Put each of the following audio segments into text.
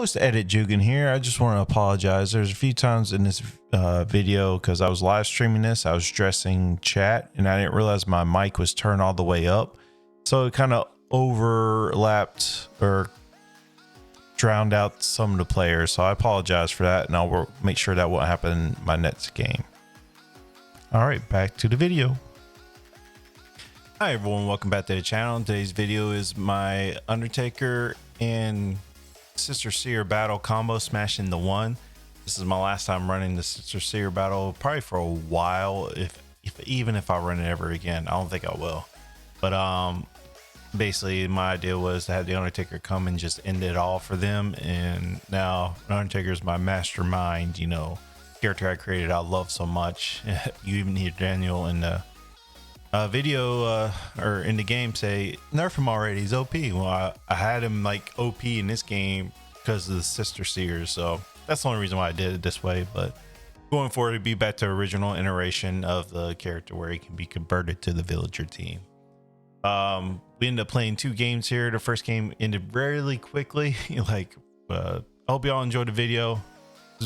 Post-edit Jugan here. I just want to apologize. There's a few times in this video because I was live streaming this, I was addressing chat and I didn't realize my mic was turned all the way up, so it kind of overlapped or drowned out some of the players. So I apologize for that, and I'll make sure that won't happen in my next game. All right, back to the video. Hi everyone, welcome back to the channel. Today's video is my Undertaker and Sister Seer battle combo smashing the one. This is my last time running the Sister Seer battle, probably for a while, even if I run it ever again. I don't think I will, but basically my idea was to have the Undertaker come and just end it all for them. And now Undertaker is my mastermind, you know, character I created, I love so much. You even hear Daniel in the video or in the game say nerf him already, he's OP. Well, I had him like OP in this game because of the Sister Seers, so that's the only reason why I did it this way. But going forward, it'd be back to original iteration of the character where he can be converted to the villager team. We ended up playing 2 games here. The first game ended really quickly. Like I hope y'all enjoyed the video.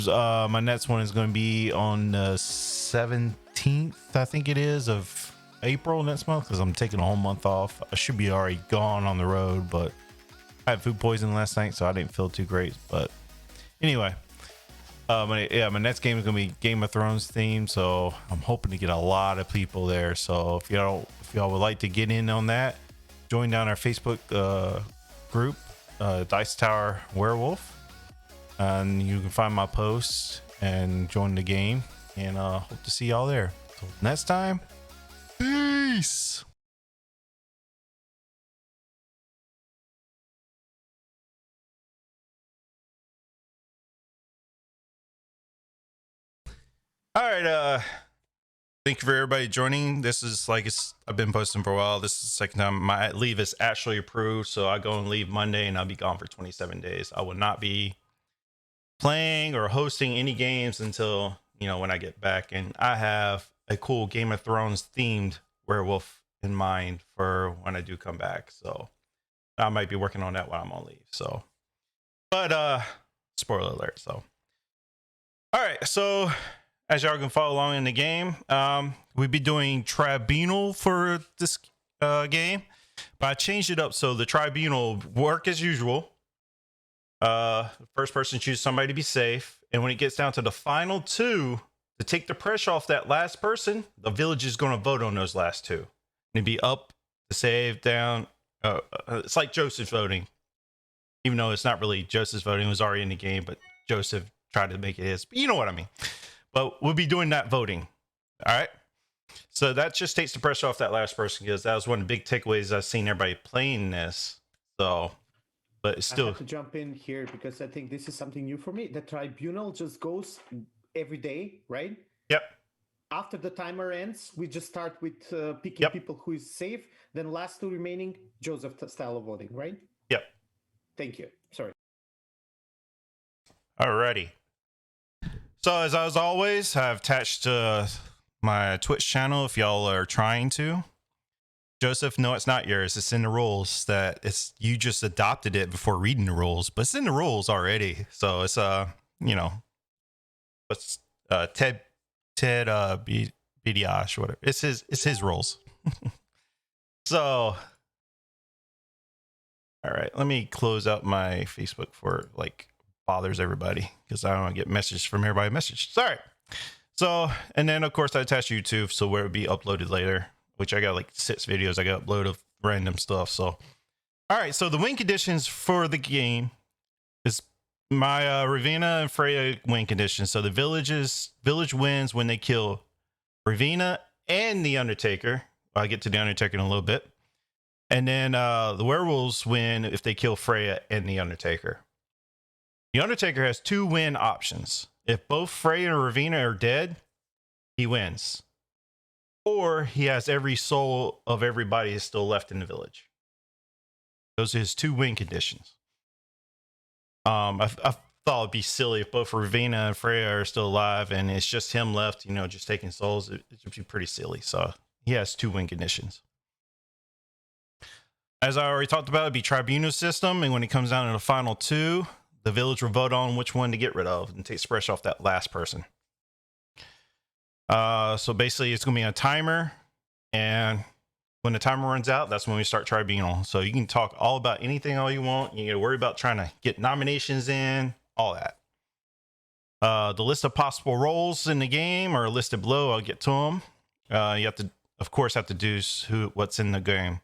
My next one is going to be on the 17th, I think it is, of April next month, because I'm taking a whole month off. I should be already gone on the road, but I had food poisoning last night, so I didn't feel too great. But anyway, my next game is gonna be Game of Thrones themed, so I'm hoping to get a lot of people there. So if y'all would like to get in on that, join down our Facebook group, Dice Tower Werewolf, and you can find my posts and join the game. And hope to see y'all there. So next time. Peace. All right, thank you for everybody joining. This is I've been posting for a while. This is the second time my leave is actually approved, so I go and leave Monday and I'll be gone for 27 days. I will not be playing or hosting any games until, you know, when I get back. And I have a cool Game of Thrones themed werewolf in mind for when I do come back, so I might be working on that while I'm on leave. So, but spoiler alert. So all right, so as y'all can follow along in the game, we'll be doing tribunal for this game, but I changed it up so the tribunal work as usual. First person choose somebody to be safe, and when it gets down to the final 2, to take the pressure off that last person, the village is going to vote on those last 2. It'd be up to save, down. It's like Joseph voting, even though it's not really Joseph's voting. It was already in the game, but Joseph tried to make it his. You know what I mean. But we'll be doing that voting. All right. So that just takes the pressure off that last person, because that was one of the big takeaways I've seen everybody playing this. So, but it's still. I have to jump in here because I think this is something new for me. The tribunal just goes every day, right? Yep. After the timer ends, we just start with picking people who is safe. Then last 2 remaining, Joseph style of voting, right? Yep. Thank you. Sorry. Alrighty. So as always, I've attached my Twitch channel if y'all are trying to. Joseph, no, it's not yours. It's in the rules. You just adopted it before reading the rules, but it's in the rules already. So it's you know, what's Ted BDosh, whatever. It's his rules. So all right, let me close out my Facebook for bothers everybody, because I don't want to get messages from everybody message. Sorry. So, and then of course I attached YouTube, so where it would be uploaded later, which I got 6 videos I got uploaded of random stuff. So all right, so the win conditions for the game is my Ravenna and Freya win conditions. So the village wins when they kill Ravenna and the Undertaker. I'll get to the Undertaker in a little bit. And then the werewolves win if they kill Freya and the Undertaker. The Undertaker has 2 win options. If both Freya and Ravenna are dead, he wins. Or he has every soul of everybody is still left in the village. Those are his 2 win conditions. I thought it'd be silly if both Ravenna and Freya are still alive and it's just him left, you know, just taking souls. It would be pretty silly. So he has 2 win conditions. As I already talked about, it'd be tribunal system, and when it comes down to the final 2, the village will vote on which one to get rid of and take spresh off that last person. So basically it's gonna be a timer, and when the timer runs out, that's when we start tribunal. So you can talk all about anything all you want. You gotta worry about trying to get nominations in, all that. The list of possible roles in the game are listed below. I'll get to them. You have to, of course, have to do what's in the game.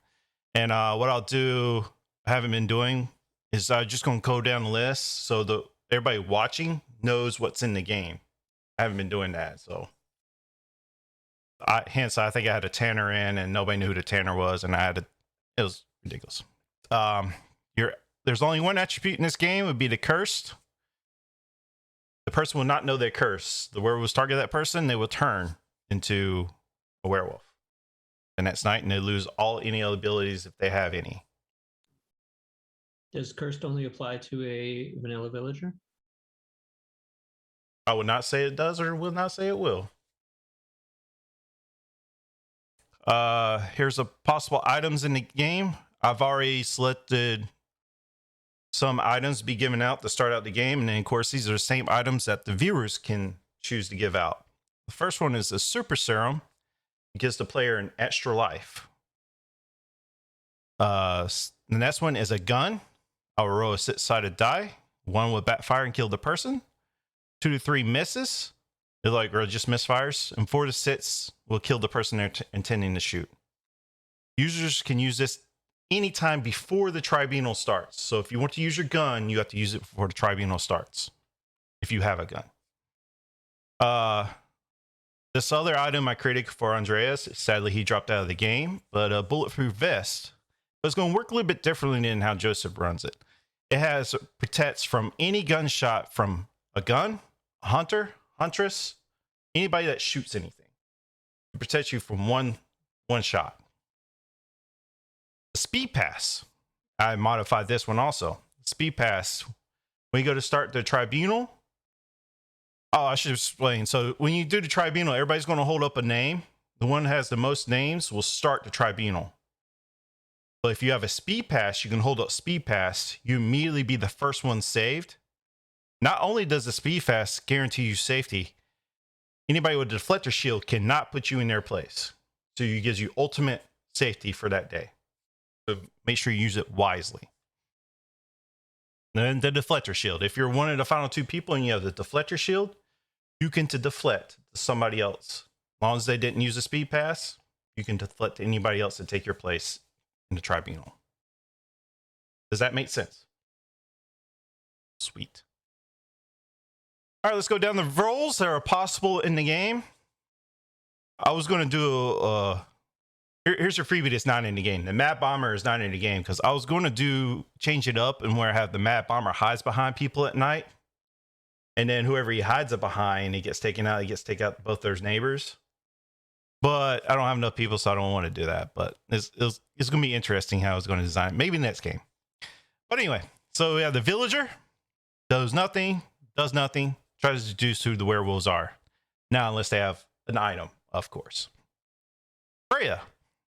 And what I'll do, I haven't been doing, is I'm just going to go down the list so everybody watching knows what's in the game. I haven't been doing that, so hence I think I had a Tanner in, and nobody knew who the Tanner was, and it was ridiculous. There's only one attribute in this game. It would be the cursed. The person will not know they're cursed. The werewolves target that person, they will turn into a werewolf the next night, and they lose any other abilities if they have any. Does cursed only apply to a vanilla villager? I would not say it does, or will not say it will. Here's a possible items in the game. I've already selected some items to be given out to start out the game, and then of course these are the same items that the viewers can choose to give out. The first one is a super serum. It gives the player an extra life. The next one is a gun. I'll roll a 6-sided die. 1 will backfire and kill the person. 2 to 3 misses. Or just misfires. And 4 to 6 will kill the person they're intending to shoot. Users can use this anytime before the tribunal starts. So if you want to use your gun, you have to use it before the tribunal starts, if you have a gun. This other item I created for Andreas, sadly he dropped out of the game, but a bulletproof vest. It's going to work a little bit differently than how Joseph runs it. It protects from any gunshot from a gun, a hunter, huntress, anybody that shoots anything. It protects you from one shot. The speed pass. I modified this one also. Speed pass. When you go to start the tribunal. Oh, I should explain. So when you do the tribunal, everybody's going to hold up a name. The one that has the most names will start the tribunal. But if you have a speed pass, you can hold up speed pass. You immediately be the first one saved. Not only does the speed pass guarantee you safety, anybody with a deflector shield cannot put you in their place. So it gives you ultimate safety for that day. So make sure you use it wisely. Then the deflector shield. If you're one of the final 2 people and you have the deflector shield, you can deflect to somebody else. As long as they didn't use a speed pass, you can deflect to anybody else to take your place in the tribunal. Does that make sense? Sweet. All right, let's go down the roles that are possible in the game. I was going to do here's your freebie that's not in the game. The Mad Bomber is not in the game because I was going to change it up and where I have the Mad Bomber hides behind people at night. And then whoever he hides it behind, he gets taken out. He gets taken out both their neighbors. But I don't have enough people, so I don't want to do that. But it's going to be interesting how it's going to design it. Maybe next game. But anyway, so we have the villager. Does nothing. Tries to deduce who the werewolves are. Now, unless they have an item, of course. Freya.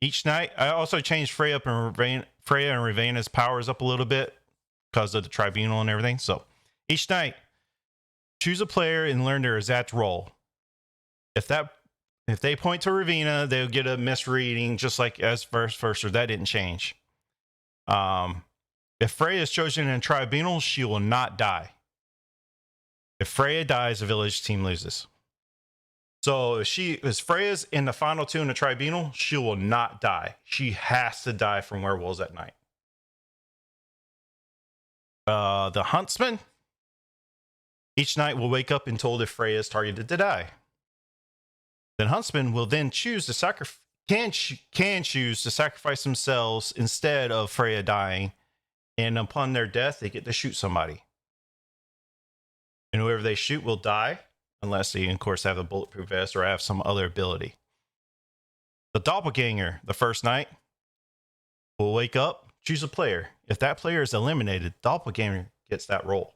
Each night, I also changed Freya and Ravana's powers up a little bit because of the tribunal and everything. So each night, choose a player and learn their exact role. If they point to Ravana, they'll get a misreading, just like as first, or that didn't change. If Freya is chosen in a tribunal, she will not die. If Freya dies, the village team loses. So if Freya's in the final 2 in the tribunal, she will not die. She has to die from werewolves at night. The huntsman. Each night will wake up and told if Freya is targeted to die. The huntsman will then choose to can choose to sacrifice themselves instead of Freya dying, and upon their death, they get to shoot somebody. And whoever they shoot will die, unless they, of course, have a bulletproof vest or have some other ability. The doppelganger, the first night, will wake up, choose a player. If that player is eliminated, doppelganger gets that role.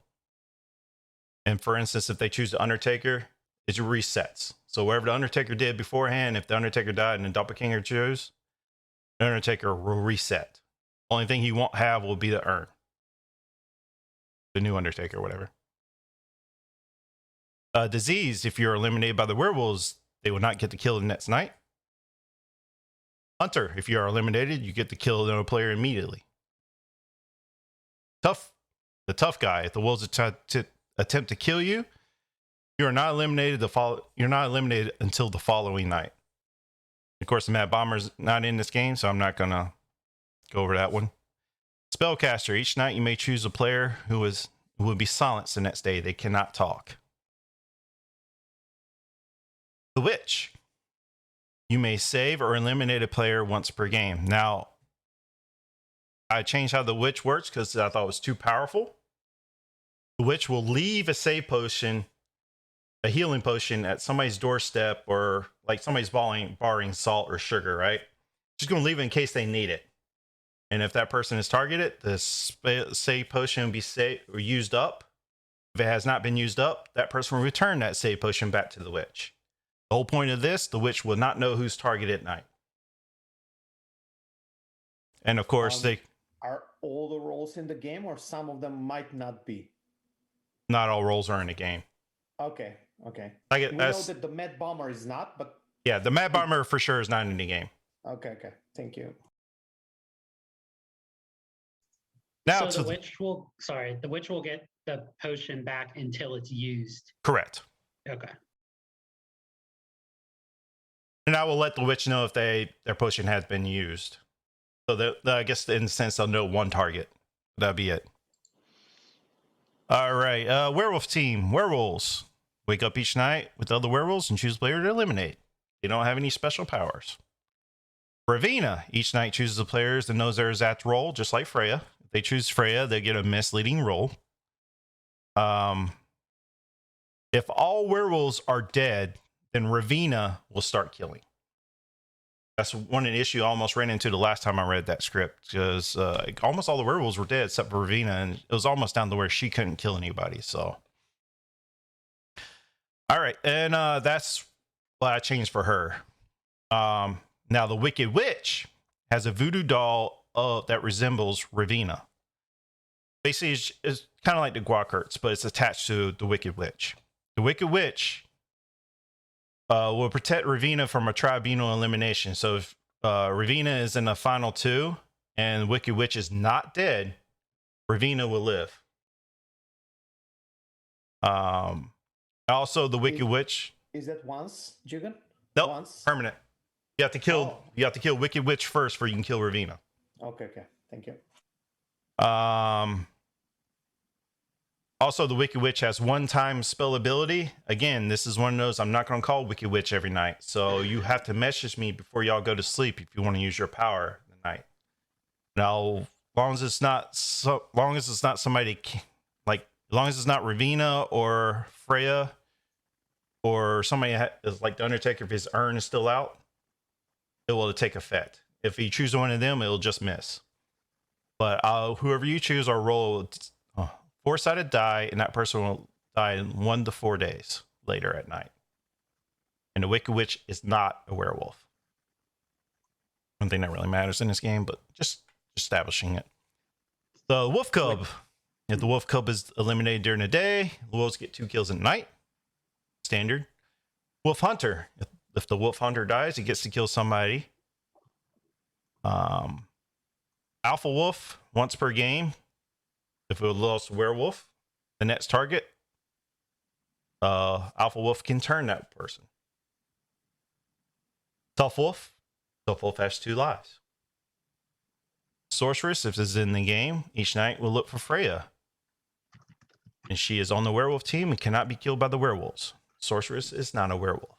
And for instance, if they choose the Undertaker, it resets. So wherever the Undertaker did beforehand, if the Undertaker died and the doppelganger chose, the Undertaker will reset. Only thing he won't have will be the urn. the new Undertaker, whatever. Disease, if you're eliminated by the werewolves, they will not get to kill the next night. Hunter, if you are eliminated, you get to kill another player immediately. The tough guy, if the wolves attempt to kill you, you are not eliminated. You're not eliminated until the following night. Of course, the Mad Bomber's not in this game, so I'm not gonna go over that one. Spellcaster, each night you may choose a player who will be silenced the next day. They cannot talk. The Witch, you may save or eliminate a player once per game. Now, I changed how the Witch works because I thought it was too powerful. The Witch will leave a save potion, a healing potion at somebody's doorstep, or like somebody's borrowing salt or sugar, right? Just going to leave it in case they need it. And if that person is targeted, the save potion will be used up. If it has not been used up, that person will return that save potion back to the Witch. The whole point of this, the Witch will not know who's targeted at night. And of course, are all the roles in the game, or some of them might not be? Not all roles are in the game. Okay. We know that the Mad Bomber is not, but yeah, the Mad Bomber for sure is not in the game. Okay. Thank you. Now, so the Witch will get the potion back until it's used. Correct. Okay. And I will let the Witch know if their potion has been used. So I guess in a sense they'll know one target. That'd be it. All right, werewolf team, werewolves. Wake up each night with other werewolves and choose a player to eliminate. They don't have any special powers. Ravina, each night chooses the players that knows their exact role, just like Freya. If they choose Freya, they get a misleading role. If all werewolves are dead, then Ravina will start killing. That's one issue I almost ran into the last time I read that script, because almost all the werewolves were dead except for Ravina, and it was almost down to where she couldn't kill anybody. So, all right, and that's what I changed for her. Now the Wicked Witch has a voodoo doll that resembles Ravina. Basically, it's kind of like the Guakurts, but it's attached to the Wicked Witch. The Wicked Witch will protect Ravina from a tribunal elimination. So if Ravina is in the final two and Wicked Witch is not dead, Ravina will live. Also, the Wicked Witch. Is that once, Jugan? Nope, once? Permanent. You have to kill. You have to kill Wicked Witch first before you can kill Ravina. Okay. Thank you. Also, the Wicked Witch has one-time spell ability. Again, this is one of those I'm not going to call Wicked Witch every night. So you have to message me before y'all go to sleep if you want to use your power at night. Now, as long as it's not somebody like, as long as it's not Ravina or Freya or somebody is like the Undertaker, if his urn is still out, it will take effect. If you choose one of them, it'll just miss. But whoever you choose, our roll 4-sided die, and that person will die in 1 to 4 days later at night. And the Wicked Witch is not a werewolf. One thing that really matters in this game, but just establishing it. The Wolf Cub. If the Wolf Cub is eliminated during the day, the wolves get 2 kills at night. Standard. Wolf Hunter. If the Wolf Hunter dies, he gets to kill somebody. Alpha Wolf, once per game. If it was lost werewolf, the next target, Alpha Wolf can turn that person. Tough Wolf has 2 lives. Sorceress, if this is in the game, each night will look for Freya. And she is on the werewolf team and cannot be killed by the werewolves. Sorceress is not a werewolf.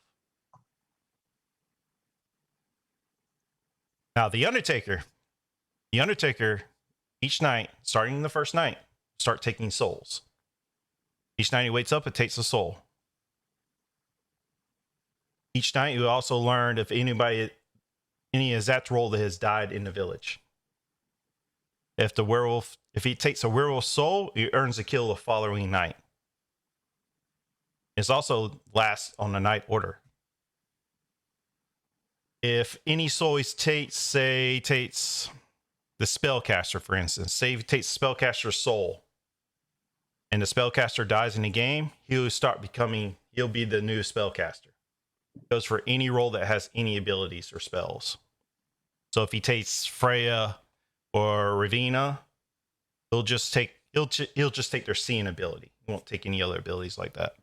Now, the Undertaker. The Undertaker, each night, starting the first night, start taking souls. Each night he wakes up, it takes a soul. Each night you also learn if any exact role that has died in the village. If he takes a werewolf soul, he earns a kill the following night. It's also last on the night order. If any soul he takes the spellcaster, for instance, say he takes the spellcaster's soul, and the spellcaster dies in the game, he'll be the new spellcaster. Goes for any role that has any abilities or spells. So if he takes Freya or Ravina, he'll just take their seeing ability. He won't take any other abilities like that.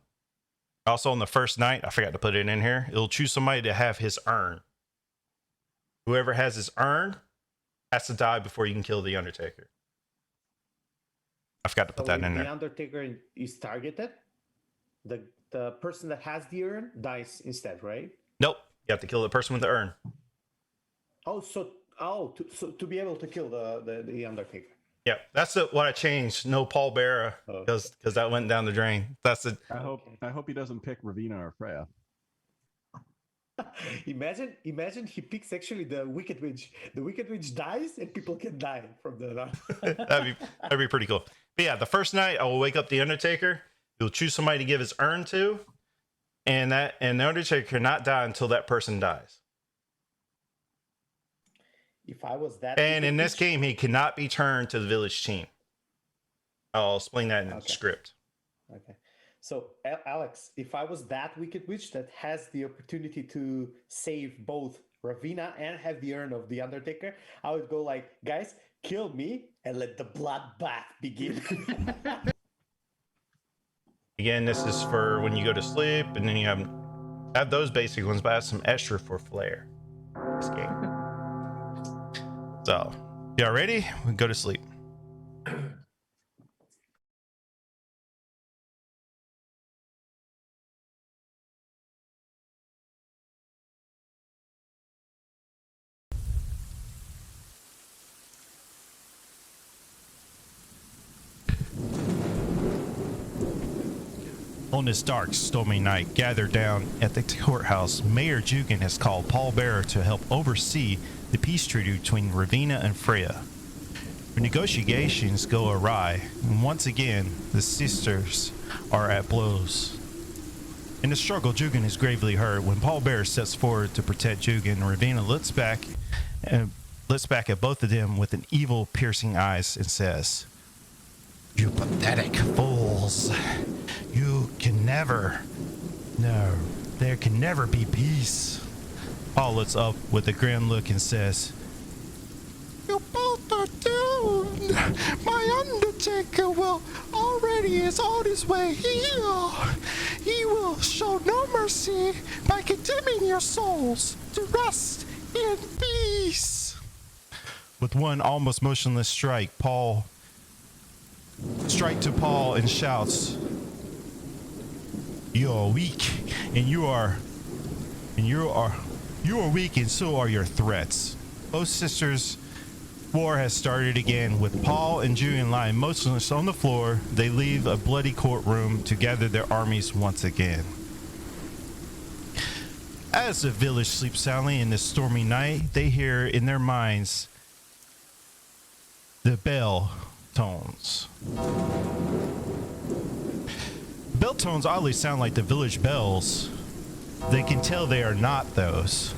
Also on the first night, I forgot to put it in here, it'll choose somebody to have his urn. Whoever has his urn has to die before you can kill the Undertaker. I forgot to put that in there. The Undertaker is targeted, the person that has the urn dies instead, right? Nope. You have to kill the person with the urn. To be able to kill the Undertaker. Yeah, that's what I changed. No Paul Bearer, because that went down the drain. That's it. I hope he doesn't pick Ravina or Freya. Imagine he picks actually the Wicked Witch. The Wicked Witch dies and people can die from the. that'd be pretty cool. But yeah, the first night I will wake up the Undertaker. He'll choose somebody to give his urn to, and the Undertaker cannot die until that person dies. If I was that, and in this game, he cannot be turned to the village team. I'll explain that in the script. Okay. So, Alex, if I was that Wicked Witch that has the opportunity to save both Ravina and have the urn of the Undertaker, I would go like, guys, kill me and let the bloodbath begin. Again, this is for when you go to sleep, and then you have those basic ones, but I have some extra for flair. This game. So, y'all ready? We go to sleep. On this dark, stormy night, gathered down at the courthouse, Mayor Jugan has called Paul Bearer to help oversee the peace treaty between Ravina and Freya. The negotiations go awry, and once again, the sisters are at blows. In the struggle, Jugan is gravely hurt. When Paul Bearer steps forward to protect Jugan, Ravina looks back at both of them with an evil, piercing eyes and says, "You pathetic fools. There can never be peace." Paul looks up with a grim look and says, "You both are doomed. My Undertaker already is on his way here. He will show no mercy by condemning your souls to rest in peace." With one almost motionless strike to Paul and shouts, "You are weak, and you are weak, and so are your threats." Both sisters' war has started again. With Paul and Julian lying motionless on the floor, they leave a bloody courtroom to gather their armies once again. As the village sleeps soundly in this stormy night, they hear in their minds the bell tones. Bell tones oddly sound like the village bells. They can tell they are not those.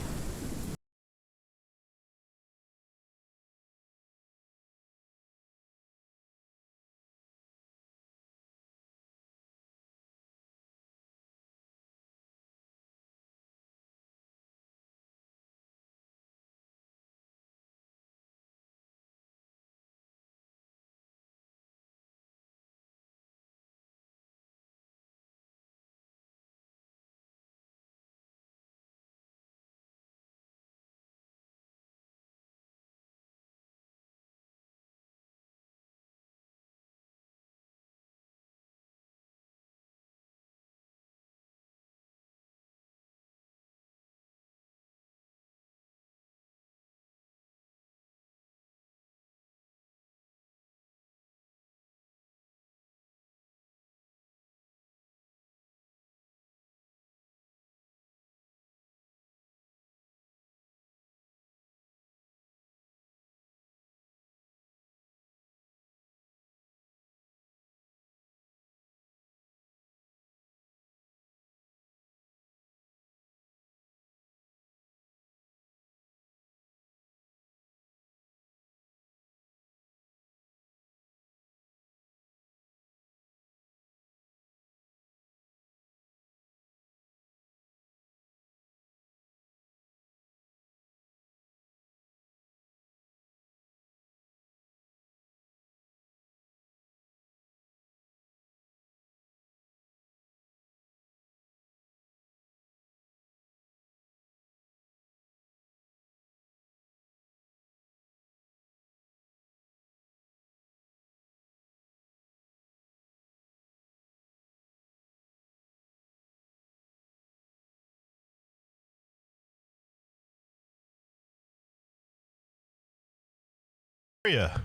Yeah.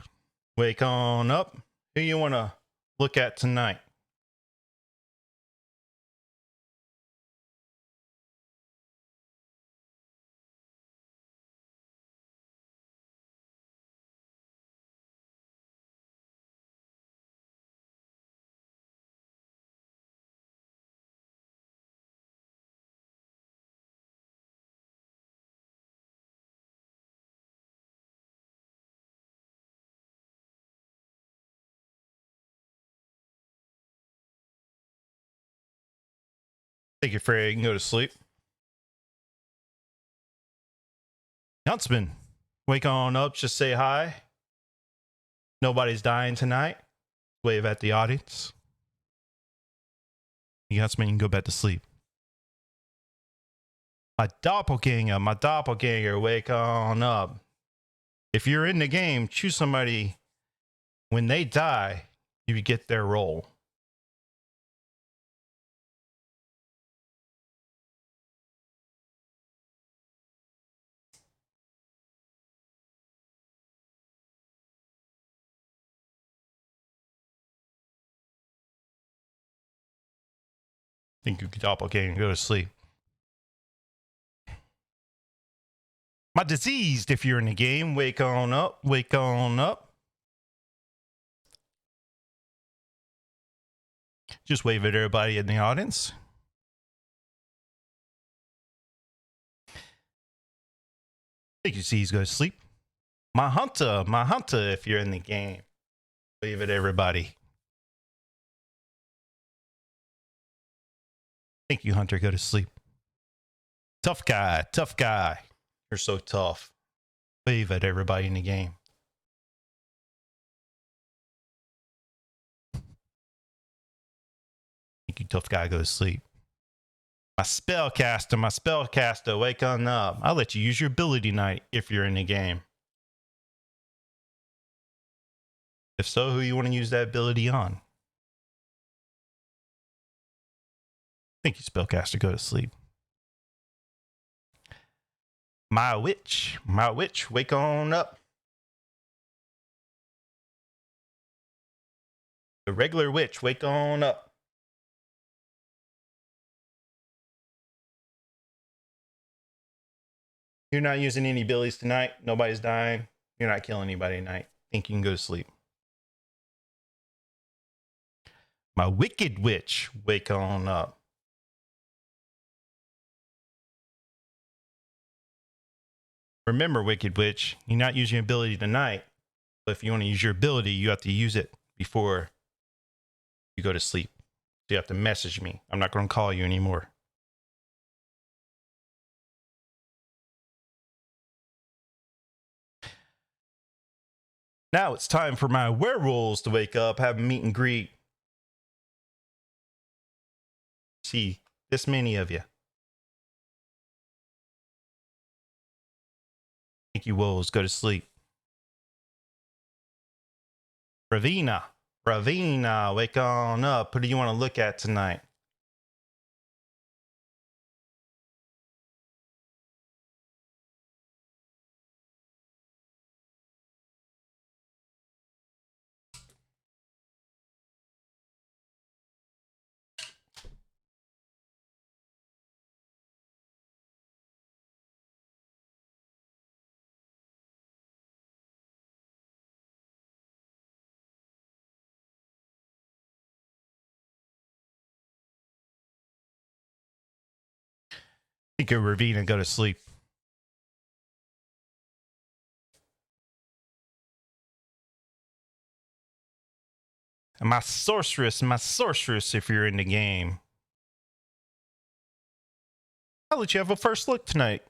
Wake on up. Who you want to look at tonight? Thank you, Fred. You can go to sleep. Huntsman, wake on up. Just say hi. Nobody's dying tonight. Wave at the audience. Huntsman, you can go back to sleep. My doppelganger, wake on up. If you're in the game, choose somebody. When they die, you get their role. Think you could doppelganger, go to sleep. My diseased, if you're in the game, wake on up, wake on up. Just wave at everybody in the audience. Think you see, go to sleep. My hunter, if you're in the game, wave at everybody. Thank you, Hunter, go to sleep. Tough guy, you're so tough. Wave at everybody in the game. Thank you, tough guy, go to sleep. My spellcaster, wake on up. I'll let you use your ability tonight if you're in the game. If so, who you want to use that ability on? Thank you, spellcaster, go to sleep. My witch, wake on up. The regular witch, wake on up. You're not using any abilities tonight. Nobody's dying. You're not killing anybody tonight. Think you can go to sleep. My wicked witch, wake on up. Remember, wicked witch, you're not using your ability tonight. But if you want to use your ability, you have to use it before you go to sleep. So you have to message me. I'm not going to call you anymore. Now it's time for my werewolves to wake up, have a meet and greet. See, this many of you. Thank you, wolves. Go to sleep. Ravina, wake on up. Who do you want to look at tonight? Think of Ravina, go to sleep. And my sorceress, if you're in the game. I'll let you have a first look tonight.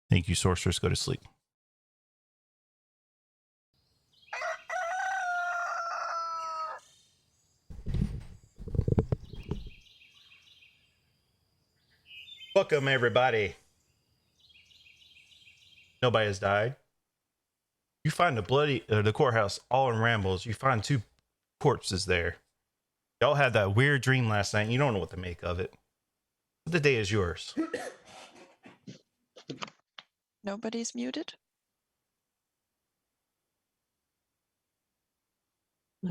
Thank you, sorceress. Go to sleep. Welcome, everybody. Nobody has died. You find the courthouse all in rambles. You find 2 corpses there. Y'all had that weird dream last night. And you don't know what to make of it. The day is yours. Nobody's muted.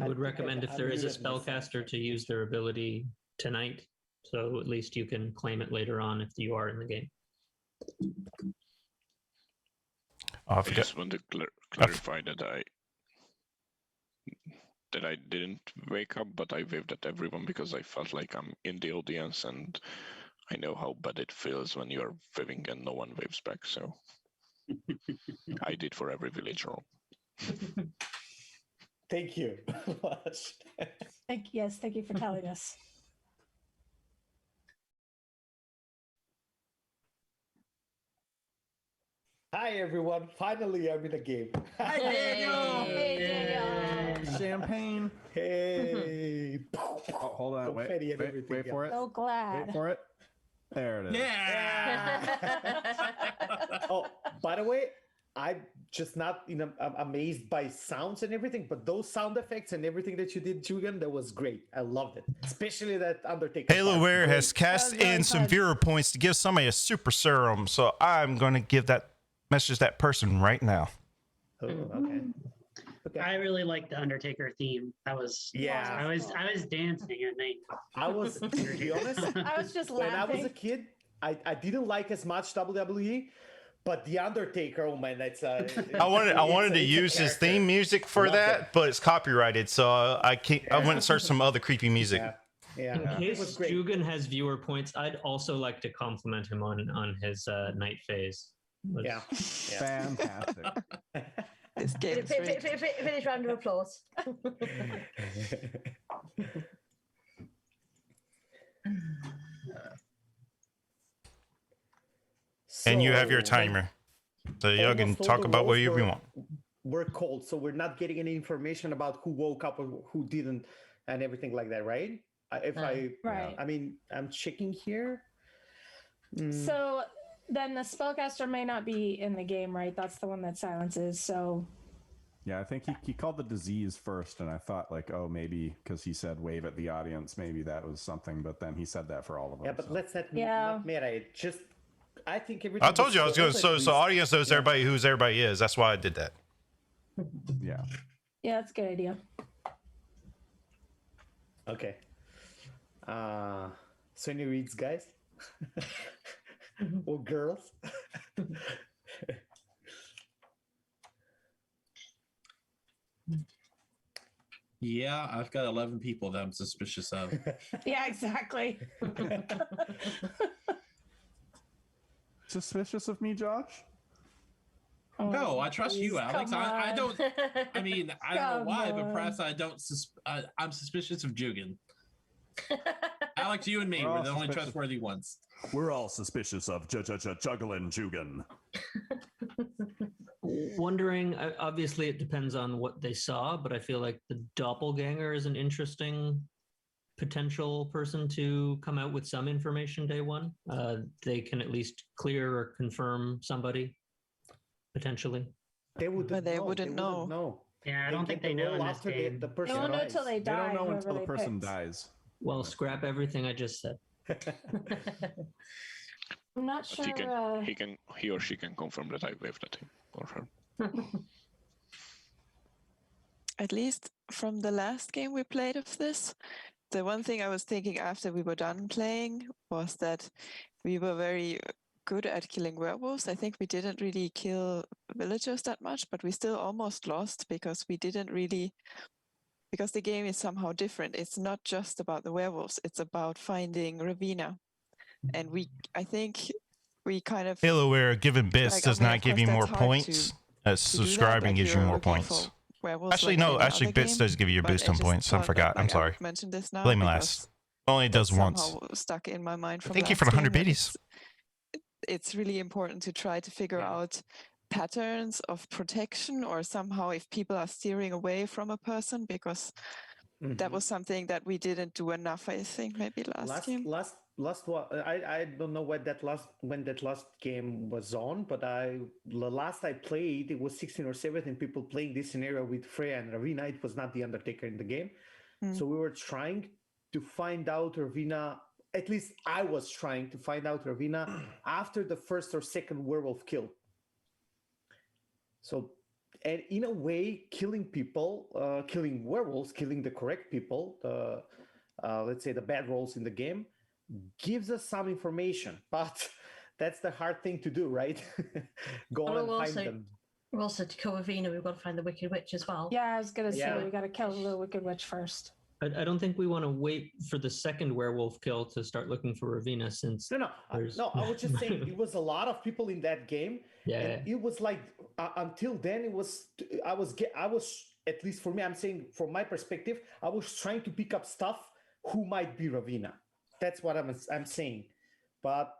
I would recommend if there is a spellcaster to use their ability tonight, so at least you can claim it later on if you are in the game. I I just want to clarify that I didn't wake up, but I waved at everyone because I felt like I'm in the audience, and I know how bad it feels when you're waving and no one waves back. So I did for every village roll. Thank you. Thank you for telling us. Hi everyone! Finally, I'm in a game. Hi, Daniel. Hey, Daniel. Champagne. Hey! Oh, hold on. Wait, Confetti and wait, everything, wait for it. So glad. Wait for it. There it is. Oh, by the way, I'm just not amazed by sounds and everything, but those sound effects and everything that you did, Julian, that was great. I loved it, especially that Undertaker. HaloWare has cast in some viewer points to give somebody a super serum, so I'm going to give that message that person right now. Oh, okay. I really like the Undertaker theme. That was I was dancing at night. I was, to be honest, I was just when I was a laughing. kid, I didn't like as much WWE, but the Undertaker, oh man, that's I wanted to it's a use his character. theme music for Love that, it. but it's copyrighted, so I can't. I went and searched some other creepy music. Yeah. In It was case great. Jugan has viewer points, I'd also like to compliment him on his night phase. Yeah. Fantastic. This game is really Finish round of applause. And you have your So, timer, so you can almost all talk the about roles whatever you want. We're cold, so we're not getting any information about who woke up or who didn't, and everything like that, right? Right. I mean, I'm checking here. So then the spellcaster may not be in the game, right? That's the one that silences. So Yeah, I think he called the disease first, and I thought like, oh, maybe because he said wave at the audience, maybe that was something. But then he said that for all of them. Yeah, but so. let's not meta it. Just, I think everything. I told you I was going. cold, So at so least. audience knows everybody who's everybody is. That's why I did that. Yeah. yeah, that's a good idea. Okay. So any reads, guys? Or girls? Yeah, I've got 11 people that I'm suspicious of. Yeah, exactly. Suspicious of me, Josh? No, I trust you, please, Alex. come I on. don't. I mean, I don't know Come why, but on. perhaps I don't. I'm suspicious of Jugan. Alex, you and me, We're we're all the only suspicious. trustworthy ones. We're all suspicious of juggling Jugan. Wondering, obviously it depends on what they saw, but I feel like the doppelganger is an interesting potential person to come out with some information day one. They can at least clear or confirm somebody, potentially. They wouldn't. But they know. wouldn't know. Yeah, I don't think get they the know roll in this after game. the They person won't know dies. until they They die. don't know whoever until the they person picked. dies. Well, scrap everything I just said. I'm not But sure. he or she can confirm that I waved at him or her. At least from the last game we played of this, the one thing I was thinking after we were done playing was that we were very good at killing werewolves. I think we didn't really kill villagers that much, but we still almost lost because we didn't really, because the game is somehow different. It's not just about the werewolves, it's about finding Ravina. And I think we kind of HaloWare giving bits like, does I mean, not of give course you more that's hard points. As to do that, subscribing like gives you you're more looking points. for werewolves Actually, like no. any Actually, other bits game, does give you a but boost I on just points. I thought that, forgot. I'm like, I sorry. would mention this now Blame me because last. Only it does that's once. somehow stuck in my mind from Thank you last for the game, 100 that biddies. it's really important to try to figure out patterns of protection, or somehow if people are steering away from a person, because that was something that we didn't do enough, I think, maybe last game. Last one. I don't know when that last game was on, but the last I played, it was 16 or 17 people playing this scenario with Freya and Ravina. It was not the Undertaker in the game, so we were trying to find out Ravina. At least I was trying to find out Ravina after the first or second werewolf kill. So, and in a way, killing people, killing werewolves, killing the correct people, let's say the bad rolls in the game, gives us some information. But that's the hard thing to do, right? Go on and find them. We're also to kill Ravina, we've got to find the Wicked Witch as well. Yeah, I was gonna say we gotta kill the Wicked Witch first. I don't think we want to wait for the second werewolf kill to start looking for Ravina, since No, I was just saying it was a lot of people in that game. And it was like until then I was at least for me, I'm saying from my perspective, I was trying to pick up stuff who might be Ravina. That's what I'm saying. But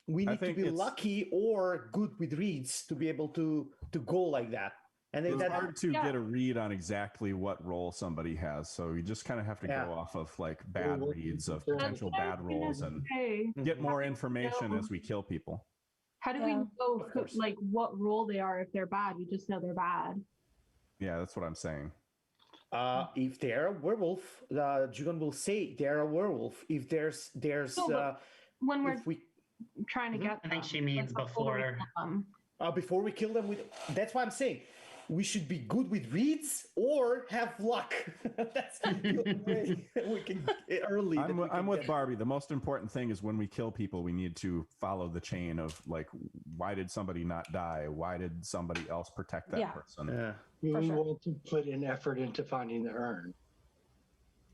we need to be lucky or good with reads to be able to go like that. And it's hard to get a read on exactly what role somebody has, so you just kind of have to go off of like bad reads of potential bad rolls and get more information as we kill people. How do we know like what role they are if they're bad? We just know they're bad. Yeah, that's what I'm saying. If they're a werewolf, Jugon will say they're a werewolf. If there's when we're trying to get I think she means before. Before we kill them, that's what I'm saying. We should be good with reads or have luck. That's the only way we can early. I'm with Barbie. The most important thing is when we kill people, we need to follow the chain of like, why did somebody not die? Why did somebody else protect that person? Yeah. We want to put an effort into finding the urn.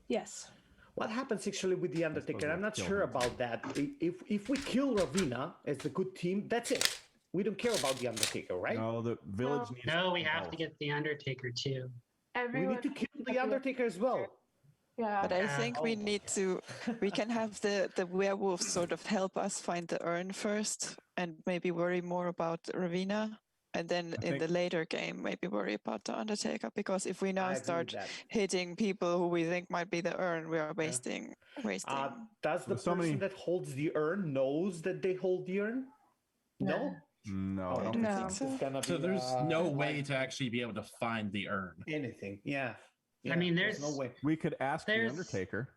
Yes. What happens actually with the Undertaker? I'm not sure about that. If we kill Ravina as the good team, that's it. We don't care about the Undertaker, right? No, the village needs. No, we have to get the Undertaker too. We need to kill the Undertaker as well. Yeah. But I think we need to. We can have the werewolves sort of help us find the urn first, and maybe worry more about Ravina, and then in the later game maybe worry about the Undertaker. Because if we now start hitting people who we think might be the urn, we are wasting. Does the person that holds the urn knows that they hold the urn? No. No, I don't think so. So there's no way to actually be able to find the urn. Anything, yeah. I mean, there's no way. We could ask the Undertaker.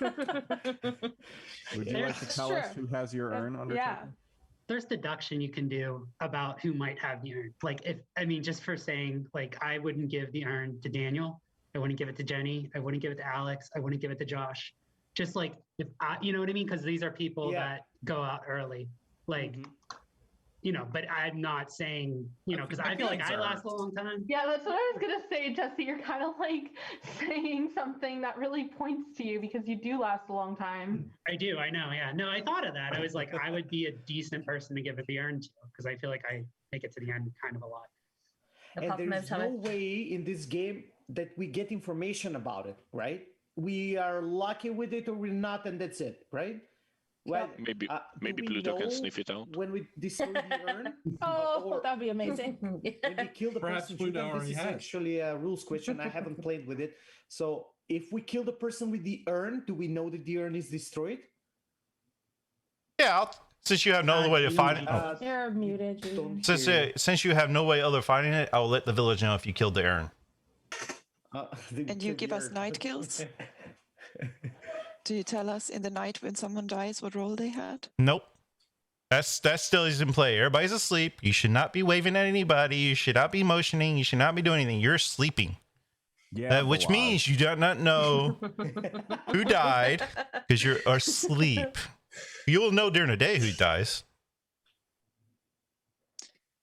Would you like to tell us who has your urn, Undertaker? Yeah. There's deduction you can do about who might have the urn. Like just for saying, like, I wouldn't give the urn to Daniel. I wouldn't give it to Jenny. I wouldn't give it to Alex. I wouldn't give it to Josh. Just like, if you know what I mean? Because these are people that go out early. Like, but I'm not saying, because I feel like I last a long time. Yeah, that's what I was going to say, Jesse. You're kind of like saying something that really points to you because you do last a long time. I do. I know. Yeah. No, I thought of that. I was like, I would be a decent person to give it the urn to because I feel like I make it to the end kind of a lot. And there's no way in this game that we get information about it, right? We are lucky with it or we're not, and that's it, right? Well, maybe Pluto can sniff it out when we destroy the urn. That'd be amazing. When we kill the person, this is actually a rules question. I haven't played with it. So, if we kill the person with the urn, do we know that the urn is destroyed? Yeah, since you have no other way to find it. You're muted. Since you have no way other finding it, I'll let the village know if you killed the urn. And you give us night kills. Do you tell us in the night when someone dies what role they had? Nope. That still is in play. Everybody's asleep. You should not be waving at anybody. You should not be motioning. You should not be doing anything. You're sleeping. Yeah. Which means you do not know who died because you're asleep. You will know during the day who dies.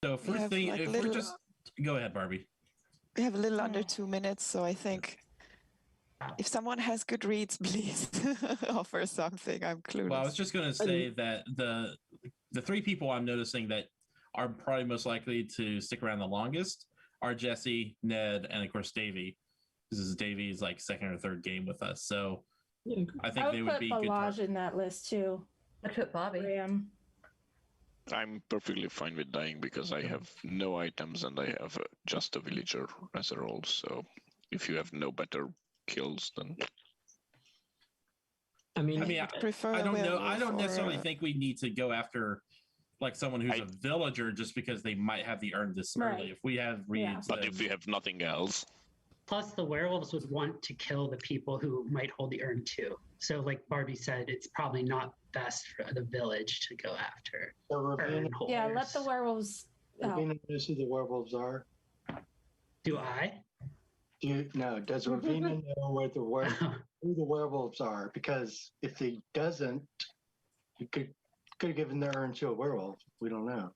So first thing, if we're just go ahead, Barbie. We have a little under 2 minutes, so I think. If someone has good reads, please offer something. I'm clueless. Well, I was just going to say that the three people I'm noticing that are probably most likely to stick around the longest are Jesse, Ned, and of course Davey. This is Davey's like second or third game with us, so I think they would be good. I would put Balaj in that list too. I'd put Bobby. I'm perfectly fine with dying because I have no items and I have just a villager as a role. So if you have no better kills, then I don't know. I don't necessarily think we need to go after like someone who's a villager just because they might have the urn this early. If we have reads, but if we have nothing else. Plus, the werewolves would want to kill the people who might hold the urn too. So, like Barbie said, it's probably not best for the village to go after. Yeah, let the werewolves. Ravina knows who the werewolves are. Do I? Does Ravina know where who the werewolves are? Because if he doesn't, he could have given the urn to a werewolf. We don't know.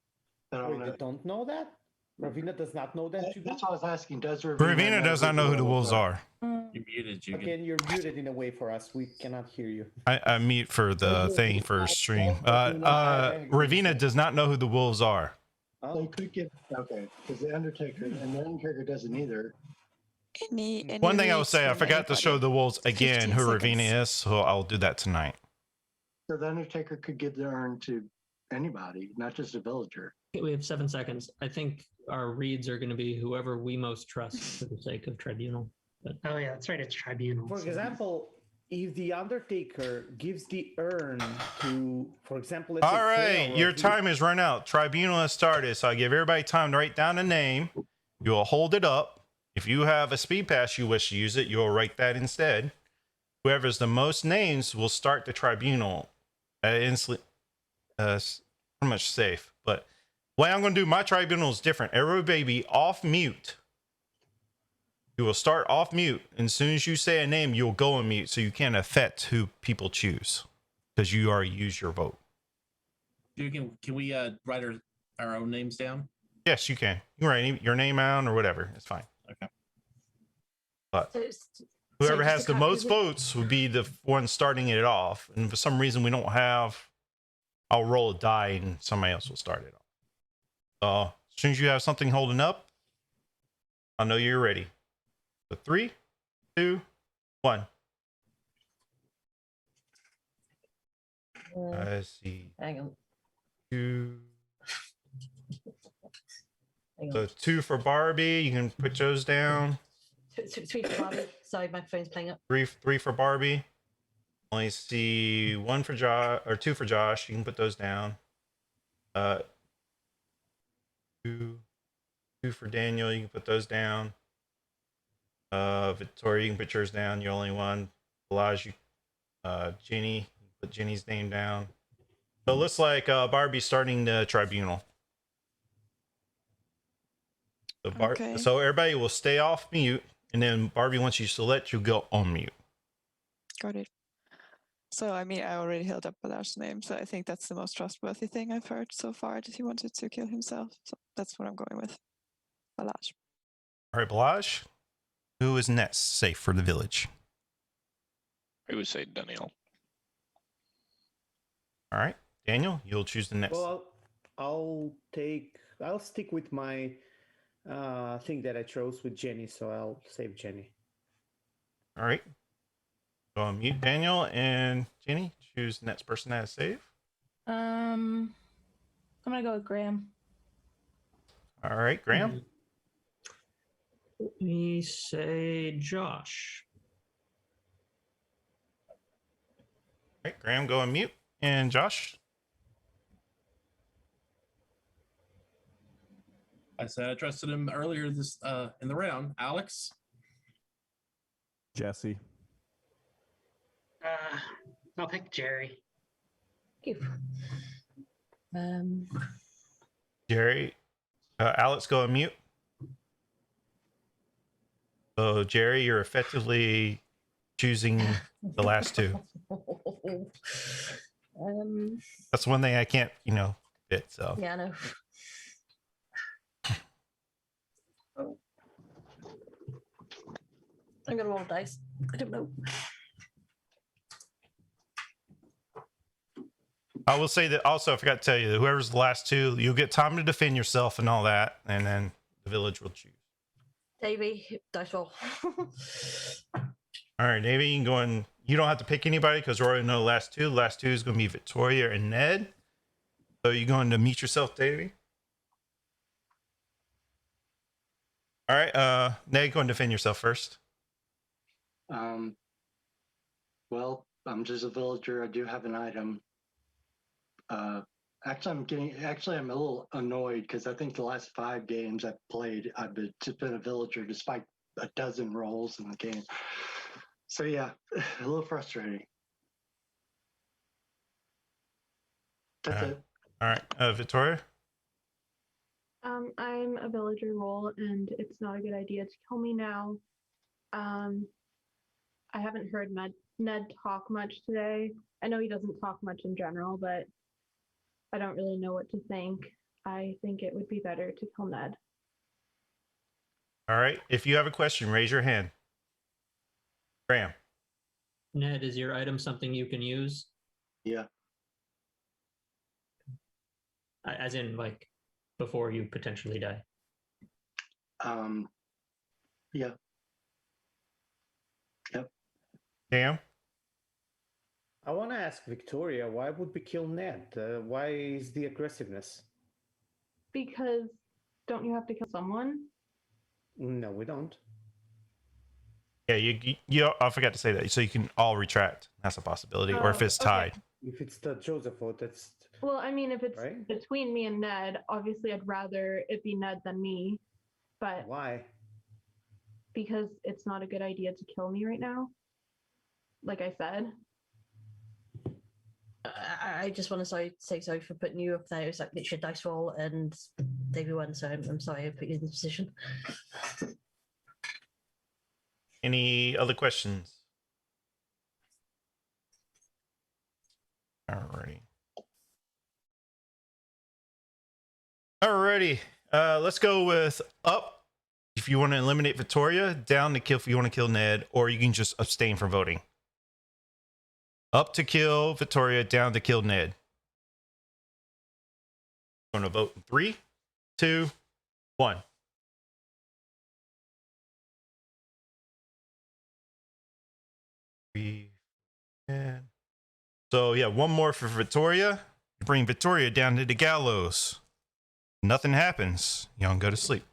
You don't know that? Ravina does not know that. That's what I was asking. Does Ravina does not know who the wolves are. You're muted, Jugan. Again, you're muted in a way for us. We cannot hear you. I mute for the thing for stream. Ravina does not know who the wolves are. So he could give because the Undertaker doesn't either. One thing I will say, I forgot to show the wolves again who Ravina is, so I'll do that tonight. So the Undertaker could give the urn to anybody, not just a villager. We have 7 seconds. I think our reads are going to be whoever we most trust for the sake of tribunal. But, oh yeah, that's right. It's tribunal. For example, if the Undertaker gives the urn to, for example, let's all right, your time is run out. Tribunal has started, so I give everybody time to write down a name. You will hold it up. If you have a speed pass you wish to use it, you'll write that instead. Whoever's the most names will start the tribunal. Instantly, pretty much safe. But the way I'm going to do my tribunal is different. Everybody be off mute. You will start off mute, and as soon as you say a name, you'll go on mute, so you can't affect who people choose, because you already used your vote. Can we write our own names down? Yes, you can. You can write your name out or whatever. It's fine. Okay. But whoever has the most votes would be the one starting it off. And for some reason we don't have, I'll roll a die and somebody else will start it off. As soon as you have something holding up, I'll know you're ready. So 3, 2, 1. I see. Hang on. 2. So 2 for Barbie. You can put those down. 3 for Barbie. Sorry, my phone's playing up. 3 for Barbie. Only see 1 for Josh or 2 for Josh. You can put those down. 2 for Daniel. You can put those down. Victoria, you can put yours down. You're only one. Elijah, Jenny, you can put Jenny's name down. So it looks like Barbie's starting the tribunal. So, so everybody will stay off mute, and then Barbie, once you select, you go on mute. Got it. So, I mean, I already held up Balaz's name, so I think that's the most trustworthy thing I've heard so far, that he wanted to kill himself. So that's what I'm going with. Balaz. All right, Balaz. Who is next safe for the village? I would say Daniel. All right, Daniel, you'll choose the next. Well, I'll stick with my thing that I chose with Jenny, so I'll save Jenny. All right. Go on mute, Daniel, and Jenny, choose the next person that is safe. I'm gonna go with Graham. All right, Graham. Let me say Josh. All right, Graham, go on mute, and Josh. I said I trusted him earlier this in the round. Alex. Jesse. I'll pick Jerry. Jerry. Alex, go on mute. So, Jerry, you're effectively choosing the last 2. That's one thing I can't, fit. So yeah, I know. I'm gonna roll dice. I don't know. I will say that also, I forgot to tell you that whoever's the last 2, you'll get time to defend yourself and all that, and then the village will choose. Davey, dice roll. All right, Davey, you can go in. You don't have to pick anybody because we already know the last 2. The last 2 is going to be Victoria and Ned. So you're going to meet yourself, Davey. All right, Ned, go and defend yourself first. Well, I'm just a villager. I do have an item. Actually, I'm a little annoyed because I think the last 5 games I've played, I've just been a villager despite a dozen roles in the game. So yeah, a little frustrating. That's it. All right, Victoria. I'm a villager role, and it's not a good idea to kill me now. I haven't heard Ned talk much today. I know he doesn't talk much in general, but I don't really know what to think. I think it would be better to kill Ned. All right. If you have a question, raise your hand. Graham. Ned, is your item something you can use? Yeah. As in, like, before you potentially die? Yeah. Yep. Cam? I want to ask Victoria, why would we kill Ned? Why is the aggressiveness? Because don't you have to kill someone? No, we don't. Yeah, you I forgot to say that. So you can all retract. That's a possibility. Or if it's tied. Okay. If it's the Joseph vote, that's... Well, I mean, if it's right? between me and Ned, obviously I'd rather it be Ned than me. But why? Because it's not a good idea to kill me right now. Like I said. I just want to say sorry for putting you up there. It was like literally a dice roll and Davey won, so I'm sorry I put you in this position. Any other questions? Alrighty. Let's go with up if you want to eliminate Victoria, down to kill if you want to kill Ned, or you can just abstain from voting. Up to kill Victoria, down to kill Ned. I'm going to vote in 3, 2, 1. So yeah, one more for Victoria. Bring Victoria down to the gallows. Nothing happens. Y'all can go to sleep.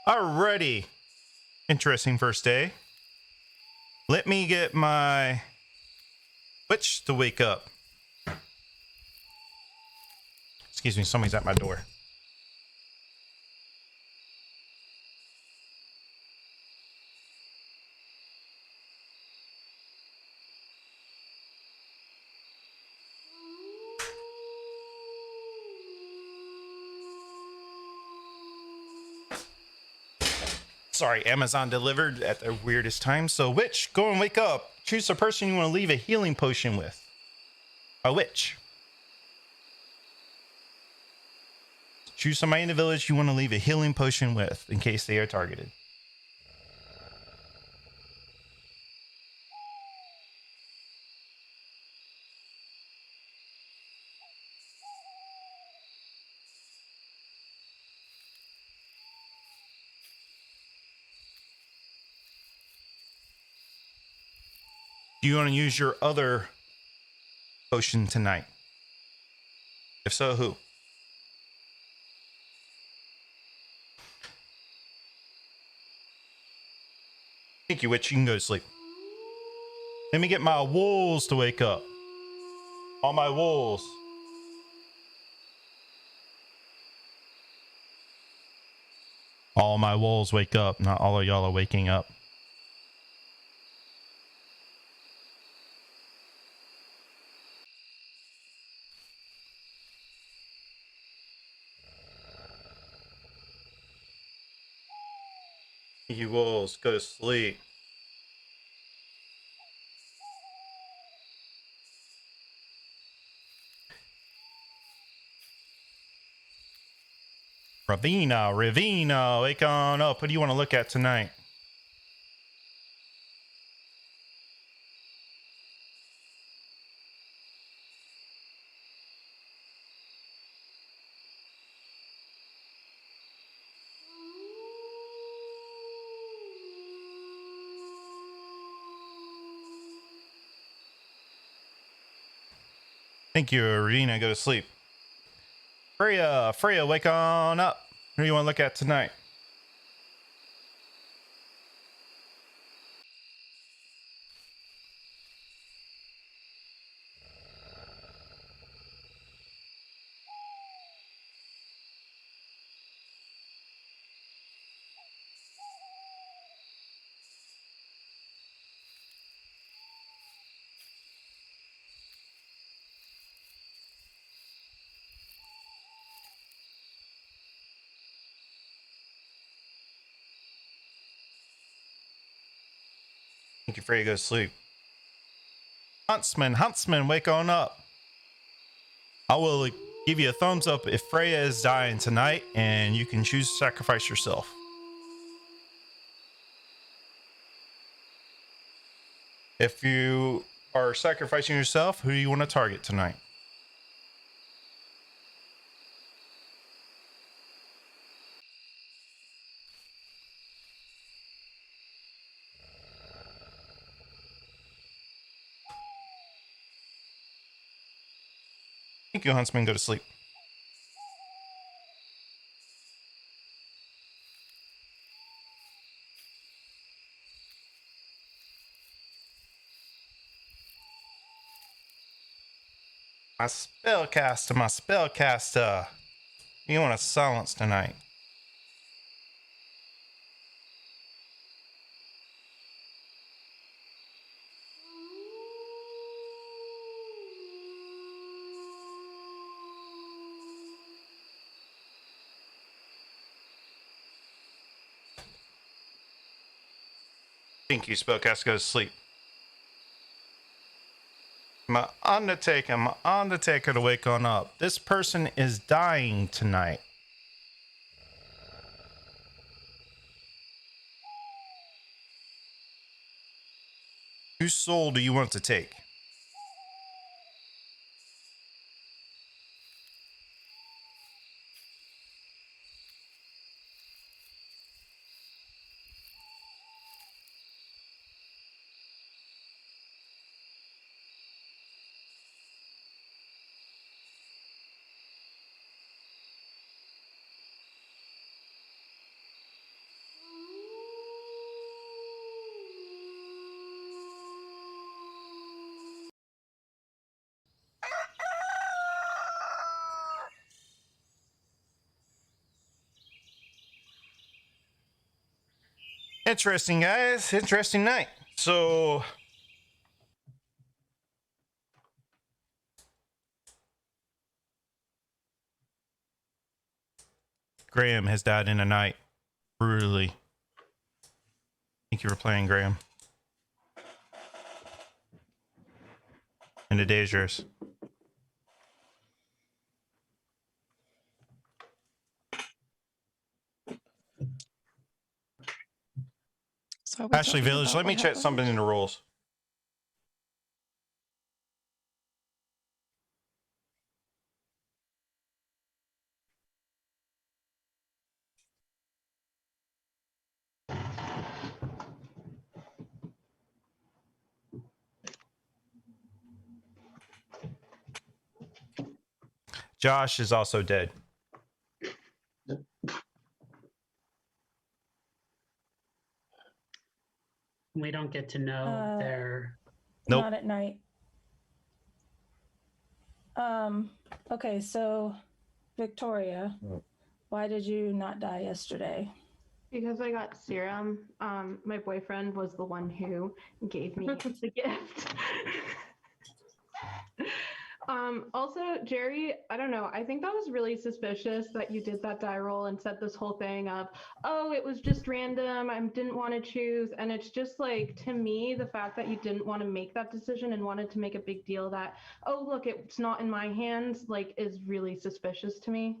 Alrighty. Interesting first day. Let me get my witch to wake up. Excuse me, somebody's at my door. Sorry, Amazon delivered at the weirdest time. So, witch, go and wake up. Choose a person you want to leave a healing potion with. A witch. Choose somebody in the village you want to leave a healing potion with in case they are targeted. Do you want to use your other potion tonight? If so, who? Thank you, witch. You can go to sleep. Let me get my wolves to wake up. All my wolves. All my wolves wake up. Not all of y'all are waking up. You wolves, go to sleep. Ravina, wake on up. What do you want to look at tonight? Thank you, Ravina. Go to sleep. Freya, wake on up. What do you want to look at tonight? think you're afraid to go to sleep. Huntsman, wake on up. I will give you a thumbs up if Freya is dying tonight, and you can choose to sacrifice yourself. If you are sacrificing yourself, who do you want to target tonight? Thank you, Huntsman. Go to sleep. My spellcaster. You want to silence tonight. Thank you, spellcaster. Go to sleep. My Undertaker to wake on up. This person is dying tonight. Whose soul do you want to take? Interesting, guys. Interesting night. So, Graham has died in a night. Brutally. Thank you for playing, Graham. And the day is yours. So Ashley Village, let me check something in the rules. Josh is also dead. We don't get to know their. Nope. Not at night. Okay, so Victoria, why did you not die yesterday? Because I got serum. My boyfriend was the one who gave me the gift. Also, Jerry, I don't know. I think that was really suspicious that you did that die roll and set this whole thing up. Oh, it was just random. I didn't want to choose. And it's just like, to me, the fact that you didn't want to make that decision and wanted to make a big deal that, oh, look, it's not in my hands, like, is really suspicious to me.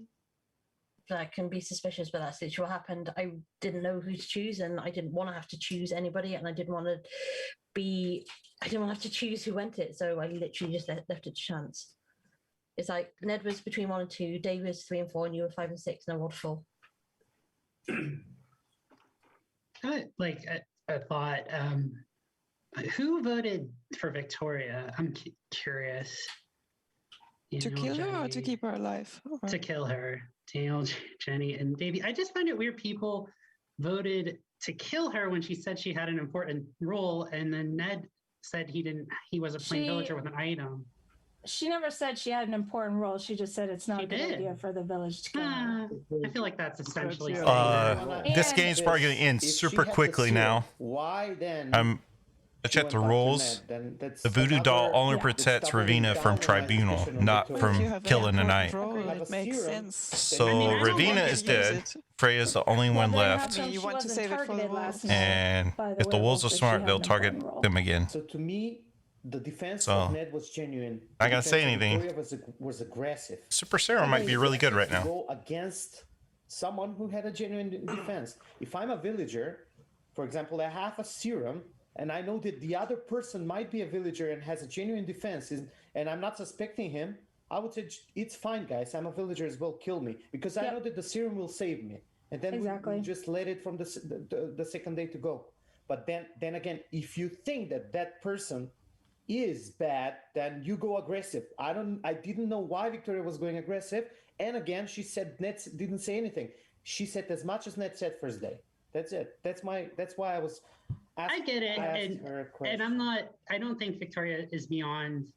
That can be suspicious, but that's literally what happened. I didn't know who to choose, and I didn't want to have to choose anybody, and I didn't want to have to choose who went it, so I literally just left it to chance. It's like Ned was between 1 and 2, Dave was 3 and 4, and you were 5 and 6, and I rolled 4. I thought, who voted for Victoria? I'm curious. To kill her or to keep her alive? Or... To kill her. Daniel, Jenny, and Davey. I just find it weird people voted to kill her when she said she had an important role, and then Ned said he wasn't playing villager with an item. She never said she had an important role. She just said it's not a good idea for the village to kill her. I feel like that's essentially this game's probably going to end super quickly now. Why then check the rules. The voodoo doll only protects Ravina from tribunal, not from killing a knight. It makes sense. So Ravina is dead. Freya's the only one left. You want to save it for the wolves. And if the wolves are smart, they'll target them again. So to me, the defense So, of Ned was genuine. I can't say anything. Victoria was aggressive. Super Serum might be really good right now. Go against someone who had a genuine defense. If I'm a villager, for example, I have a serum, and I know that the other person might be a villager and has a genuine defense, and I'm not suspecting him, I would say it's fine, guys. I'm a villager as well. Kill me because I know that the serum will save me, and then we just let it from the second day to go. But then again, if you think that that person is bad, then you go aggressive. I didn't know why Victoria was going aggressive, and again, she said Ned didn't say anything. She said as much as Ned said first day. That's it. That's why I was. I get it, and I'm not. I don't think Victoria is beyond.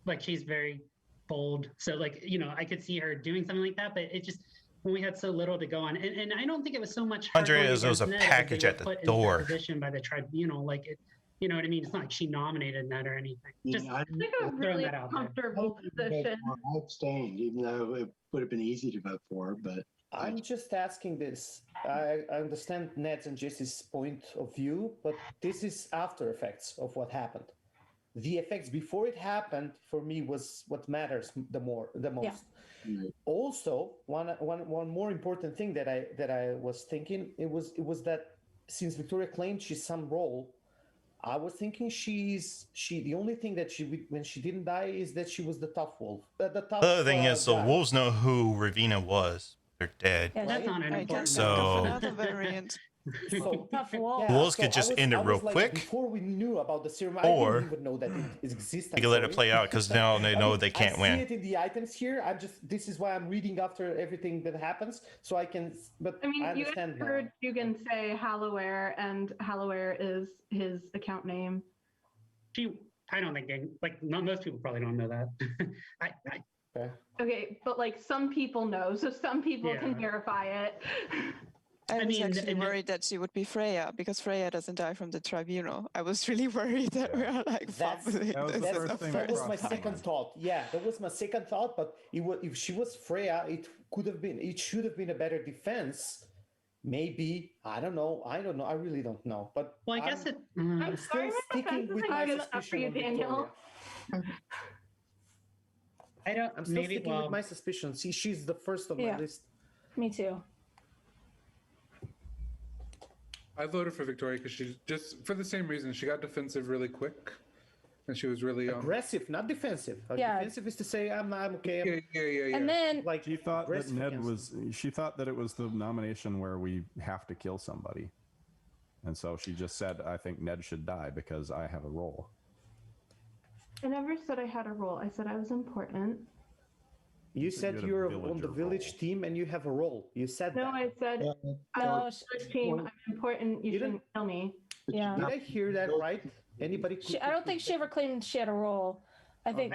Like she's very bold. So like I could see her doing something like that, but it just when we had so little to go on, and I don't think it was so much. Andrea, there was a package at the door. Position by the tribunal, like it. You know what I mean? It's not like she nominated Ned or anything. Just I think a really comfortable position. I abstained, even though it would have been easy to vote for, but. I'm just asking this. I understand Ned's and Jesse's point of view, but this is after effects of what happened. The effects before it happened for me was what matters the most. Yeah. Also, one more important thing that I was thinking it was that since Victoria claimed she's some role, I was thinking the only thing that when she didn't die is that she was the tough wolf. The other thing is the wolves know who Ravina was. They're dead. Yeah, that's not an important. So another variant. wolves could just end it real quick. Before we knew about the serum, or I didn't even know that it existed. You can let it play out because now they know they can't win. I see it in the items here. This is why I'm reading after everything that happens, so I can. But I mean, I understand you heard Dugan say Halloware, and Halloware is his account name. I don't think most people probably don't know that. Okay, but like some people know, so some people can verify it. I was actually worried that she would be Freya because Freya doesn't die from the tribunal. I was really worried that we are like fumbling. That was my second thought. Yeah, that was my second thought. But if she was Freya, it should have been a better defense. Maybe I don't know. I really don't know. But I guess I'm still sticking with my suspicion on Daniel. I'm still sticking with my suspicion. See, she's the first on my list. Me too. I voted for Victoria because she's just for the same reason. She got defensive really quick, and she was really aggressive, not defensive. Defensive is to say I'm okay. Yeah. And then she thought that Ned was. She thought that it was the nomination where we have to kill somebody, and so she just said, "I think Ned should die because I have a role." I never said I had a role. I said I was important. You said you're on the village team and you have a role. You said that. No, I said I'm on the village team. I'm important. You shouldn't kill me. Yeah. Did I hear that right? Anybody? I don't think she ever claimed she had a role. I think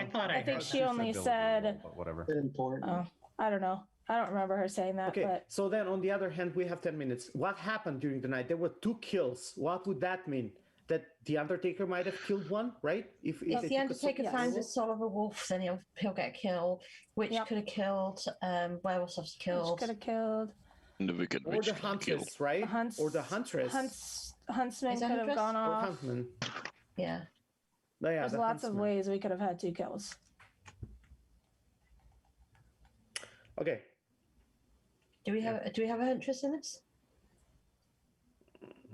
she only said whatever. Important. Oh, I don't know. I don't remember her saying that. Okay. But So then, on the other hand, we have 10 minutes. What happened during the night? There were 2 kills. What would that mean? That the Undertaker might have killed one, right? If the Undertaker finds a soul of a wolf, then he'll get killed. Witch could have killed. Werewolf have killed. Witch could have killed. The wicked or witch the huntress, right? Or the huntress. Huntsman could have gone off. Or Huntsman. Yeah. There's lots of ways we could have had 2 kills. Okay. Do we have a huntress in this?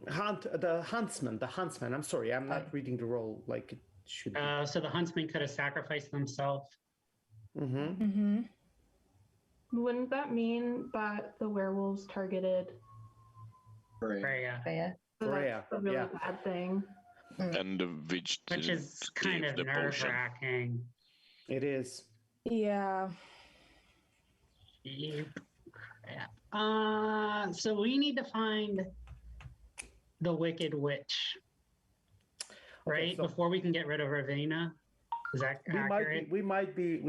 The huntsman. I'm sorry, I'm not reading the role like it should be. So the huntsman could have sacrificed themselves. Wouldn't that mean that the werewolves targeted Freya? So that's a really bad thing. And the witch, which is kind of nerve-wracking. It is. Yeah. So we need to find the Wicked Witch, right? so before we can get rid of Ravina. Is that we accurate?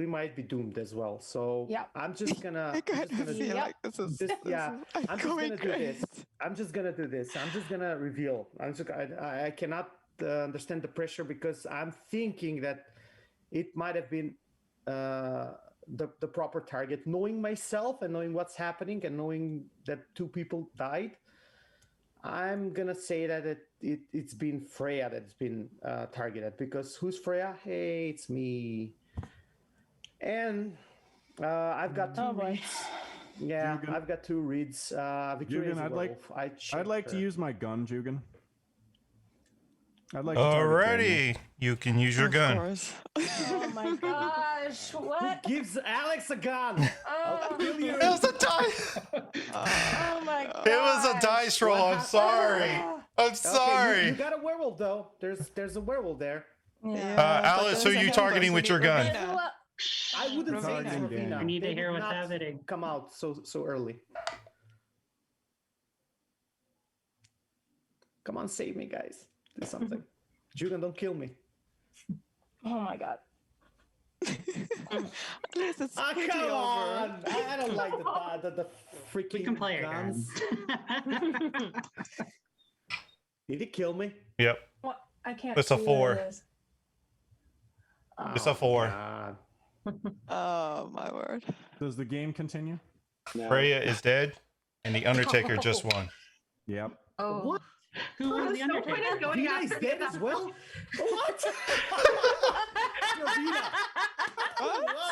might be doomed as well. So Yeah. I'm just gonna. I kind I'm just of gonna feel do, like this is yeah. I'm just going gonna do this. great. I'm just gonna do this. I'm just gonna reveal. I cannot understand the pressure because I'm thinking that it might have been the proper target. Knowing myself and knowing what's happening and knowing that 2 people died, I'm gonna say that it's been Freya that's been targeted because who's Freya? Hey, it's me. And I've got 2 reads. Yeah, Jugan. I've got 2 reads. Victoria's Jugan, Werewolf. I'd like to use my gun, Jugan. I'd like to Alrighty, you can use your Of gun. course. Oh my gosh! What? Who gives Alex a gun? I'll kill you. It was a dice. Oh my god! It was a dice roll. I'm sorry. I'm sorry. You got a werewolf though. There's a werewolf there. Yeah. Alice, who are you targeting with your gun? I wouldn't say it's Ravina. Ravina. I need to They hear would what's not happening. Come out so early. Come on, save me, guys. Do something. Jugan, don't kill me. Oh my god! At least it's Ah, pretty come over. on! I don't like the freaking We can play guns. again. Did he kill me? Yep. What? I can't. It's a see 4. what it is. It's a 4. God. Oh my word. Does the game continue? Freya is dead, and the Undertaker just won. Yep. Oh, What? Who was the No point Undertaker? in going Ravina is after dead that. as well? What? Ravina.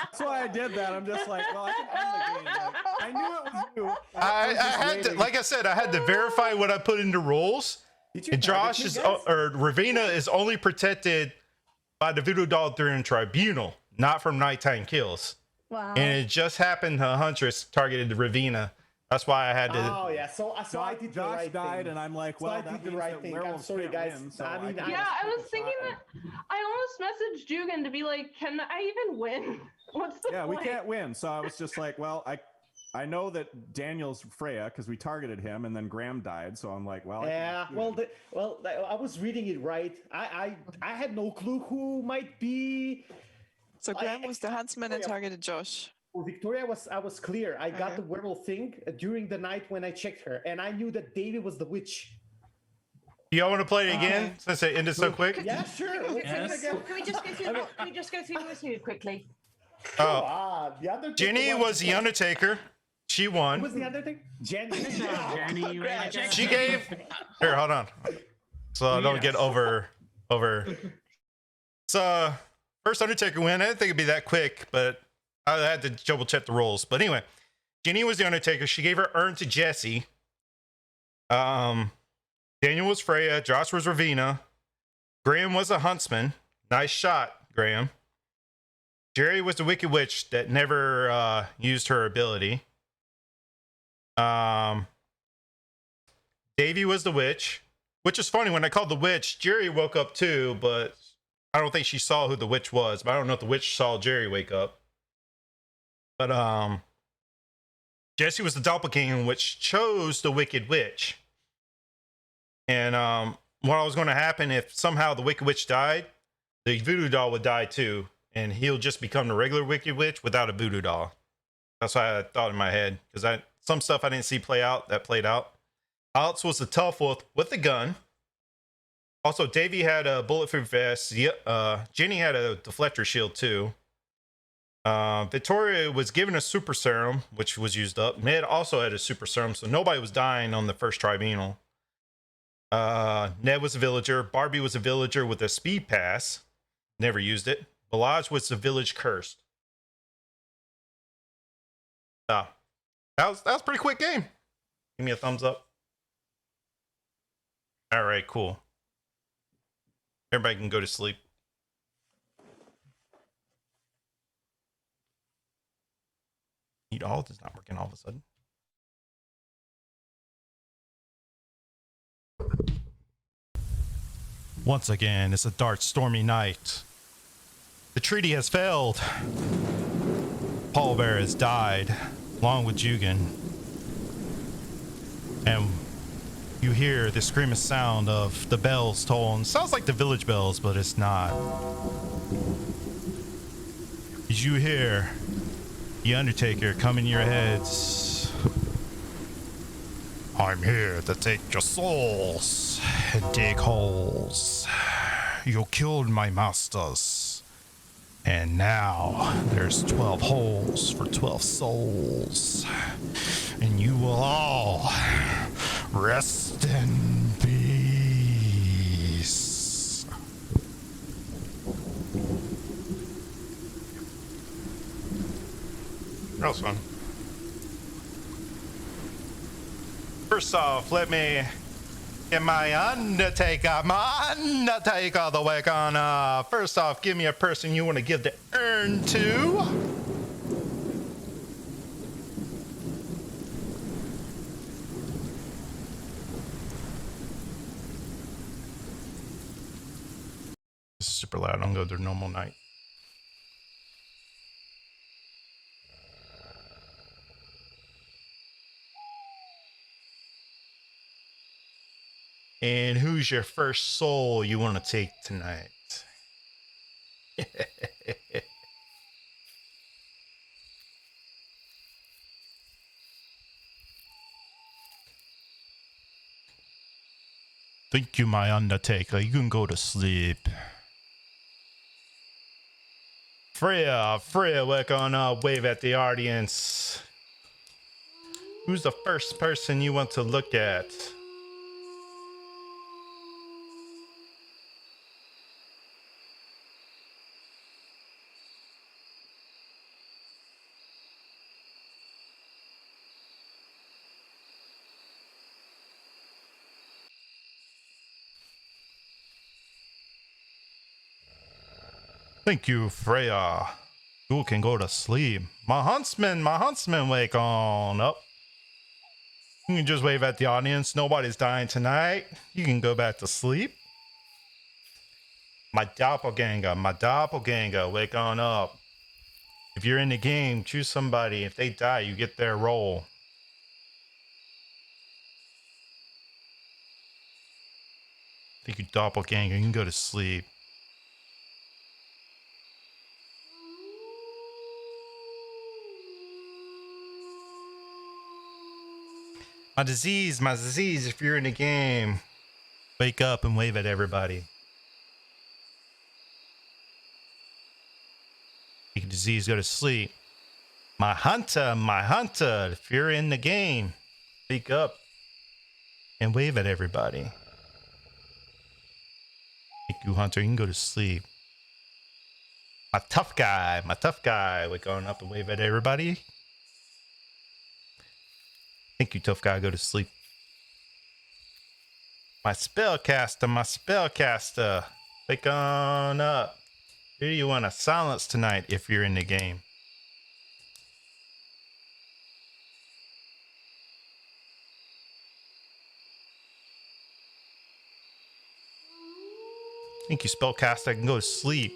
That's why I did that. I'm just like, well, I can end the game. Like, I knew it was you. I was just had to, waiting. like I said, I had to verify what I put into rolls. Did you And target Josh me, is, guys? or Ravina is only protected by the Voodoo Doll during Tribunal, not from nighttime kills. Wow. And it just happened the Huntress targeted Ravina. That's why I had to. Oh yeah, so I did the Josh right died, thing. and I'm like, So well, I that did the means right that thing. I'm werewolves sorry, can't guys. win, so I mean, can Yeah, I just was take a thinking shot. that I almost messaged Jugan to be like, can I even win? What's the Yeah, we point? can't win. So I was just like, well, I know that Daniel's Freya because we targeted him, and then Graham died. So I'm like, well, I Yeah, can shoot well, him. I was reading it right. I had no clue who might be. So Graham was the huntsman and targeted Josh. For Victoria, I was clear. I got Okay. the werewolf thing during the night when I checked her, and I knew that Davy was the witch. Y'all want to play it again since it ended so quick? Yeah, sure. Let's do it Yes. again. can we just go through? Can we just go through the two quickly? Oh, The other Jenny was the Undertaker. She Who won. was the other thing? Jenny. Jenny, She gave. Here, hold on. So I don't get over. So first Undertaker win. I didn't think it'd be that quick, but I had to double check the rules. But anyway, Jenny was the Undertaker. She gave her urn to Jesse. Daniel was Freya. Josh was Ravina. Graham was a huntsman. Nice shot, Graham. Jerry was the Wicked Witch that never used her ability. Davy was the witch, which is funny. When I called the witch, Jerry woke up too, but I don't think she saw who the witch was. But I don't know if the witch saw Jerry wake up. But Jesse was the doppelganger, which chose the Wicked Witch. And what was going to happen if somehow the Wicked Witch died, the Voodoo Doll would die too, and he'll just become the regular Wicked Witch without a Voodoo Doll. That's why I thought in my head, because some stuff I didn't see play out that played out. Alex was the tough wolf with the gun. Also, Davey had a bulletproof vest. Jenny had a deflector shield too. Victoria was given a super serum, which was used up. Ned also had a super serum, so nobody was dying on the first tribunal. Ned was a villager. Barbie was a villager with a speed pass. Never used it. Balaj was the village cursed. That was a pretty quick game. Give me a thumbs up. All right, cool. Everybody can go to sleep. Eat all is not working all of a sudden. Once again, it's a dark, stormy night. The treaty has failed. Paulbear has died, along with Jugan. And you hear the screaming sound of the bells tolling. Sounds like the village bells, but it's not. Did you hear the Undertaker come in your heads? I'm here to take your souls and dig holes. You killed my masters. And now there's 12 holes for 12 souls. And you will all rest in peace. That was fun. First off, let me get my Undertaker the way on. First off, give me a person you want to give the urn to. This is super loud. I'll go to normal night. And who's your first soul you want to take tonight? Thank you, my Undertaker. You can go to sleep. Freya, we're gonna wave at the audience. Who's the first person you want to look at? Thank you, Freya. You can go to sleep. My huntsman, wake on up. You can just wave at the audience. Nobody's dying tonight. You can go back to sleep. My doppelganger, wake on up. If you're in the game, choose somebody. If they die, you get their role. Thank you, doppelganger. You can go to sleep. My disease, if you're in the game, wake up and wave at everybody. Take a disease, go to sleep. My hunter, if you're in the game, wake up and wave at everybody. Thank you, hunter, you can go to sleep. My tough guy, wake on up and wave at everybody. Thank you, tough guy, go to sleep. My spellcaster, wake on up. Who do you want to silence tonight if you're in the game? Thank you, spellcaster, I can go to sleep.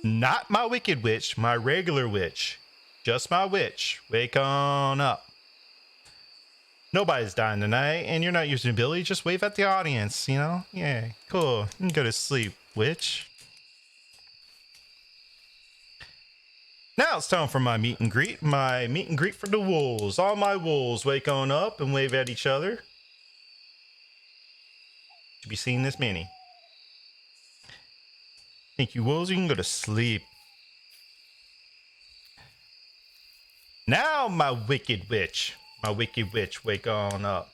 Not my wicked witch, my regular witch. Just my witch. Wake on up. Nobody's dying tonight, and you're not using ability. Just wave at the audience, you know? Yeah, cool. You can go to sleep, witch. Now it's time for my meet and greet. My meet and greet for the wolves. All my wolves, wake on up and wave at each other. Should be seeing this many. Thank you, wolves. You can go to sleep. Now, my wicked witch, wake on up.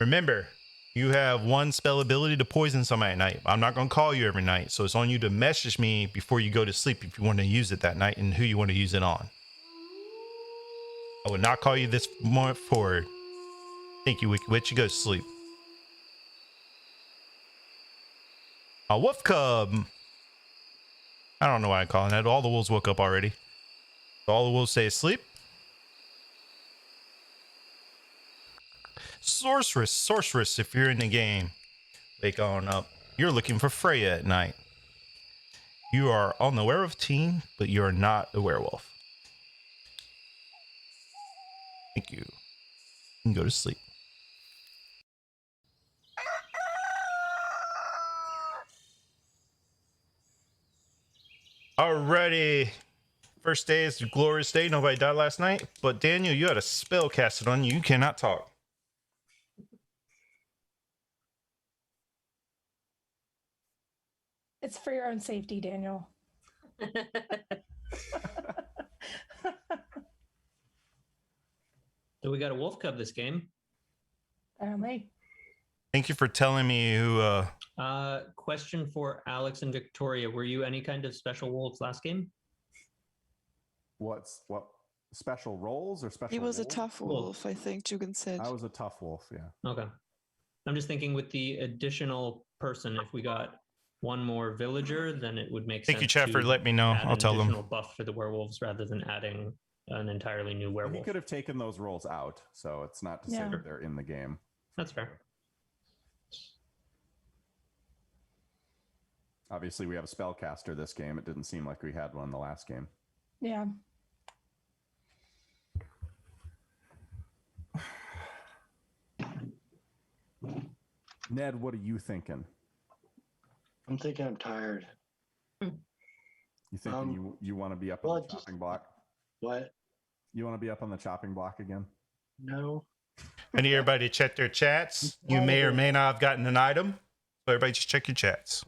Remember, you have one spell ability to poison somebody at night. I'm not going to call you every night, so it's on you to message me before you go to sleep if you want to use it that night and who you want to use it on. I will not call you this moment forward. Thank you, wicked witch. You go to sleep. A wolf cub. I don't know why I'm calling that. All the wolves woke up already. All the wolves stay asleep. Sorceress, if you're in the game, wake on up. You're looking for Freya at night. You are on the werewolf team, but you are not a werewolf. Thank you. You can go to sleep. Alrighty. First day is a glorious day. Nobody died last night. But Daniel, you had a spell casted on you. You cannot talk. It's for your own safety, Daniel. So we got a wolf cub this game. Apparently. Thank you for telling me who. Question for Alex and Victoria: were you any kind of special wolves last game? What special roles or special? He was wolves? a tough wolf, I think Jugan said. I was a tough wolf, yeah. Okay. I'm just thinking with the additional person, if we got one more villager, then it would make sense. Thank you, Chad, for letting me know. I'll tell them. Additional buff for the werewolves rather than adding an entirely new werewolf. He could have taken those roles out, so it's not to say that they're in the game. That's fair. Obviously, we have a spellcaster this game. It didn't seem like we had one the last game. Yeah. Ned, what are you thinking? I'm thinking I'm tired. You thinking you want to be up on the chopping block? What? You want to be up on the chopping block again? No. I need everybody to check their chats. You may or may not have gotten an item. So everybody just check your chats.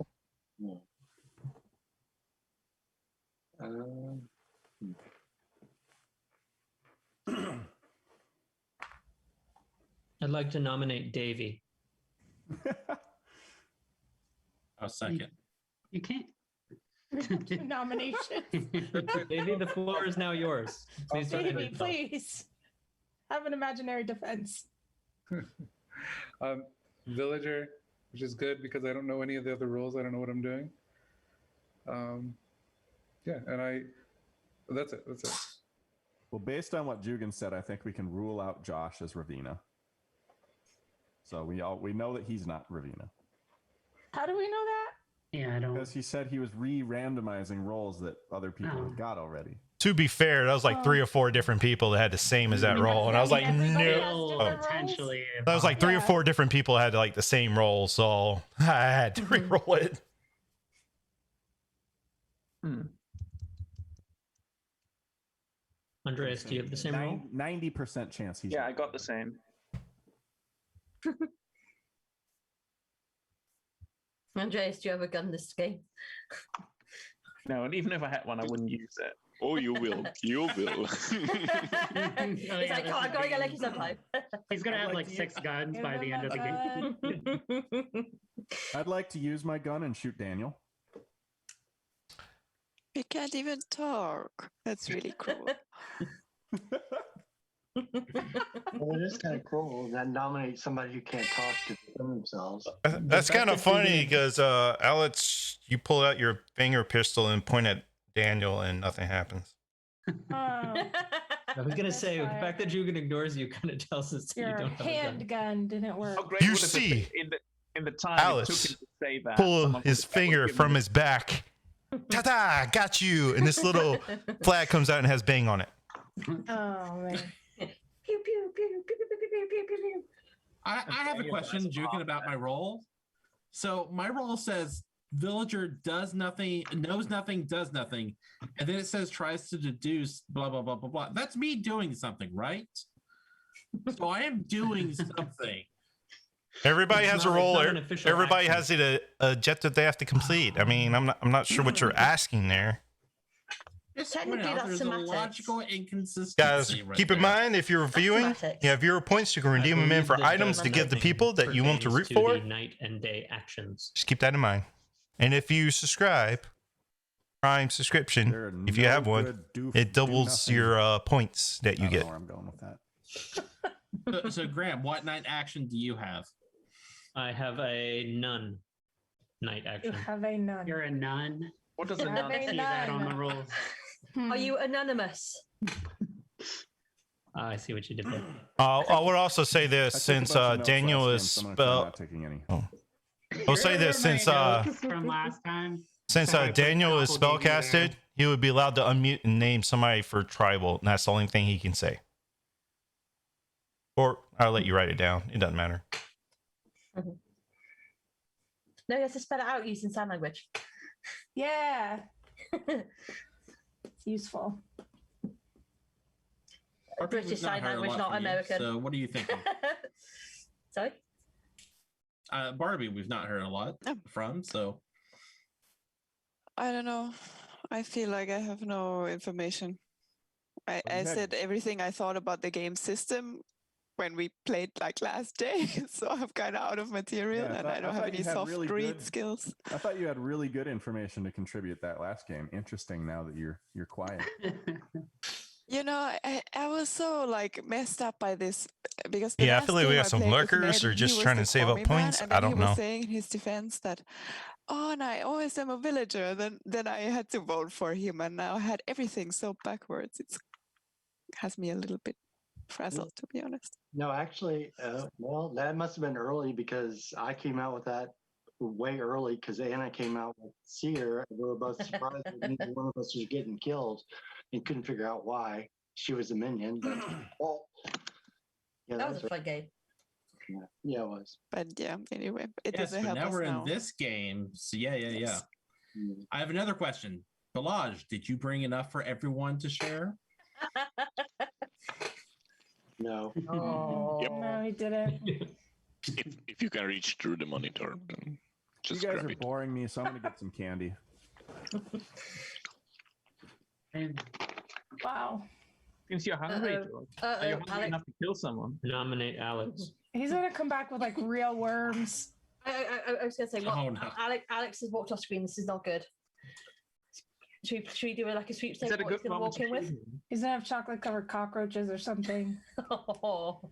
I'd like to nominate Davey. A second. You can't. Nomination. Davey, the floor is now yours. Please don't Davey, end yourself. please. Have an imaginary defense. Villager, which is good because I don't know any of the other roles. I don't know what I'm doing. Yeah, and that's it. That's it. Well, based on what Jugan said, I think we can rule out Josh as Ravina. So we know that he's not Ravina. How do we know that? Yeah, I don't. Because he said he was re-randomizing roles that other people had got already. To be fair, that was like 3 or 4 different people that had the same as that role. And I was like, no. Potentially. That was like 3 or 4 different people had like the same role. So I had to re-roll it. Andreas, do you have the same role? 90% chance he's. Yeah, I got the same. Andreas, do you have a gun this game? No, and even if I had one, I wouldn't use it. Oh, you will. You will. He's like, oh, I gotta get lucky sometime. He's gonna have like 6 guns by the end of the game. I'd like to use my gun and shoot Daniel. He can't even talk. That's really cruel. Well, it is kind of cruel that nominate somebody who can't talk to defend themselves. That's kind of funny because Alex, you pull out your finger pistol and point at Daniel and nothing happens. I was gonna say the fact that Jugan ignores you kind of tells us that you Your don't have a gun. handgun didn't work. You see in the time Alice it took him to say that, pull someone his would- that would finger give from him- his back. Ta-da! Got you! And this little flag comes out and has bang on it. Oh man. Pew, pew, pew, pew, pew, pew, pew, pew, pew, pew. I have a question, Jukin, about my role. So my role says villager does nothing, knows nothing, does nothing, and then it says tries to deduce blah blah blah blah blah. That's me doing something, right? So I am doing something. Everybody has a not- role. it's not an official Everybody action. has a objective they have to complete. I mean, I'm not sure what you're asking there. Just Technically, point out that's there's a semantics. logical inconsistency. Guys, right keep in there. mind, if you're viewing, you have viewer points. You can redeem them in for items to give the people that you want to root for. The night and day actions. Just keep that in mind. And if you subscribe, Prime subscription, if you no have one, good it doubles nothing. your points that you I don't get. know where I'm going with that. So Graham, what night action do you have? I have a nun night You action. have a nun. You're a nun. What does You a have nun a See that on the nun. rules. Are you anonymous? I see what you did there. I would also say this, I took a since bunch of notes Daniel last is game, so I'm gonna try spell. not taking any. Oh. I'll say this, since From last time. since Sorry, Daniel is Doppelganger there. spellcasted, he would be allowed to unmute and name somebody for tribal, and that's the only thing he can say. Or I'll let you write it down. It doesn't matter. No, you have to spell it out using sign language. Yeah. It's useful. British Sign Language, not American. So what are you thinking? Sorry? Barbie, we've not heard a lot from, so. I don't know. I feel like I have no information. I said everything I thought about the game system when we played like last day, so I'm kind of out of material and I don't have any soft read skills. I thought you had really good information to contribute that last game. Interesting now that you're quiet. You know, I was so like messed up by this because I feel like we got some lurkers or just trying to save up points. I don't know. He was saying in his defense that, oh, and I always am a villager. Then I had to vote for him, and now I had everything so backwards. It has me a little bit frazzled, to be honest. No, actually, well, that must have been early because I came out with that way early because Anna came out with Seer. We were both surprised that neither one of us was getting killed and couldn't figure out why. She was a minion, but yeah, that was a fun game. Yeah, it was. But yeah, anyway, it yes, doesn't but help now us we're now. in this game. So yeah. I have another question. Balaj, did you bring enough for everyone to share? No. Oh. Yep. No, he didn't. If you can reach through the monitor, then just you guys grab are it. boring me, so I'm gonna get some candy. Wow. Since you're hungry, George. Are you hungry Alex. enough to kill someone? Nominate Alex. He's gonna come back with like real worms. I was going to say, what? Oh, no. Alex has walked off screen. This is not good. Should we do like a sweepstake? Is that a What good he's going to walk in with? He's gonna have chocolate covered cockroaches or something. Oh.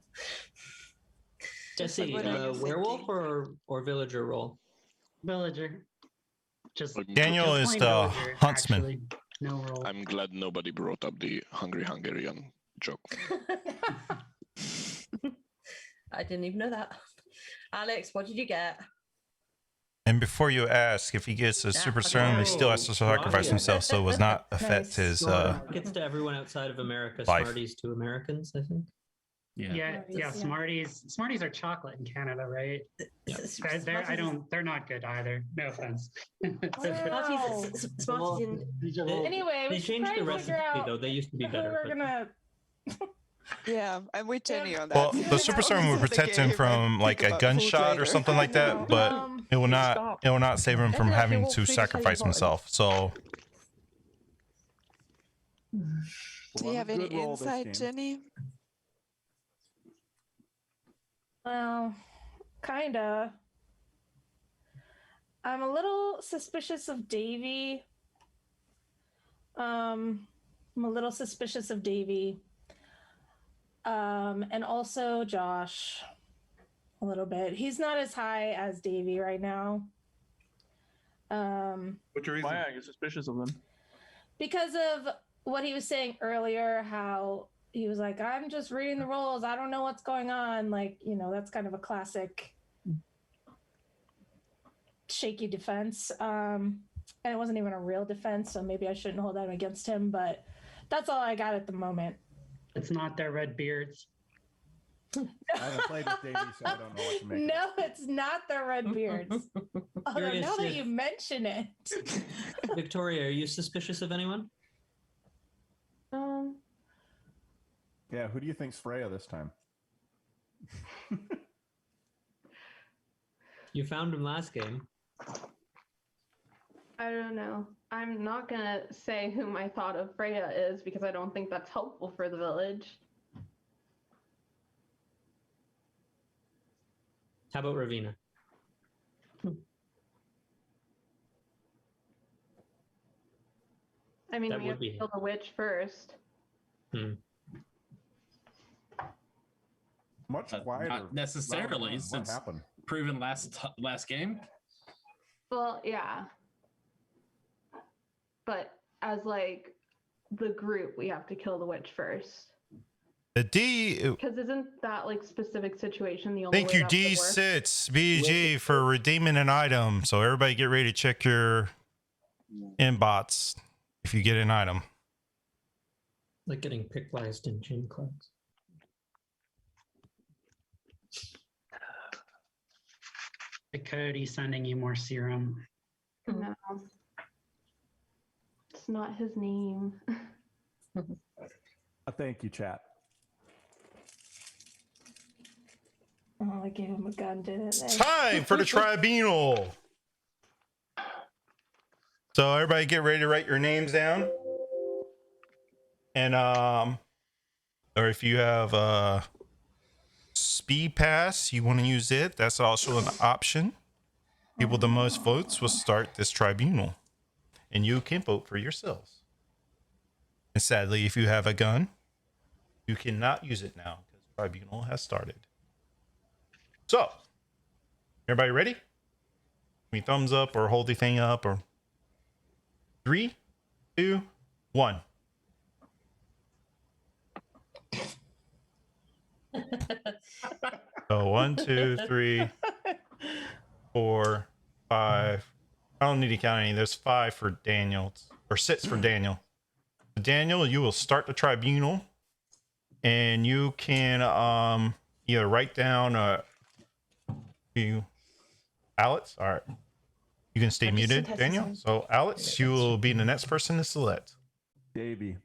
Jesse, What are you werewolf or villager role? Villager. Just Daniel just is plain the villager, huntsman. actually. No role. I'm glad nobody brought up the hungry Hungarian joke. I didn't even know that. Alex, what did you get? And before you ask, if he gets a super serum, he still has to sacrifice himself, so it was not affect his Gets to everyone outside of America. life. Smarties to Americans, I think. Yeah. Smarties are chocolate in Canada, right? Yeah. They're not good either. No offense. Smarties Anyway, we They should changed try the to figure recipe out though. They used to be who better. we're gonna. Yeah, I'm with Jenny on that. Well, the super serum would protect him from like a gunshot or something like that, but it will not save him from having to sacrifice himself. So do you have any insight, Jenny? Well, kinda. I'm a little suspicious of Davy. I'm a little suspicious of Davy. And also Josh. A little bit. He's not as high as Davy right now. What's your reason? Why are you suspicious of them? Because of what he was saying earlier, how he was like, I'm just reading the rules. I don't know what's going on. Like, that's kind of a classic shaky defense. And it wasn't even a real defense, so maybe I shouldn't hold that against him, but that's all I got at the moment. It's not their red beards. I haven't played with Davey, so I don't know what to make. No, it's not the red beards. Although now that you mention it. Victoria, are you suspicious of anyone? Yeah, who do you think's Freya this time? You found him last game. I don't know. I'm not gonna say whom I thought of Freya is because I don't think that's helpful for the village. How about Ravina? I mean, That we would have to be- kill the witch first. Much quieter. Not necessarily, What since happened? proven last game. Well, yeah. But as like the group, we have to kill the witch first. the D. Because isn't that like specific situation the only Thank way you, that would work? D6 BG, for redeeming an item. So everybody, get ready to check your inbox if you get an item. Like getting picklised in gym class. The Cody sending you more serum. No. That's not his name. Thank you, chat. Oh, I gave him a gun, didn't I? Time for the tribunal. So everybody get ready to write your names down. And or if you have speed pass, you want to use it, that's also an option. People with the most votes will start this tribunal. And you can vote for yourselves. And sadly, if you have a gun, you cannot use it now because tribunal has started. So, everybody ready? Give me thumbs up or hold the thing up or 3, 2, 1. So 1, 2, 3, 4, 5. I don't need to count any. There's 5 for Daniel or 6 for Daniel. Daniel, you will start the tribunal, and you can either write down you Alex. All right, you can stay muted, Daniel. So Alex, you will be the next person to select. Davey.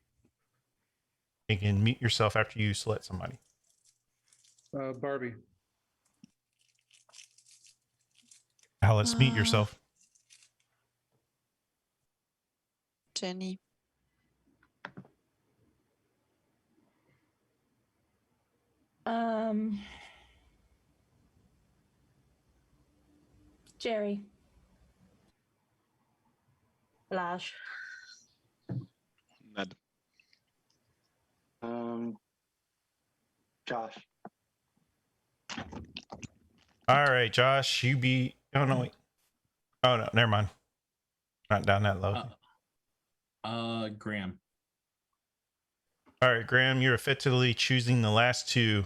You can mute yourself after you select somebody. Barbie. Alex, mute yourself. Jenny. Jerry. Laj. Ned. Josh. All right, Josh, you be. Oh no, wait. Oh no, never mind. Not down that low. Graham. All right, Graham, you're effectively choosing the last 2.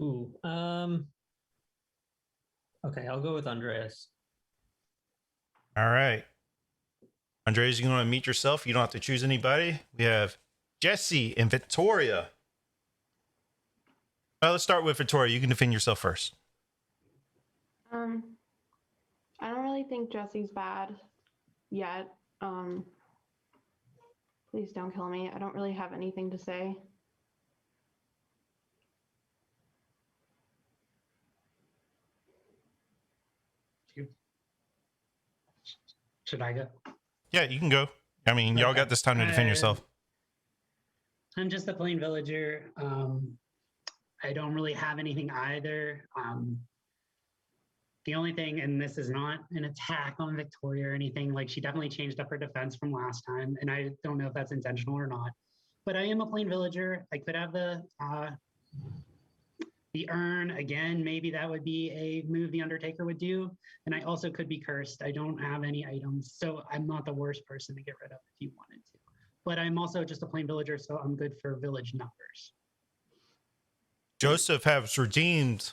Ooh. Okay, I'll go with Andreas. All right. Andreas, you want to meet yourself? You don't have to choose anybody. We have Jesse and Victoria. Let's start with Victoria. You can defend yourself first. I don't really think Jesse's bad yet. Please don't kill me. I don't really have anything to say. Should I go? Yeah, you can go. I mean, y'all got this time to defend yourself. I'm just a plain villager. I don't really have anything either. The only thing, and this is not an attack on Victoria or anything, like she definitely changed up her defense from last time, and I don't know if that's intentional or not. But I am a plain villager. I could have the urn again. Maybe that would be a move the Undertaker would do. And I also could be cursed. I don't have any items, so I'm not the worst person to get rid of if you wanted to. But I'm also just a plain villager, so I'm good for village numbers. Joseph has redeemed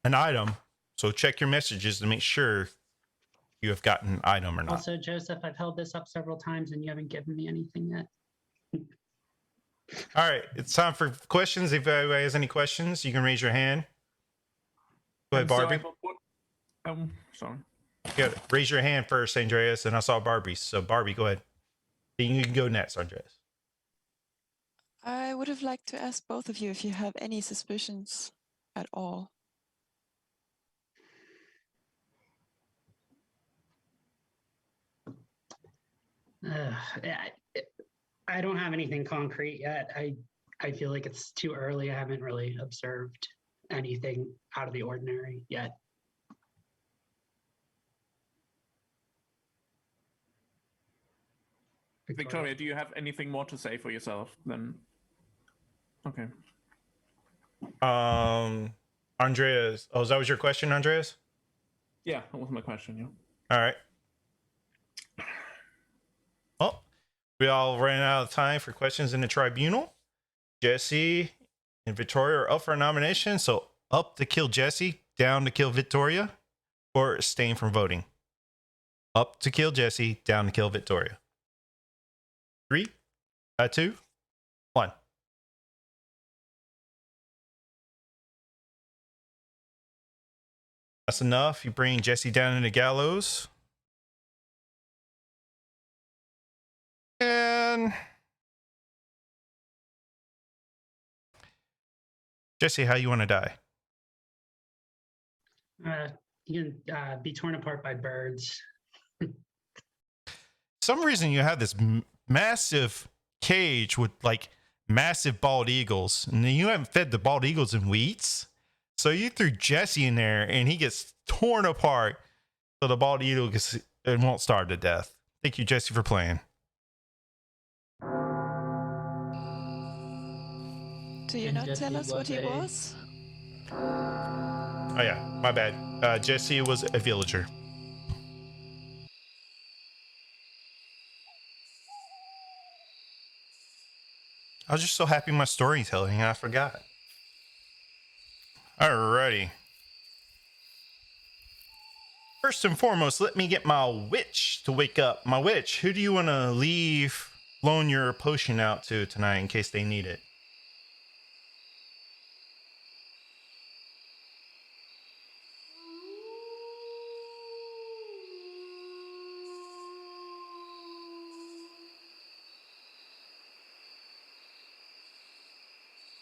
an item, so check your messages to make sure you have gotten an item or not. Also, Joseph, I've held this up several times and you haven't given me anything yet. All right, it's time for questions. If anybody has any questions, you can raise your hand. Go ahead, Barbie. Sorry. Yeah, raise your hand first, Andreas, and I saw Barbie. So Barbie, go ahead. You can go next, Andreas. I would have liked to ask both of you if you have any suspicions at all. I don't have anything concrete yet. I feel like it's too early. I haven't really observed anything out of the ordinary yet. Victoria, do you have anything more to say for yourself than? Okay. Andreas. Oh, that was your question, Andreas? Yeah, that was my question. Yeah. All right. Well, we all ran out of time for questions in the tribunal. Jesse and Victoria are up for a nomination, so up to kill Jesse, down to kill Victoria, or abstain from voting. Up to kill Jesse, down to kill Victoria. 3, 2, 1. That's enough. You bring Jesse down in the gallows. And Jesse, how you want to die? You can be torn apart by birds. Some reason you have this massive cage with like massive bald eagles, and then you haven't fed the bald eagles in weeks. So you threw Jesse in there, and he gets torn apart, so the bald eagle it won't starve to death. Thank you, Jesse, for playing. Do you And not Jesse tell us what he was a- was? Oh yeah, my bad. Jesse was a villager. I was just so happy my storytelling, I forgot. Alrighty. First and foremost, let me get my witch to wake up. My witch, who do you want to loan your potion out to tonight in case they need it?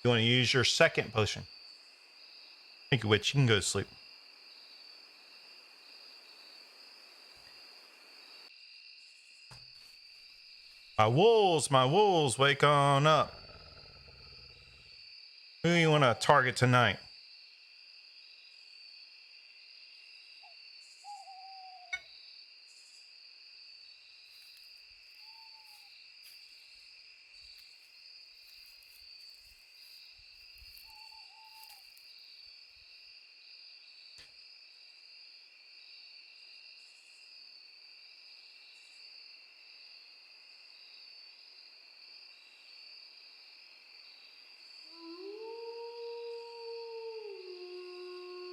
You want to use your second potion? Thank you, witch. You can go to sleep. My wolves, wake on up. Who do you want to target tonight?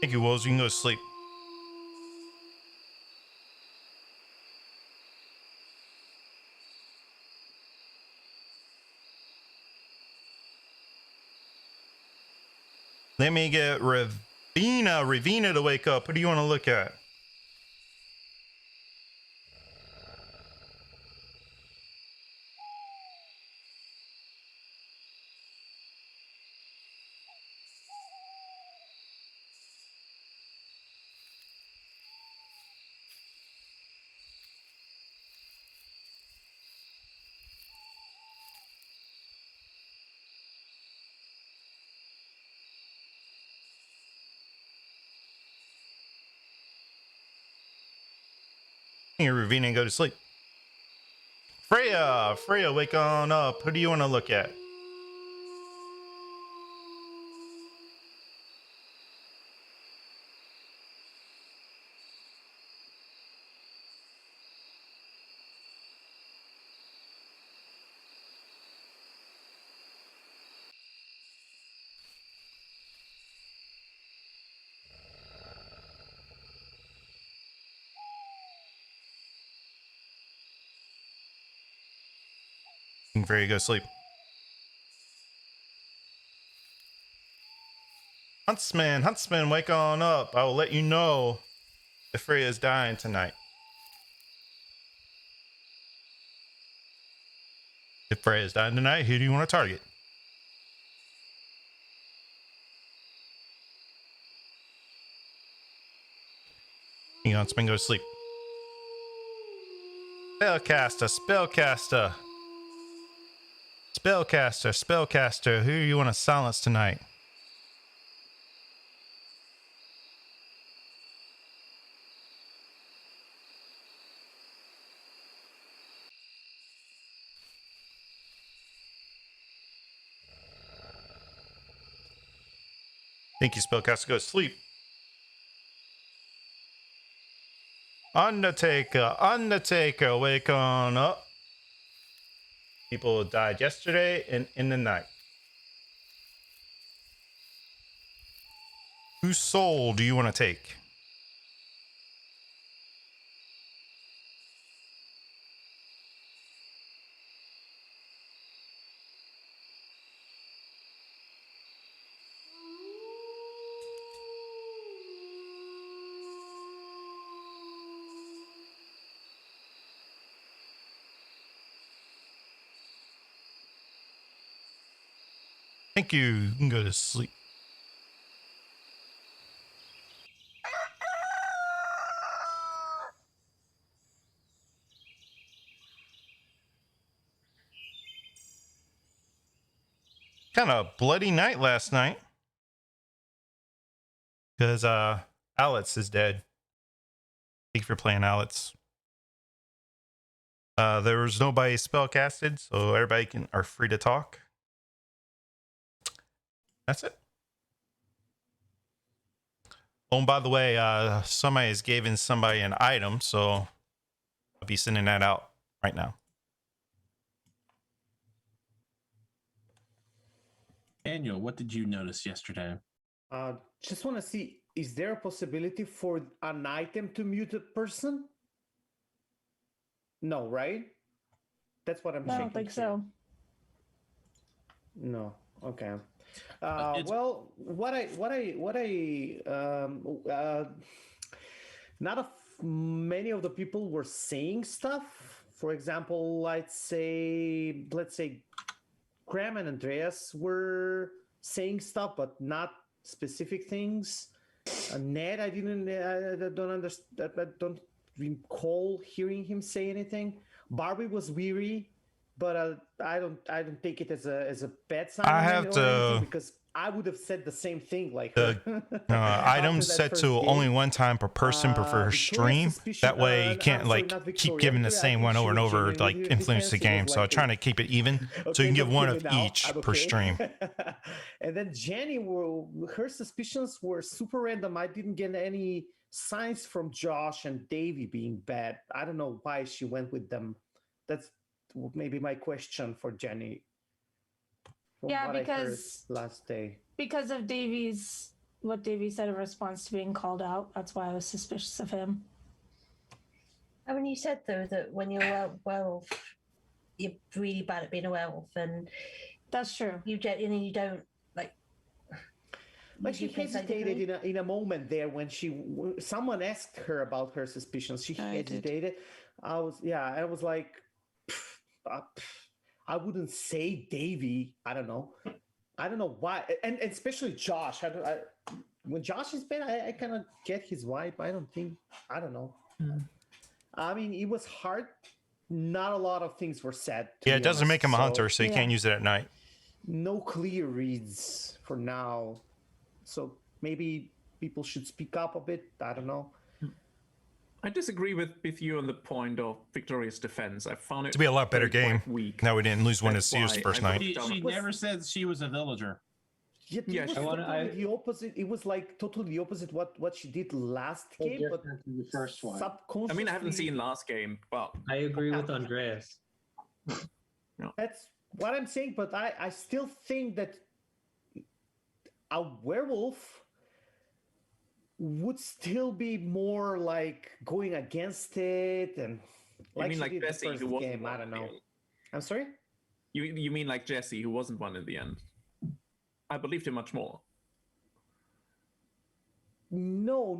Thank you, wolves. You can go to sleep. Let me get Ravina to wake up. What do you want to look at? Here, Ravina, and go to sleep. Freya, wake on up. Who do you want to look at? Freya, go to sleep. Huntsman, wake on up. I will let you know if Freya is dying tonight. If Freya is dying tonight, who do you want to target? Huntsman, go to sleep. Spellcaster, who do you want to silence tonight? Thank you, Spellcaster, go to sleep. Undertaker, wake on up. People died yesterday and in the night. Whose soul do you want to take? Thank you. You can go to sleep. Kind of bloody night last night. Because Alex is dead. Thank you for playing, Alex. There was nobody spellcasted, so everybody are free to talk. That's it. Oh, and by the way, somebody has given somebody an item, so I'll be sending that out right now. Daniel, what did you notice yesterday? Just want to see, is there a possibility for an item to mute a person? No, right? That's what I'm checking. I don't think so. No. Okay. Well, not many of the people were saying stuff. For example, let's say Graham and Andreas were saying stuff, but not specific things. Ned, I don't understand. I don't recall hearing him say anything. Barbie was weary, but I don't take it as a bad sign. I have to because I would have said the same thing. Like items set to only one time per person per stream. That way you can't keep giving the same one over and over, like influence the game. So I'm trying to keep it even, so you can give one of each per stream. And then Jenny, her suspicions were super random. I didn't get any signs from Josh and Davey being bad. I don't know why she went with them. That's maybe my question for Jenny. Yeah, because last day. Because of what Davey said in response to being called out. That's why I was suspicious of him. I mean, you said though that when you're a werewolf, you're really bad at being a werewolf, and that's true. You don't like she hesitated in a moment there when someone asked her about her suspicions. She hesitated. I was like, I wouldn't say Davey. I don't know why, and especially Josh. When Josh is bad, I kind of get his vibe. I don't know. I mean, it was hard. Not a lot of things were said. Yeah, it doesn't make him a hunter, so you can't use it at night. No clear reads for now. So maybe people should speak up a bit. I don't know. I disagree with you on the point of Victoria's defense. I found it to be a lot better game. Weak. Now we didn't lose one of Sears first night. She never said she was a villager. Yeah, the opposite. It was like totally the opposite what she did last game, but the first one. I mean, I haven't seen last game. Well, I agree with Andreas. That's what I'm saying, but I still think that a werewolf would still be more like going against it, and you mean like Jesse, who wasn't game. I don't know. I'm sorry. You mean like Jesse, who wasn't one in the end? I believed him much more. No.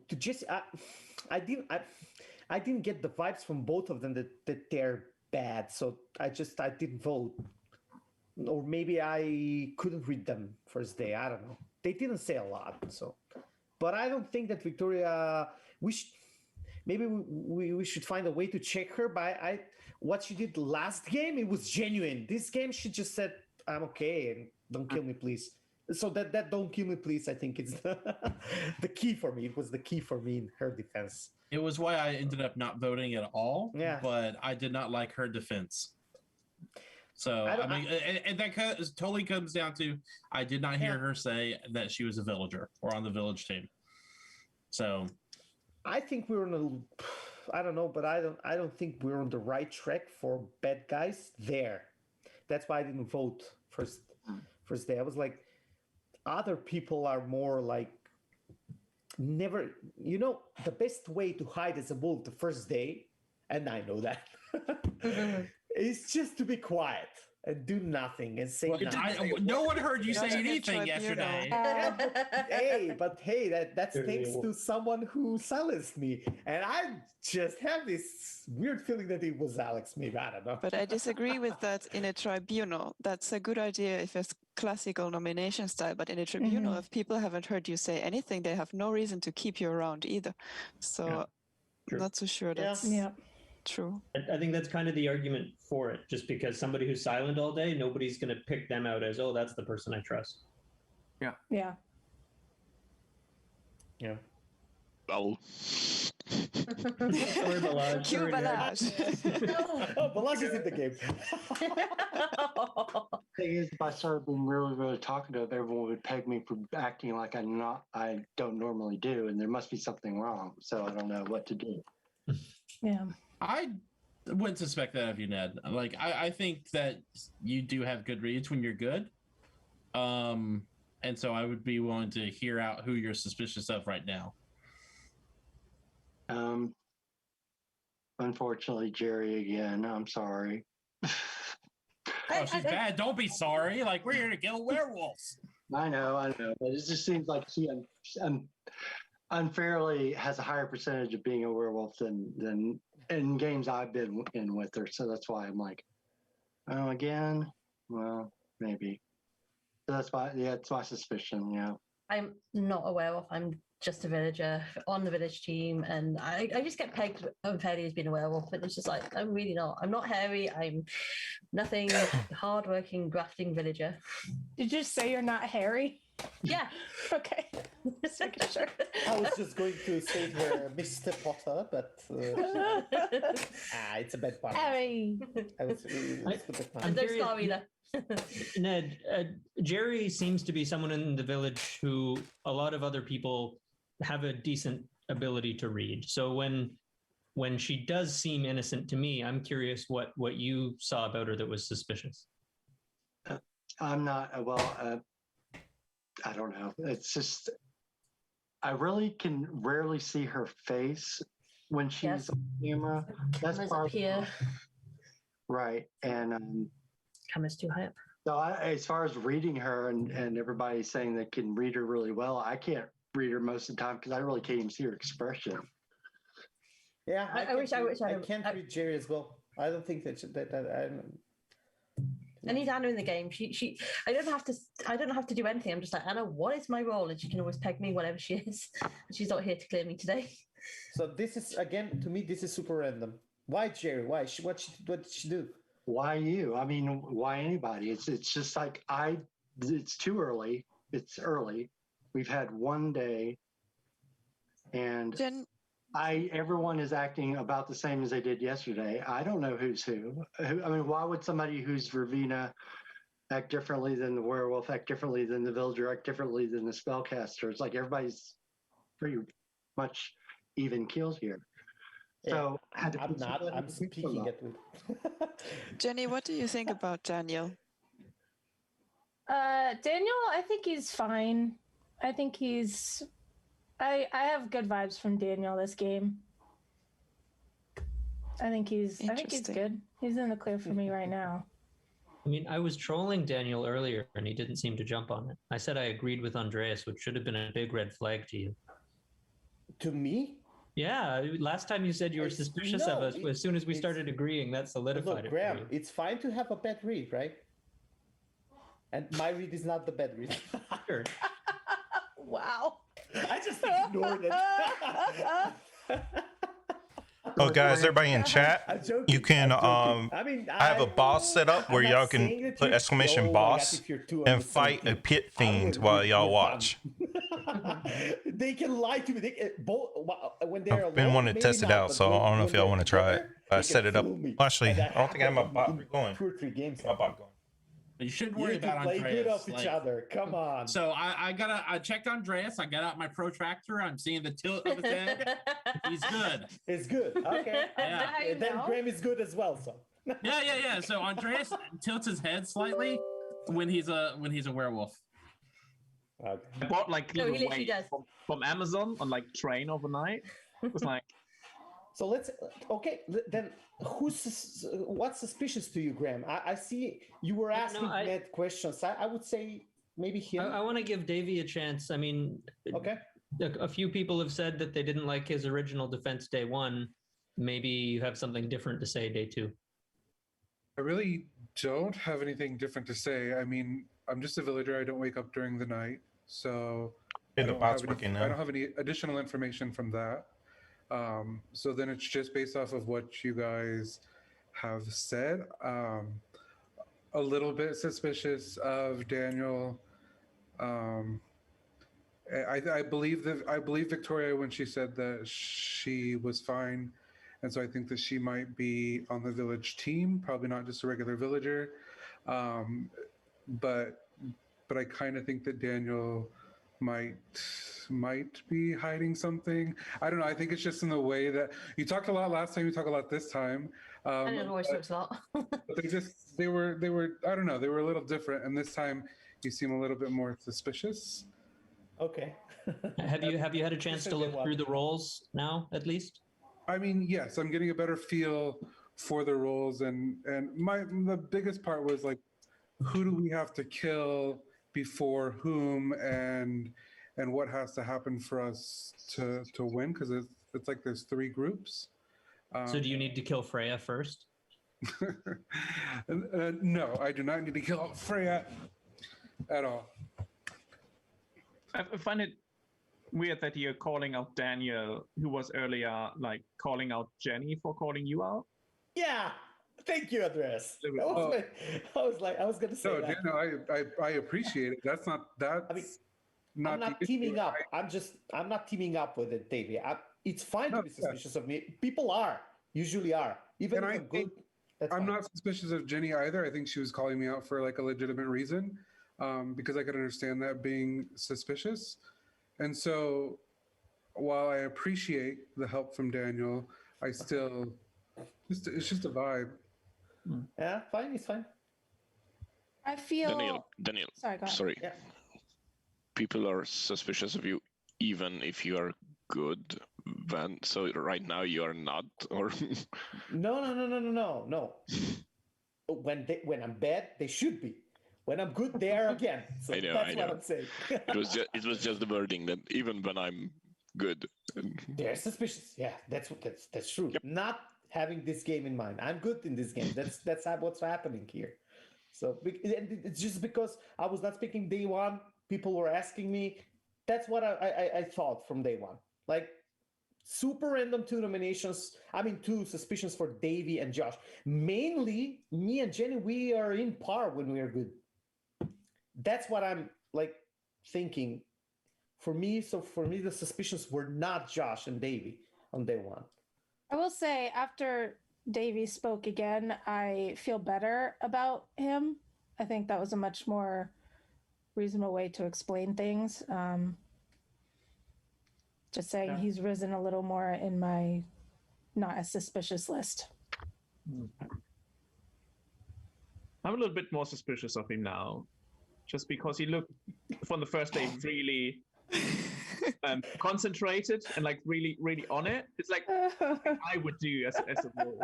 To Jesse, I didn't get the vibes from both of them that they're bad. So I didn't vote, or maybe I couldn't read them first day. I don't know. They didn't say a lot, so. But I don't think that Victoria. Maybe we should find a way to check her. But what she did last game, it was genuine. This game, she just said, "I'm okay, and don't kill me, please." So that "don't kill me, please," I think it's the key for me. It was the key for me in her defense. It was why I ended up not voting at all. Yeah. But I did not like her defense. So and that totally comes down to I did not hear her say that she was a villager or on the village team. So I think we're on I don't know, but I don't think we're on the right track for bad guys there. That's why I didn't vote first day. I was like, other people are more like never. The best way to hide as a wolf the first day, and I know that. It's just to be quiet. and do nothing and say Well, nothing. no one heard you say anything yesterday. But hey, that's thanks to someone who silenced me, and I just have this weird feeling that it was Alex. Maybe I don't know. But I disagree with that in a tribunal. That's a good idea if it's classical nomination style, but in a tribunal, if people haven't heard you say anything, they have no reason to keep you around either. So I'm not so sure that's true. I think that's kind of the argument for it. Just because somebody who's silent all day, nobody's going to pick them out as, oh, that's the person I trust. Yeah. Yeah. Well. Sorry, Balazs. Cue Balazs. Oh, Balazs is in the game. Thing is, if I started being really, really talkative, everyone would peg me for acting like I don't normally do, and there must be something wrong. So I don't know what to do. Yeah. I wouldn't suspect that of you, Ned. Like, I think that you do have good reads when you're good. And so I would be willing to hear out who you're suspicious of right now. Unfortunately, Jerry again. I'm sorry. Oh, she's bad. Don't be sorry. Like, we're here to kill werewolves. I know. But it just seems like she unfairly has a higher percentage of being a werewolf than in games I've been in with her. So that's why I'm like, oh, again? Well, maybe. So that's my suspicion, yeah. I'm not a werewolf. I'm just a villager on the village team, and I just get pegged unfairly as being a werewolf. But it's just like, I'm really not. I'm not hairy. I'm nothing. Hardworking, grafting villager. Did you say you're not hairy? Yeah. Okay. Just making sure. I was just going to say her Mr. Potter, but it's a bad part. Harry. I'm no star either. Ned, Jerry seems to be someone in the village who a lot of other people have a decent ability to read. So when she does seem innocent to me, I'm curious what you saw about her that was suspicious. I'm not, I don't know. It's just, I really can rarely see her face when she's on camera. That's part up here. Right. And camera's too high up. So as far as reading her and everybody saying they can read her really well, I can't read her most of the time because I really can't even see her expression. Yeah, I can't read Jerry as well. I don't think that I need Anna in the game. She I don't have to do anything. I'm just like, Anna, what is my role? And she can always peg me whatever she is. She's not here to clear me today. So this is, again, to me, this is super random. Why Jerry? Why? What did she do? Why you? I mean, why anybody? It's just like it's too early. It's early. We've had one day, and everyone is acting about the same as they did yesterday. I don't know who's who. I mean, why would somebody who's Ravina act differently than the werewolf, act differently than the villager, act differently than the spellcaster? It's like everybody's pretty much even killed here. So I'm speaking at Jenny, what do you think about Daniel? Daniel, I think he's fine. I think I have good vibes from Daniel this game. I think he's good. He's in the clear for me right now. I mean, I was trolling Daniel earlier and he didn't seem to jump on it. I said I agreed with Andreas, which should have been a big red flag to you. To me? Yeah, last time you said you were suspicious of us. As soon as we started agreeing, that solidified it. Graham, it's fine to have a bad read, right? And my read is not the bad read. Sure. Wow. I just ignored it. Oh, guys, everybody in chat, you can, I have a boss set up where y'all can put exclamation boss and fight a pit fiend while y'all watch. They can lie to me. When they're I've been wanting to test it out, so I don't know if y'all want to try it. I set it up. Actually, I don't think I have my bot going. 2 or 3 games. My bot going. You shouldn't worry about play Andreas. Good off each other. Come on. So I checked Andreas. I got out my protractor. I'm seeing the tilt of his head. He's good. It's good. Okay. Yeah. Then Graham is good as well. So. Yeah. So Andreas tilts his head slightly when he's a werewolf. Okay. I bought like little weights from Amazon on like train overnight. It was like So then what's suspicious to you, Graham? I see you were asking Ned questions. I would say maybe him. I want to give Davey a chance. I mean, okay. A few people have said that they didn't like his original defense day one. Maybe you have something different to say day two. I really don't have anything different to say. I mean, I'm just a villager. I don't wake up during the night, so I don't have any additional information from that. So then it's just based off of what you guys have said. A little bit suspicious of Daniel. I believe Victoria when she said that she was fine, and so I think that she might be on the village team, probably not just a regular villager. But I kind of think that Daniel might be hiding something. I don't know. I think it's just in the way that you talked a lot last time. You talk a lot this time. Daniel always talks a lot. But they were I don't know. They were a little different, and this time you seem a little bit more suspicious. Okay. Have you had a chance to look through the roles now, at least? I mean, yes, I'm getting a better feel for the roles, and the biggest part was like, who do we have to kill before whom, and what has to happen for us to win? Because it's like there's three groups. So do you need to kill Freya first? No, I do not need to kill Freya at all. I find it weird that you're calling out Daniel, who was earlier like calling out Jenny for calling you out. Yeah, thank you, Andres. I was going to say that. No, I appreciate it. That's not that. I mean, I'm not teaming up. I'm not teaming up with it, Davey. It's fine to be suspicious of me. People usually are. Even if I'm good. I'm not suspicious of Jenny either. I think she was calling me out for like a legitimate reason, because I could understand that being suspicious. And so while I appreciate the help from Daniel, I still, it's just a vibe. Yeah, fine. It's fine. I feel. Daniel. Sorry, go ahead. Sorry. Yeah. People are suspicious of you even if you are good. Then, so right now you are not, or No. When I'm bad, they should be. When I'm good, they are again. So I know. What I'm saying. it was just the wording that even when I'm good, they're suspicious. Yeah, that's true. Yep. Not having this game in mind. I'm good in this game. That's what's happening here. So it's just because I was not speaking day one. People were asking me. That's what I thought from day one. Like super random two suspicions for Davey and Josh. Mainly me and Jenny, we are in par when we are good. That's what I'm like thinking. For me, the suspicions were not Josh and Davey on day one. I will say after Davey spoke again, I feel better about him. I think that was a much more reasonable way to explain things. Just saying he's risen a little more in my not as suspicious list. I'm a little bit more suspicious of him now, just because he looked from the first day really concentrated and like really on it. It's like I would do as a role.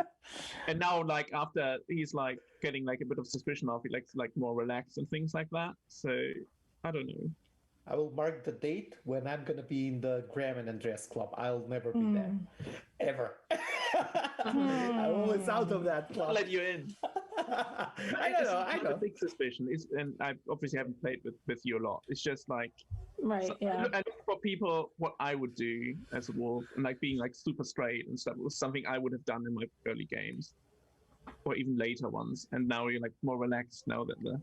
And now like after he's like getting like a bit of suspicion of it, like more relaxed and things like that. So I don't know. I will mark the date when I'm going to be in the Graham and Andreas club. I'll never be there. Ever. I'm always out of that club. I'll let you in. I know. A big suspicion is, and I obviously haven't played with you a lot. It's just like, right, I look for people what I would do as a wolf, and like being like super straight and stuff was something I would have done in my early games, or even later ones. And now you're like more relaxed now that the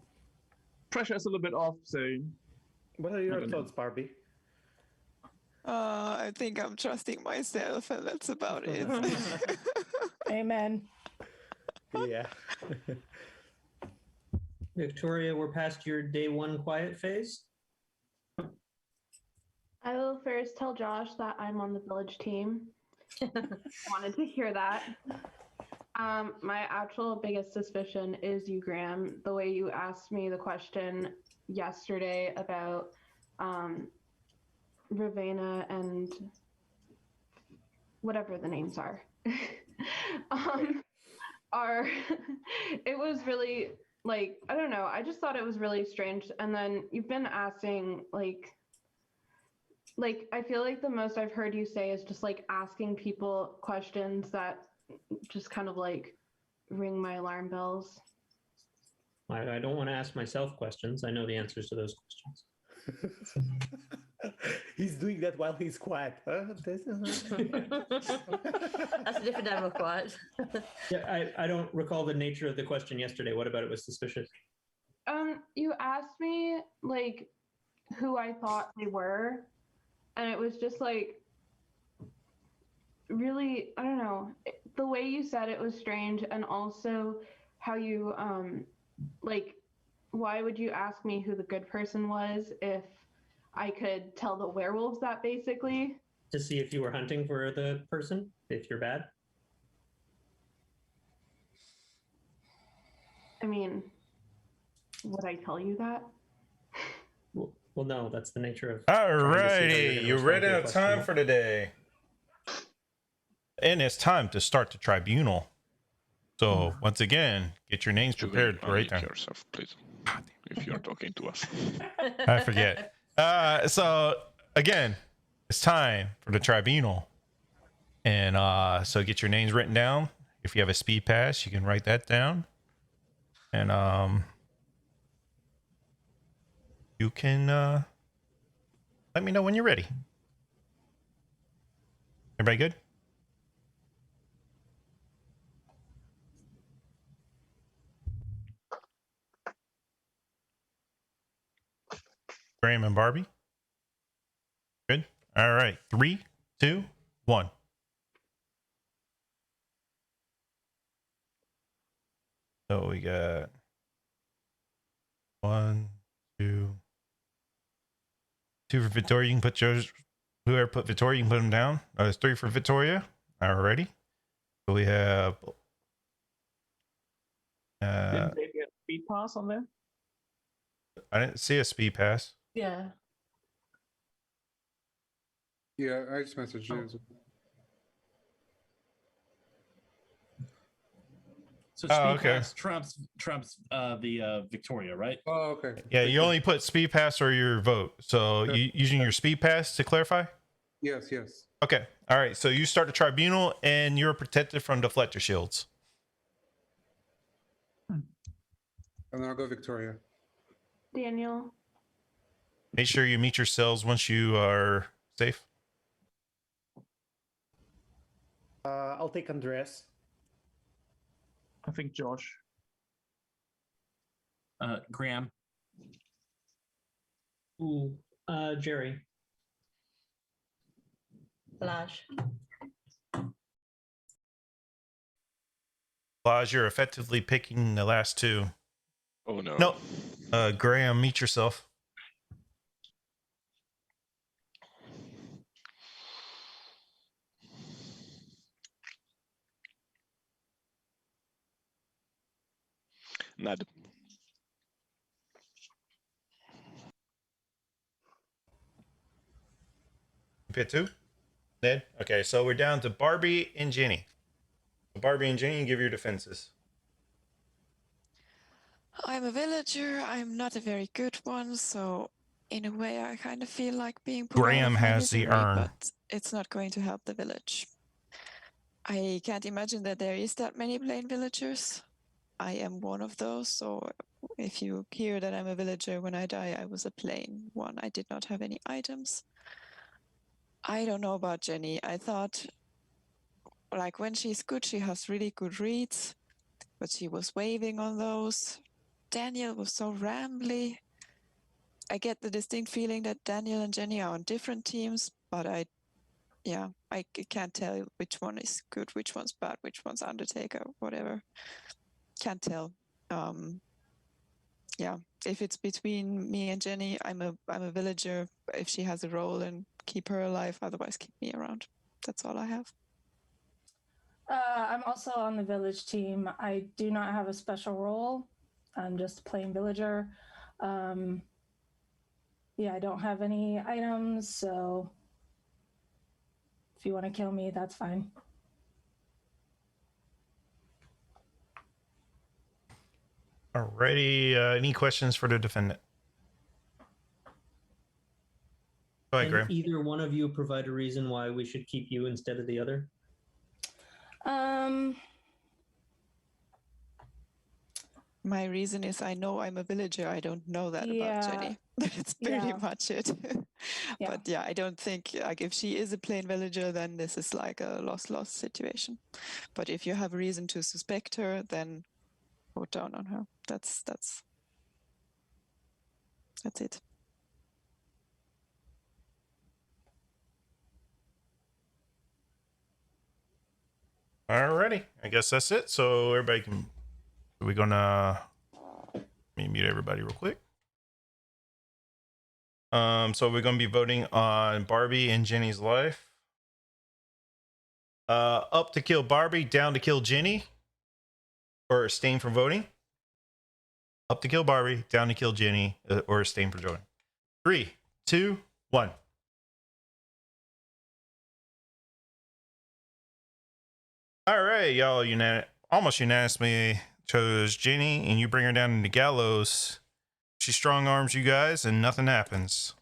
pressure is a little bit off. So. What are your thoughts, Barbie? I think I'm trusting myself, and that's about it. Amen. Yeah. Victoria, we're past your day one quiet phase. I will first tell Josh that I'm on the village team. Wanted to hear that. My actual biggest suspicion is you, Graham. The way you asked me the question yesterday about Ravenna and whatever the names are. are it was really like I don't know. I just thought it was really strange. And then you've been asking like I feel like the most I've heard you say is just like asking people questions that just kind of like ring my alarm bells. I don't want to ask myself questions. I know the answers to those questions. He's doing that while he's quiet. This is That's a different level of quiet. Yeah, I don't recall the nature of the question yesterday. What about it was suspicious? You asked me like who I thought they were, and it was just like really, I don't know, the way you said it was strange, and also how you like why would you ask me who the good person was if I could tell the werewolves that, basically? To see if you were hunting for the person, if you're bad? I mean, would I tell you that? Well, no, that's the nature of. Alrighty, you ran out of time for today. And it's time to start the tribunal. So, once again, get your names prepared right now. Yourself, please, if you're talking to us. I forget. So, again, it's time for the tribunal. And so get your names written down. If you have a speed pass, you can write that down. And you can let me know when you're ready. Everybody good? Graham and Barbie? Good? All right. 3, 2, 1. So we got 1, 2. 2 for Victoria. You can put yours. Whoever put Victoria, you can put them down. There's 3 for Victoria. Alrighty. So we have. Didn't they get speed pass on there? I didn't see a speed pass. Yeah. Yeah, I just messaged you. So Oh, speed okay. pass trumps the Victoria, right? Oh, okay. Yeah, you only put speed pass or your vote. So you using your speed pass to clarify? Yes, yes. Okay. All right. So you start the tribunal and you're protected from deflector shields. And then I'll go Victoria. Daniel. Make sure you meet yourselves once you are safe. I'll take Andres. I think Josh. Graham. Ooh, Jerry. Flash. Laj, you're effectively picking the last 2. Oh no. No. Graham, meet yourself. Ned. Pick 2? Ned? Okay, so we're down to Barbie and Jenny. Barbie and Jenny, give your defenses. I'm a villager. I'm not a very good one, so in a way, I kind of feel like being put Graham out of my has the misery, urn. but it's not going to help the village. I can't imagine that there is that many plain villagers. I am one of those, so if you hear that I'm a villager when I die, I was a plain one. I did not have any items. I don't know about Jenny. I thought, like, when she's good, she has really good reads, but she was waving on those. Daniel was so rambly. I get the distinct feeling that Daniel and Jenny are on different teams, but I can't tell which one is good, which one's bad, which one's Undertaker, whatever. Can't tell. If it's between me and Jenny, I'm a villager. If she has a role, and keep her alive. Otherwise, keep me around. That's all I have. I'm also on the village team. I do not have a special role. I'm just a plain villager. I don't have any items, so if you want to kill me, that's fine. Alrighty. Any questions for the defendant? Go ahead, Can Graham. either one of you provide a reason why we should keep you instead of the other? My reason is I know I'm a villager. I don't know that about Jenny. That's pretty much it. But yeah, I don't think like if she is a plain villager, then this is like a loss-loss situation. But if you have a reason to suspect her, then vote down on her. That's it. Alrighty. I guess that's it. So everybody can. We're gonna. Let me mute everybody real quick. So we're gonna be voting on Barbie and Jenny's life. Up to kill Barbie, down to kill Jenny, or abstain from voting. Up to kill Barbie, down to kill Jenny, or abstain from voting. 3, 2, 1. All right, y'all. Almost unanimously chose Jenny, and you bring her down into gallows. She strong arms you guys, and nothing happens.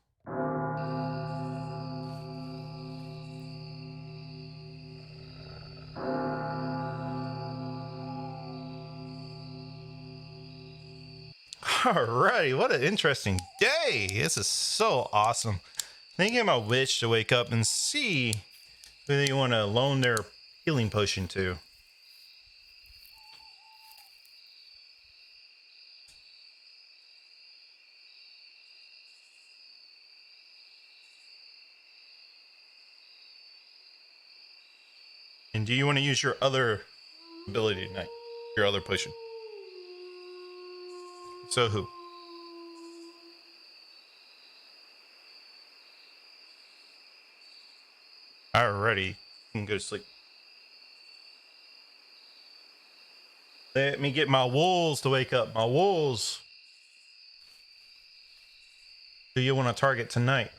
Alrighty, what an interesting day. This is so awesome. Thinking about which to wake up and see who they want to loan their healing potion to. And do you want to use your other ability tonight? Your other potion? So who? Alrighty, you can go to sleep. Let me get my wolves to wake up. My wolves. Who you want to target tonight?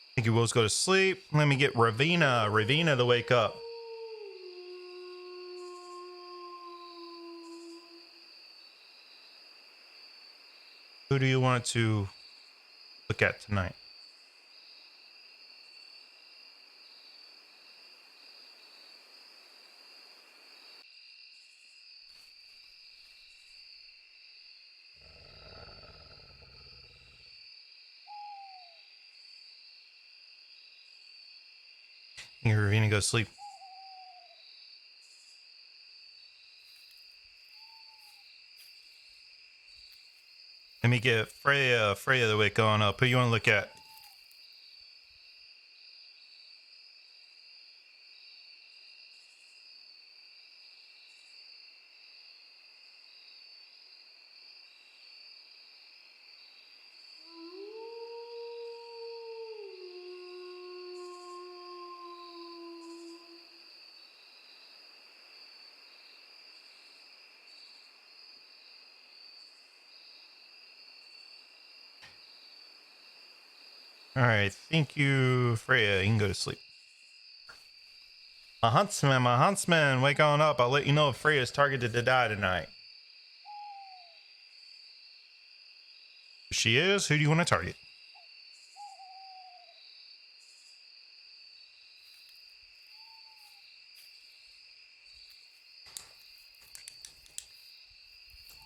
I think you wolves go to sleep. Let me get Ravina to wake up. Who do you want to look at tonight? Ravina go to sleep. Let me get Freya to wake on up. Who you want to look at? All right, thank you, Freya. You can go to sleep. My huntsman, wake on up. I'll let you know if Freya's targeted to die tonight. If she is, who do you want to target?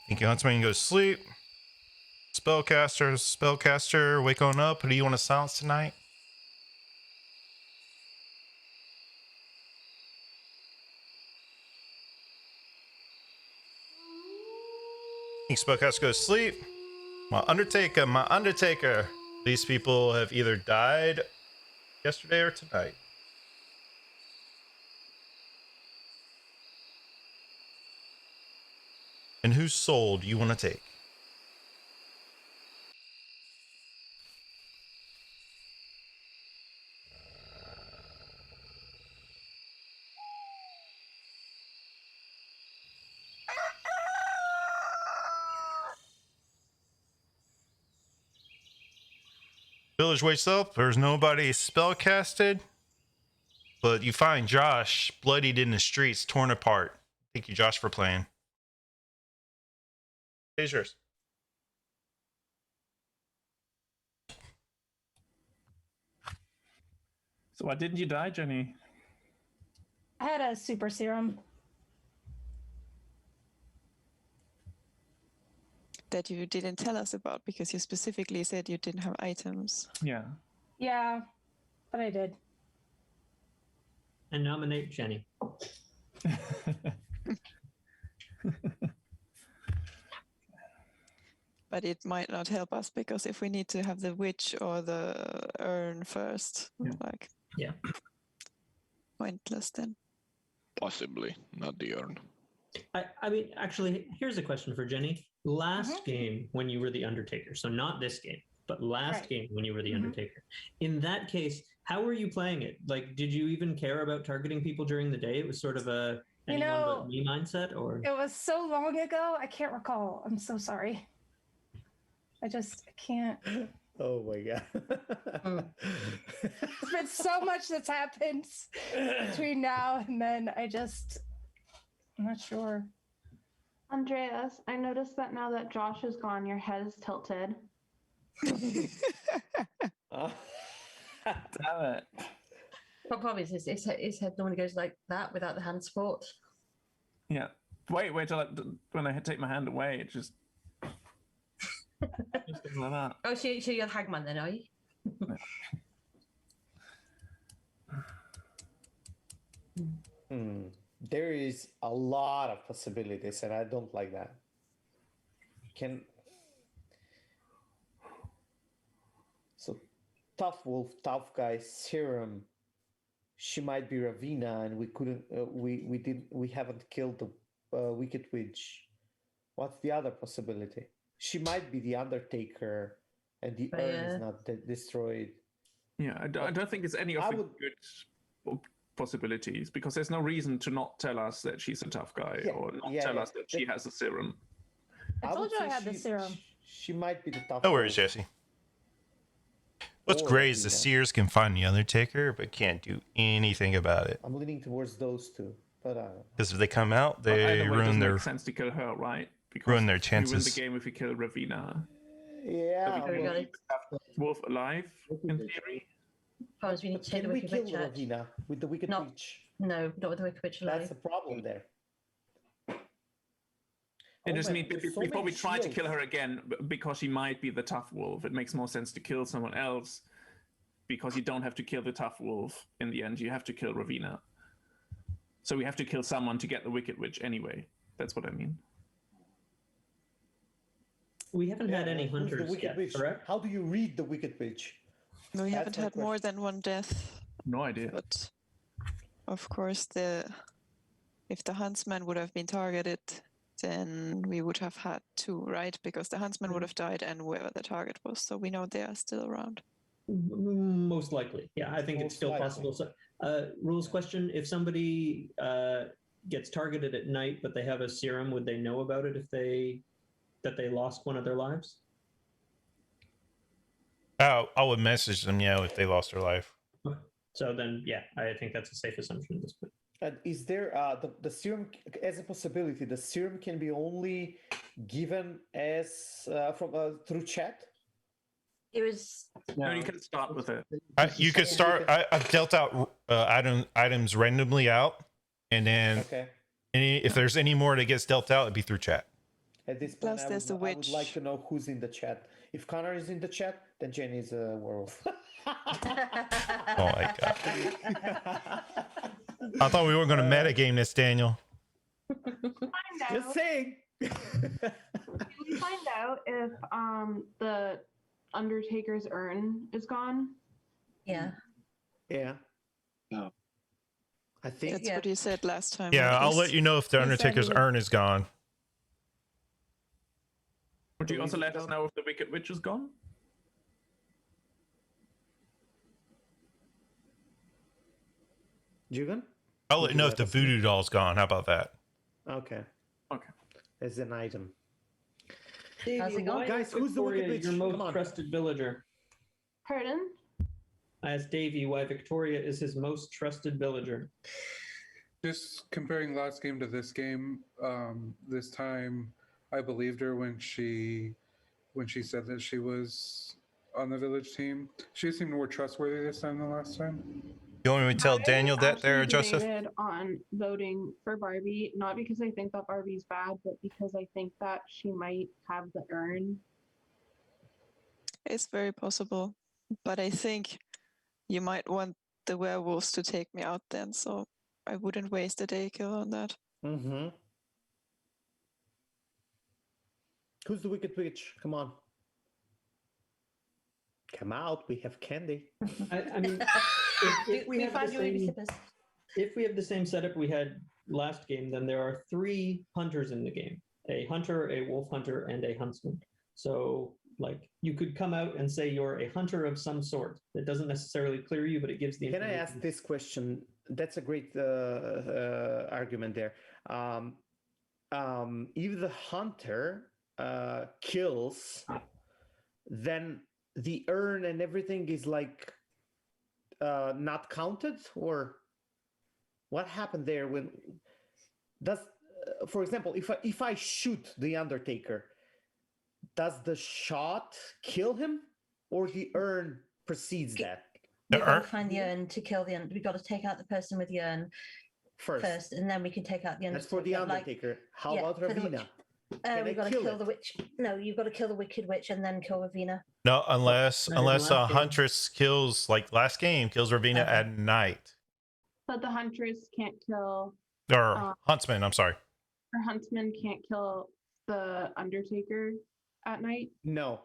Thank you, huntsman. You can go to sleep. Spellcaster, wake on up. Who do you want to silence tonight? Spellcaster, go to sleep. My Undertaker. These people have either died yesterday or tonight. And whose soul do you want to take? Village wakes up. There's nobody spellcasted. But you find Josh bloodied in the streets, torn apart. Thank you, Josh, for playing. Here's yours. So why didn't you die, Jenny? I had a super serum. That you didn't tell us about because you specifically said you didn't have items. Yeah. Yeah, but I did. And nominate Jenny. But it might not help us because if we need to have the witch or the urn first, like pointless then. Possibly, not the urn. I mean, actually, here's a question for Jenny. Last game when you were the Undertaker, so not this game, but last game when you were the Undertaker. In that case, how were you playing it? Like, did you even care about targeting people during the day? It was sort of a anyone but me mindset, or it was so long ago, I can't recall. I'm so sorry. I can't. Oh my god. There's been so much that's happened between now and then. I'm not sure. Andreas, I noticed that now that Josh is gone, your head is tilted. Damn it. But probably his head normally goes like that without the hand support. Yeah. Wait till when I take my hand away, it just goes like that. Oh, so you're the hangman then, are you? There is a lot of possibilities, and I don't like that. So tough wolf, tough guy, serum. She might be Ravina, and we couldn't. We haven't killed the Wicked Witch. What's the other possibility? She might be the Undertaker, and the urn is not destroyed. Yeah, I don't think it's any of the good possibilities because there's no reason to not tell us that she's a tough guy or not tell us that she has a serum. I told you I had the serum. She might be the tough. No worries, Jesse. What's great is the seers can find the Undertaker, but can't do anything about it. I'm leaning towards those two, but because if they come out, they ruin their. Makes sense to kill her, right? Because ruin their chances. We win the game if we kill Ravina. Yeah. So we can keep the wolf alive in theory. Because we need to take the Wicked Witch out. Ravina with the Wicked Witch? No, not with the Wicked Witch alive. That's the problem there. It just means before we try to kill her again, because she might be the tough wolf, it makes more sense to kill someone else because you don't have to kill the tough wolf in the end. You have to kill Ravina. So we have to kill someone to get the Wicked Witch anyway. That's what I mean. We haven't had any hunters yet, correct? How do you read the Wicked Witch? We haven't had more than one death. No idea. But of course, if the huntsman would have been targeted, then we would have had two, right? Because the huntsman would have died and whoever the target was. So we know they are still around. Most likely. Yeah, I think it's still possible. So, rules question, if somebody gets targeted at night, but they have a serum, would they know about it if they lost one of their lives? I would message them, if they lost their life. So then, yeah, I think that's a safe assumption at this point. And is there the serum as a possibility? The serum can be only given as through chat. It was. No, you can start with it. You could start. I've dealt out items randomly out, and then if there's any more that gets dealt out, it'd be through chat. At this point, I would like to know who's in the chat. If Connor is in the chat, then Jenny is a werewolf. Oh my god! I thought we were going to metagame this, Daniel. Just saying. Can we find out if the Undertaker's urn is gone? Yeah. Yeah. No. I think that's what you said last time. Yeah, I'll let you know if the Undertaker's urn is gone. Would you also let us know if the Wicked Witch is gone? Jugan? I'll let you know if the voodoo doll's gone. How about that? Okay. Okay. As an item. Davey, guys, who's the Wicked Witch? Your most trusted villager. Pardon? I asked Davey why Victoria is his most trusted villager. Just comparing last game to this game, this time I believed her when she said that she was on the village team. She seemed more trustworthy this time than last time. You want me to tell Daniel that there, Joseph? I debated on voting for Barbie, not because I think that Barbie's bad, but because I think that she might have the urn. It's very possible, but I think you might want the werewolves to take me out then, so I wouldn't waste a day kill on that. Mm-hmm. Who's the Wicked Witch? Come on. Come out, we have candy. I mean, if we have the same setup we had last game, then there are 3 hunters in the game: a hunter, a wolf hunter, and a huntsman. So, like, you could come out and say you're a hunter of some sort. That doesn't necessarily clear you, but it gives the. Can I ask this question? That's a great argument there. If the hunter kills, then the urn and everything is like not counted, or what happened there? When does, for example, if I shoot the Undertaker, does the shot kill him, or the urn precedes that? We've got to find the urn to kill the urn. We've got to take out the person with the urn first, and then we can take out the Undertaker. That's for the Undertaker. How about Ravina? We've got to kill the witch. No, you've got to kill the Wicked Witch and then kill Ravina. No, unless a huntress kills, like last game, kills Ravina at night. But the huntress can't kill. Or huntsman, I'm sorry. Or huntsman can't kill the Undertaker at night? No.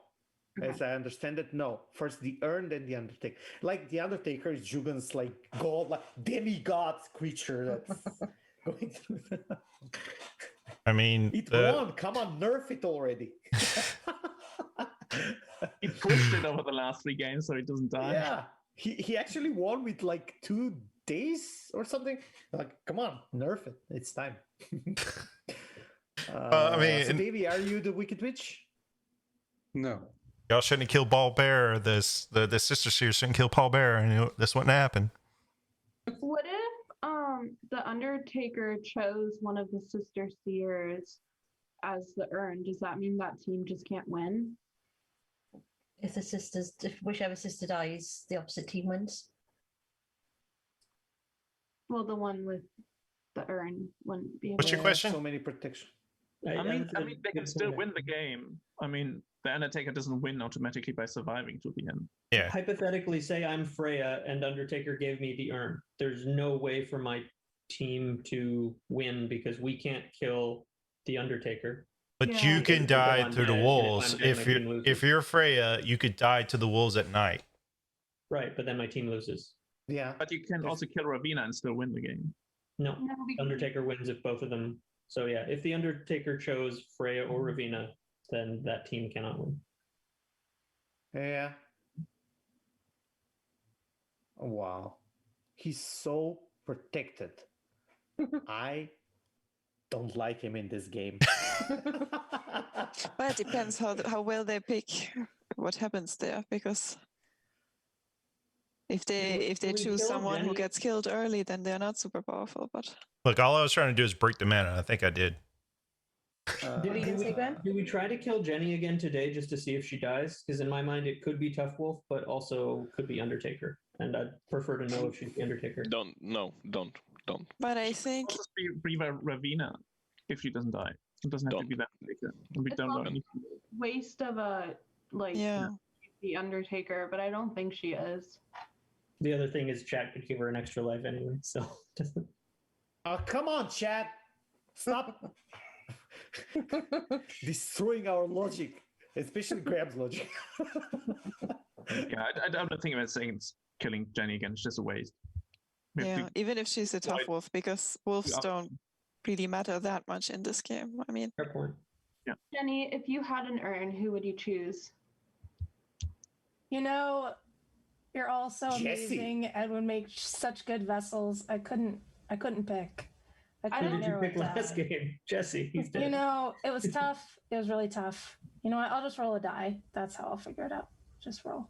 As I understand it, no. First the urn, then the Undertaker. Like the Undertaker is Jugan's like god, like demigod creature that's going through the... I mean, it won. Come on, nerf it already. He pushed it over the last 3 games so it doesn't die. Yeah, he actually won with like 2 days or something. Like, come on, nerf it. It's time. I mean, so Davey, are you the Wicked Witch? No. Y'all shouldn't have killed Paul Bear. The sisters here shouldn't kill Paul Bear, and this wouldn't happen. What if the Undertaker chose one of the sister seers as the urn? Does that mean that team just can't win? If whichever sister dies, the opposite team wins. Well, the one with the urn wouldn't be able. What's your question? So many protection. I mean, they can still win the game. I mean, the Undertaker doesn't win automatically by surviving to the end. Yeah. Hypothetically, say I'm Freya and Undertaker gave me the urn. There's no way for my team to win because we can't kill the Undertaker. But you can die through the wolves. If you're Freya, you could die to the wolves at night. Right, but then my team loses. Yeah. But you can also kill Ravina and still win the game. No, Undertaker wins if both of them. So yeah, if the Undertaker chose Freya or Ravina, then that team cannot win. Yeah. Oh, wow. He's so protected. I don't like him in this game. But it depends how well they pick what happens there, because if they choose someone who gets killed early, then they're not super powerful. But look, all I was trying to do is break the mana. I think I did. Do we try to kill Jenny again today just to see if she dies? Because in my mind, it could be Tough Wolf, but also could be Undertaker, and I'd prefer to know if she's the Undertaker. Don't. But I think just be Ravina if she doesn't die. It doesn't have to be that Undertaker. We don't know anything. Waste of the Undertaker, but I don't think she is. The other thing is, chat could give her an extra life anyway. So. Come on, chat! Stop destroying our logic, especially Grab's logic. Yeah, I don't think I'm saying it's killing Jenny again. It's just a waste. Even if she's a tough wolf, because wolves don't really matter that much in this game. I mean, fair point. Yeah. Jenny, if you had an urn, who would you choose? You know, you're all so amazing and would make such good vessels. I couldn't pick. Who did you pick last game? Jesse. He's dead. You know, it was tough. It was really tough. You know what? I'll just roll a die. That's how I'll figure it out. Just roll.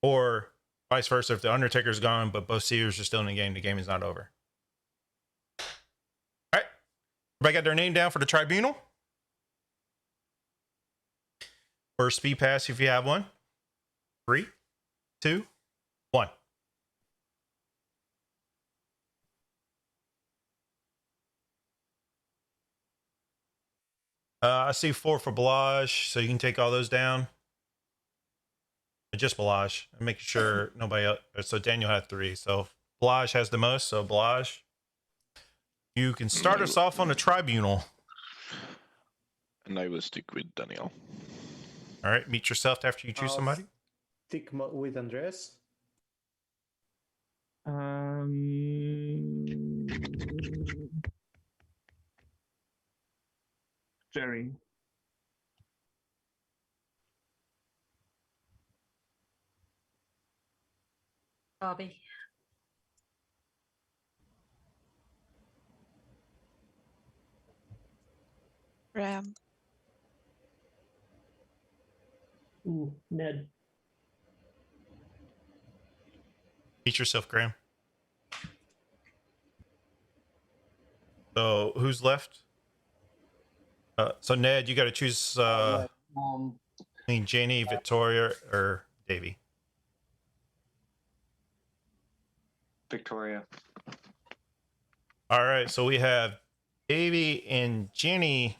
Or vice versa, if the Undertaker's gone, but both Seers are still in the game is not over. All right. Everybody got their name down for the tribunal? Or speed pass if you have one. 3, 2, 1. I see 4 for Balaj, so you can take all those down. Just Balaj. I'm making sure nobody else. So Daniel had 3. So Balaj has the most. So Balaj, you can start us off on the tribunal. And I will stick with Daniel. All right. Meet yourself after you choose somebody. Stick with Andres. Jerry. Bobby. Ram. Ooh, Ned. Meet yourself, Graham. So who's left? So Ned, you got to choose between Janie, Victoria, or Davey. Victoria. All right, so we have Davey and Jenny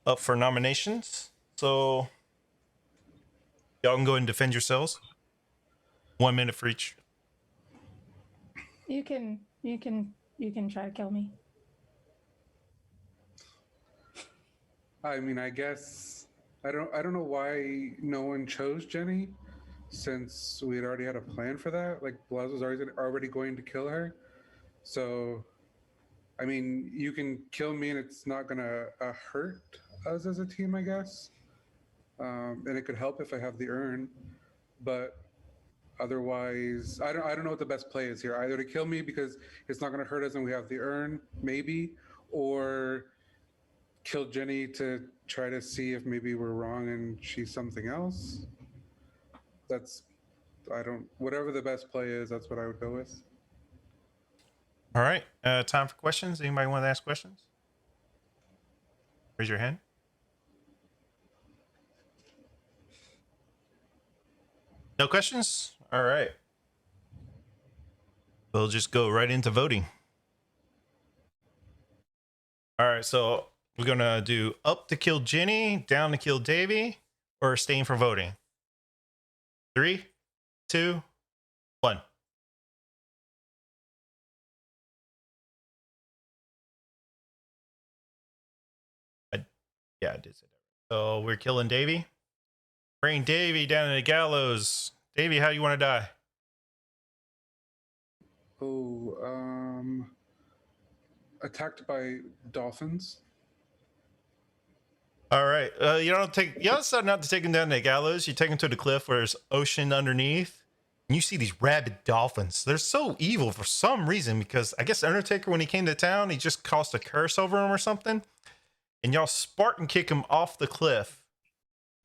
up for nominations. So y'all can go ahead and defend yourselves. 1 minute for each. You can try to kill me. I mean, I guess I don't know why no one chose Jenny, since we had already had a plan for that. Like Blaz was already going to kill her. So, I mean, you can kill me and it's not gonna hurt us as a team, I guess. And it could help if I have the urn, but otherwise, I don't know what the best play is here. Either to kill me because it's not gonna hurt us and we have the urn, maybe, or kill Jenny to try to see if maybe we're wrong and she's something else. Whatever the best play is, that's what I would go with. All right, time for questions. Anybody want to ask questions? Raise your hand. No questions? All right. We'll just go right into voting. All right, so we're going to do up to kill Jenny, down to kill Davey, or staying for voting. 3, 2, 1. Yeah, I did say that. So we're killing Davey. Bring Davey down to the gallows. Davey, how you want to die? Attacked by dolphins. All right. You decide not to take him down to the gallows. You take him to the cliff where there's ocean underneath. And you see these rabid dolphins. They're so evil for some reason, because I guess Undertaker, when he came to town, he just cast a curse over him or something. And y'all Spartan kick him off the cliff.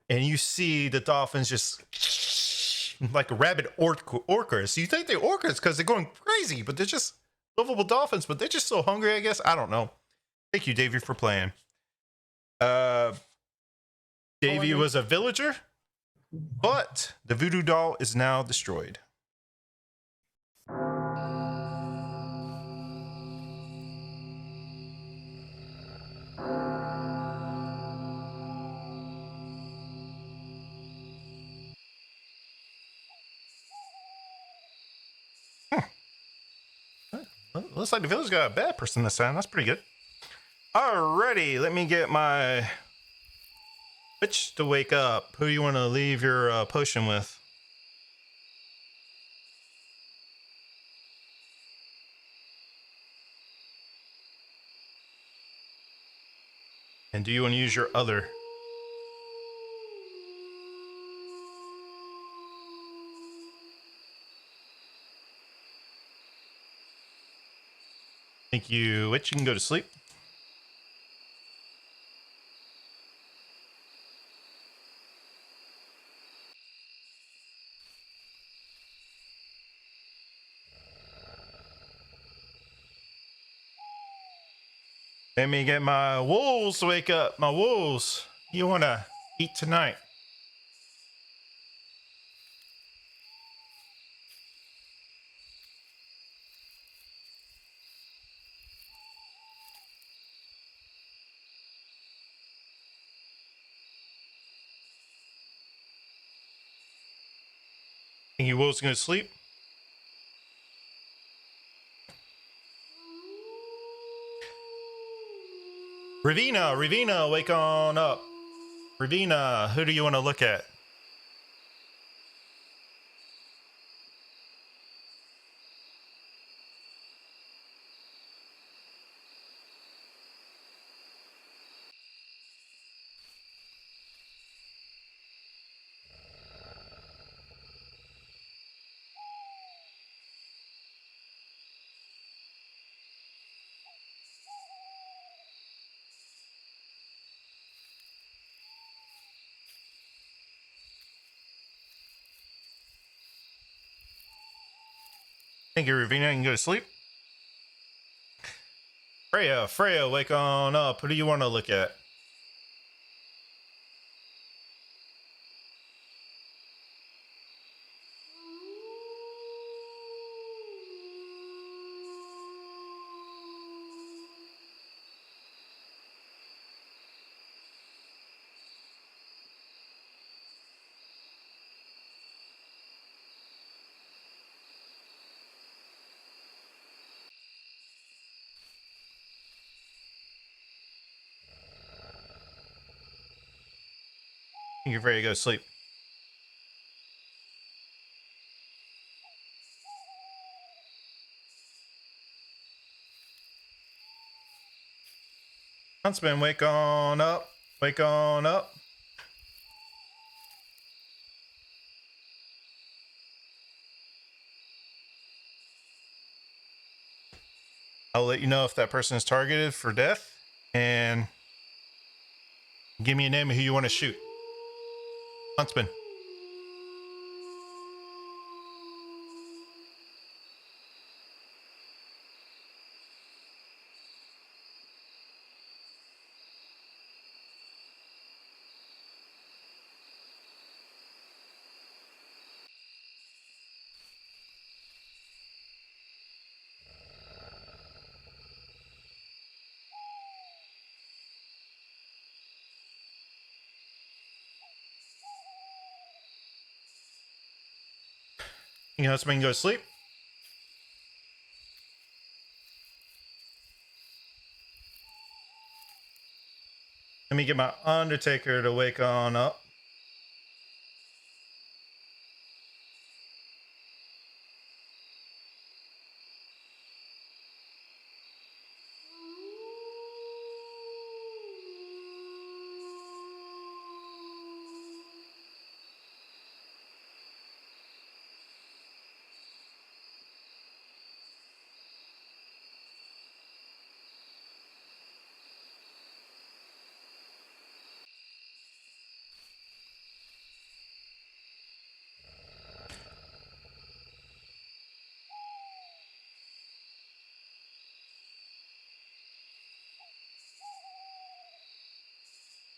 And you see the dolphins just like a rabid orcas. You think they're orcas because they're going crazy, but they're just lovable dolphins, but they're just so hungry, I guess. I don't know. Thank you, Davey, for playing. Davey was a villager, but the voodoo doll is now destroyed. Looks like the village got a bad person this time. That's pretty good. Alrighty, let me get my witch to wake up. Who you want to leave your potion with? And do you want to use your other? Thank you, witch. You can go to sleep. Let me get my wolves to wake up. My wolves. You want to eat tonight? Think you wolves gonna sleep? Ravina, wake on up. Ravina, who do you want to look at? Thank you, Ravina. You can go to sleep. Freya, wake on up. Who do you want to look at? You're ready to go to sleep. Huntsman, wake on up. Wake on up. I'll let you know if that person is targeted for death. And give me a name of who you want to shoot. Huntsman. You know, Huntsman, go to sleep. Let me get my Undertaker to wake on up.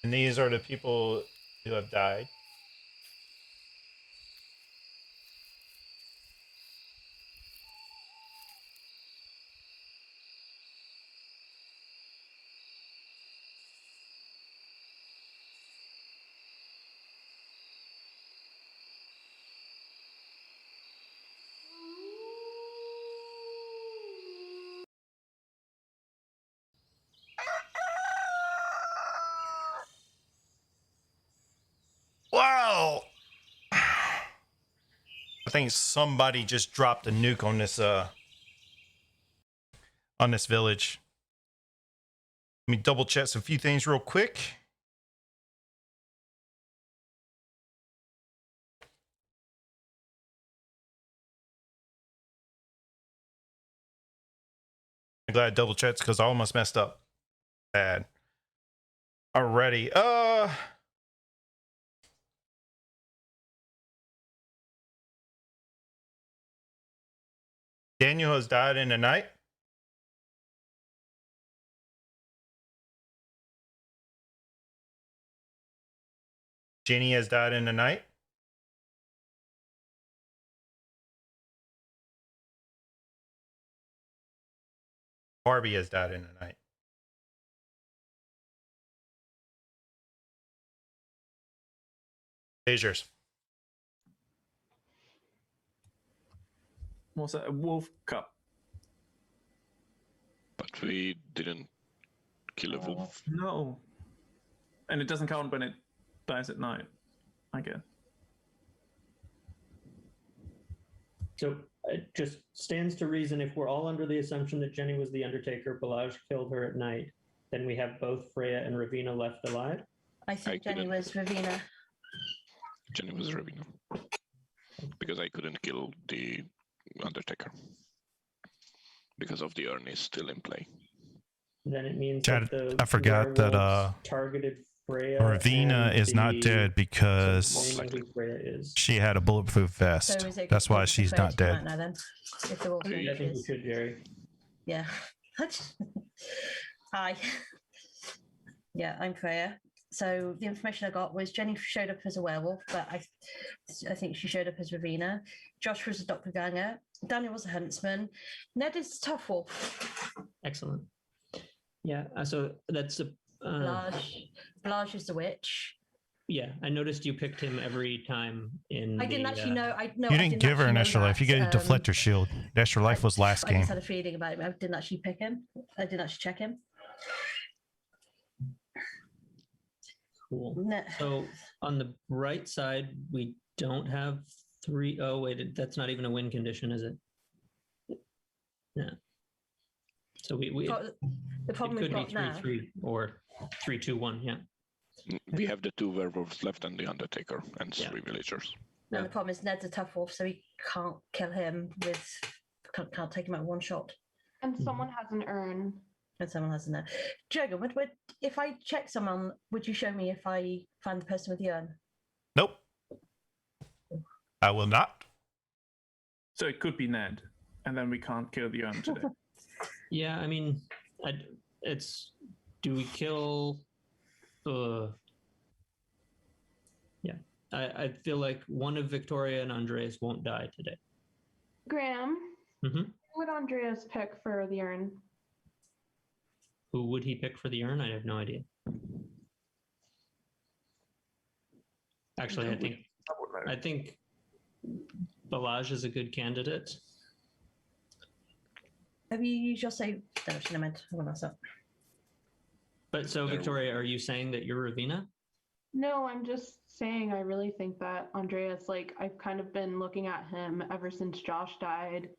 And these are the people who have died. Wow! I think somebody just dropped a nuke on this village. Let me double check a few things real quick. I'm glad I double checked because I almost messed up. Bad. Alrighty. Daniel has died in the night. Jenny has died in the night. Barbie has died in the night. Azures. Was it a wolf cup? But we didn't kill a wolf. No. And it doesn't count when it dies at night, I guess. So it just stands to reason if we're all under the assumption that Jenny was the Undertaker, Balazs killed her at night, then we have both Freya and Ravina left alive? I think Jenny was Ravina. Jenny was Ravina. Because I couldn't kill the Undertaker. Because of the urn is still in play. Then it means Chad, that I forgot that targeted Freya. Ravina is not dead because Freya is. she had a bulletproof vest. So That's why she's not dead. Now, then, if the wolf I think we should, Jerry. Yeah. Hi. Yeah, I'm Freya. So the information I got was Jenny showed up as a werewolf, but I think she showed up as Ravina. Josh was a doppelganger. Daniel was a huntsman. Ned is a tough wolf. Excellent. Yeah, so that's a... Balazs is the witch. Yeah, I noticed you picked him every time in I didn't actually know. You didn't give her an extra life. You gave a deflector shield. The extra life was last I game. just had a feeling about him. I didn't actually pick him. I didn't actually check him. Cool. So on the right side, we don't have 3. Oh, wait, that's not even a win condition, is it? Yeah. So we the problem it could we've be got 3-3 or 3-2-1. Yeah. We have the 2 werewolves left and the Undertaker and 3 villagers. And the problem is Ned's a tough wolf, so we can't kill him with can't take him out one shot. And someone has an urn. And someone has an urn. Jurgen, would if I check someone, would you show me if I find the person with the urn? Nope. I will not. So it could be Ned, and then we can't kill the urn today. Yeah, I mean, it's... Do we kill... Yeah, I feel like one of Victoria and Andreas won't die today. Graham, Mm-hmm. who would Andreas pick for the urn? Who would he pick for the urn? I have no idea. Actually, I think Balazs is a good candidate. Have you used your save? No, she meant. I'm gonna mess up. But so, Victoria, are you saying that you're Ravina? No, I'm just saying I really think that Andreas, like, I've kind of been looking at him ever since Josh died.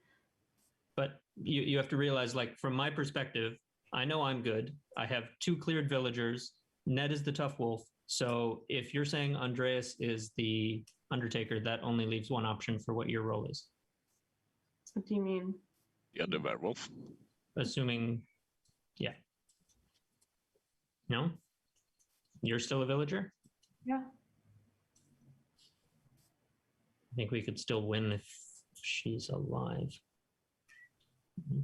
But you have to realize, like, from my perspective, I know I'm good. I have 2 cleared villagers. Ned is the tough wolf. So if you're saying Andreas is the Undertaker, that only leaves one option for what your role is. What do you mean? Yeah, the werewolf. Assuming, yeah. No? You're still a villager? Yeah. I think we could still win if she's alive. Mm-hmm.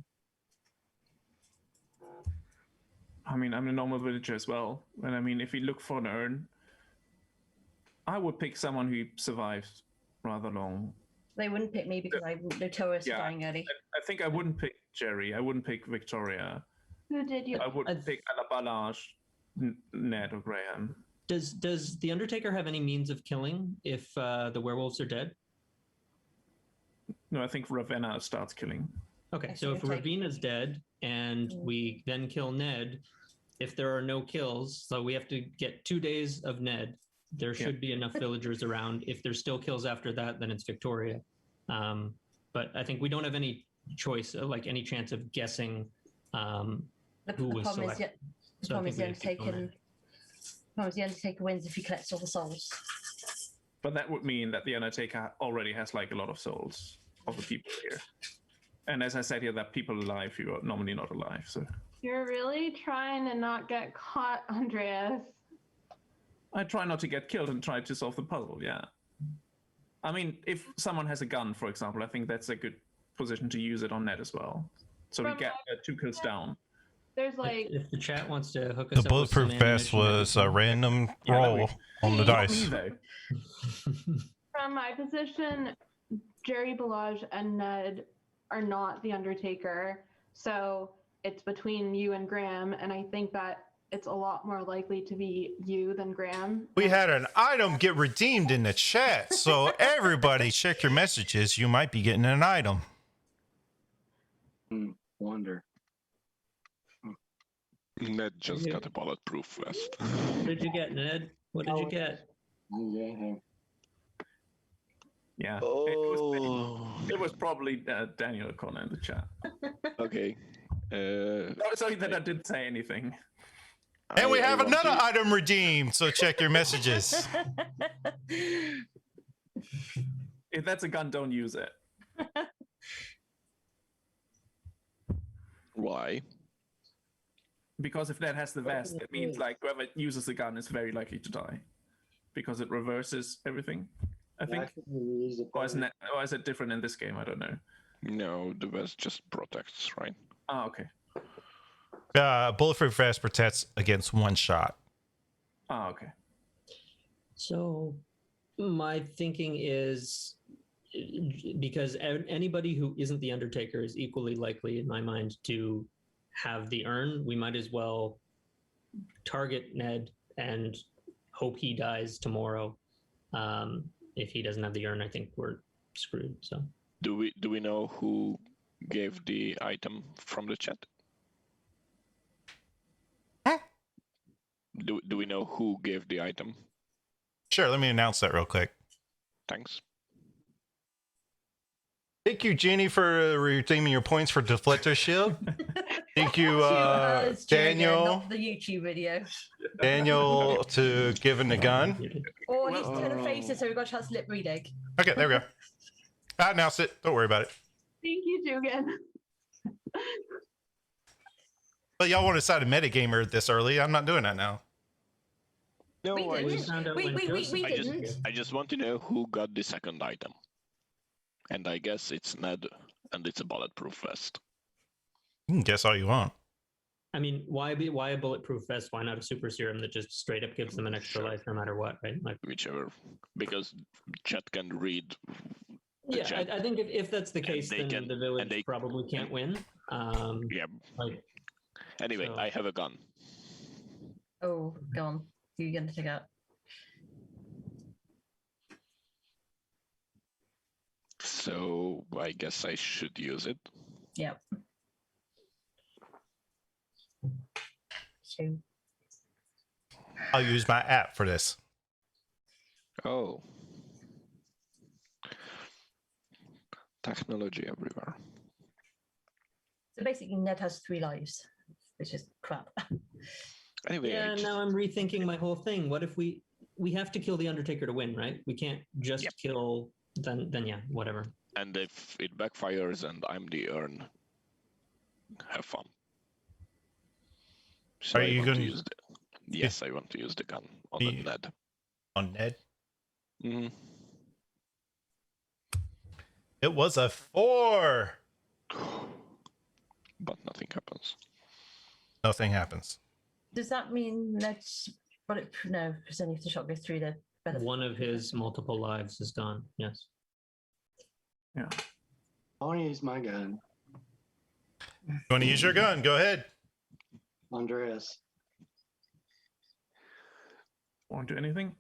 I mean, I'm a normal villager as well. And I mean, if we look for an urn, I would pick someone who survives rather long. They wouldn't pick me because I'm notorious for dying early. I think I wouldn't pick Jerry. I wouldn't pick Victoria. Who did you? I would pick Balazs, Ned, or Graham. Does the Undertaker have any means of killing if the werewolves are dead? No, I think Ravenna starts killing. Okay, so if Ravina's dead and we then kill Ned, if there are no kills, so we have to get 2 days of Ned, there should be enough villagers around. If there's still kills after that, then it's Victoria. But I think we don't have any choice, like any chance of guessing who was selected. The problem is the Undertaker wins if he collects all the souls. But that would mean that the Undertaker already has like a lot of souls of the people here. And as I said here, that people alive who are normally not alive. So You're really trying to not get caught, Andreas. I try not to get killed and try to solve the puzzle, yeah. I mean, if someone has a gun, for example, I think that's a good position to use it on Ned as well. So we get 2 kills down. There's like If the chat wants to hook The us up with some bulletproof vest ammunition, was a random roll on the dice. from my position, Jerry, Balaj, and Ned are not the Undertaker, so it's between you and Graham, and I think that it's a lot more likely to be you than Graham. We had an item get redeemed in the chat, so everybody check your messages. You might be getting an item. Wonder. Ned just got a bulletproof vest. What did you get, Ned? What did you get? Yeah. Oh. It was probably Daniel O'Connor in the chat. Okay. Sorry that I didn't say anything. And we have another item redeemed, so check your messages. If that's a gun, don't use it. Why? Because if that has the vest, it means like whoever uses the gun is very likely to die. Because it reverses everything, I think. Or is it different in this game? I don't know. No, the vest just protects, right? Oh, okay. Bulletproof vest protects against one shot. Oh, okay. So my thinking is, because anybody who isn't the Undertaker is equally likely, in my mind, to have the urn, we might as well target Ned and hope he dies tomorrow. If he doesn't have the urn, I think we're screwed. So do we know who gave the item from the chat? Do we know who gave the item? Sure, let me announce that real quick. Thanks. Thank you, Jeannie, for redeeming your points for Deflector Shield. Thank you, Daniel. Not the YouTube video. Daniel to giving the gun. Oh, he's turning faces, so we've got a chance to lip read egg. Okay, there we go. I announced it. Don't worry about it. Thank you, Jugan. But y'all want to decide a metagamer this early. I'm not doing that now. No, I just want to know who got the second item. And I guess it's Ned, and it's a bulletproof vest. You can guess all you want. I mean, why a bulletproof vest? Why not a super serum that just straight up gives them an extra life no matter what, right? Like whichever, because chat can read. Yeah, I think if that's the case, then the village probably can't win. Yeah. Anyway, so. I have a gun. Oh, go on. Who are you going to take out? So I guess I should use it. Yep. So I'll use my app for this. Oh. Technology everywhere. So basically, Ned has 3 lives, which is crap. Anyway, yeah. Now I'm rethinking my whole thing. What if we have to kill the Undertaker to win, right? We can't just kill. Then yeah, whatever. And if it backfires and I'm the urn, have fun. So Are you going to use the? Yes, I want to use the gun on Ned. On Ned? Mm-hmm. It was a 4. But nothing happens. Nothing happens. Does that mean that's no, because only if the shot goes through the benefit. One of his multiple lives is gone. Yes. Yeah. I want to use my gun. You want to use your gun? Go ahead. Andreas. Won't do anything?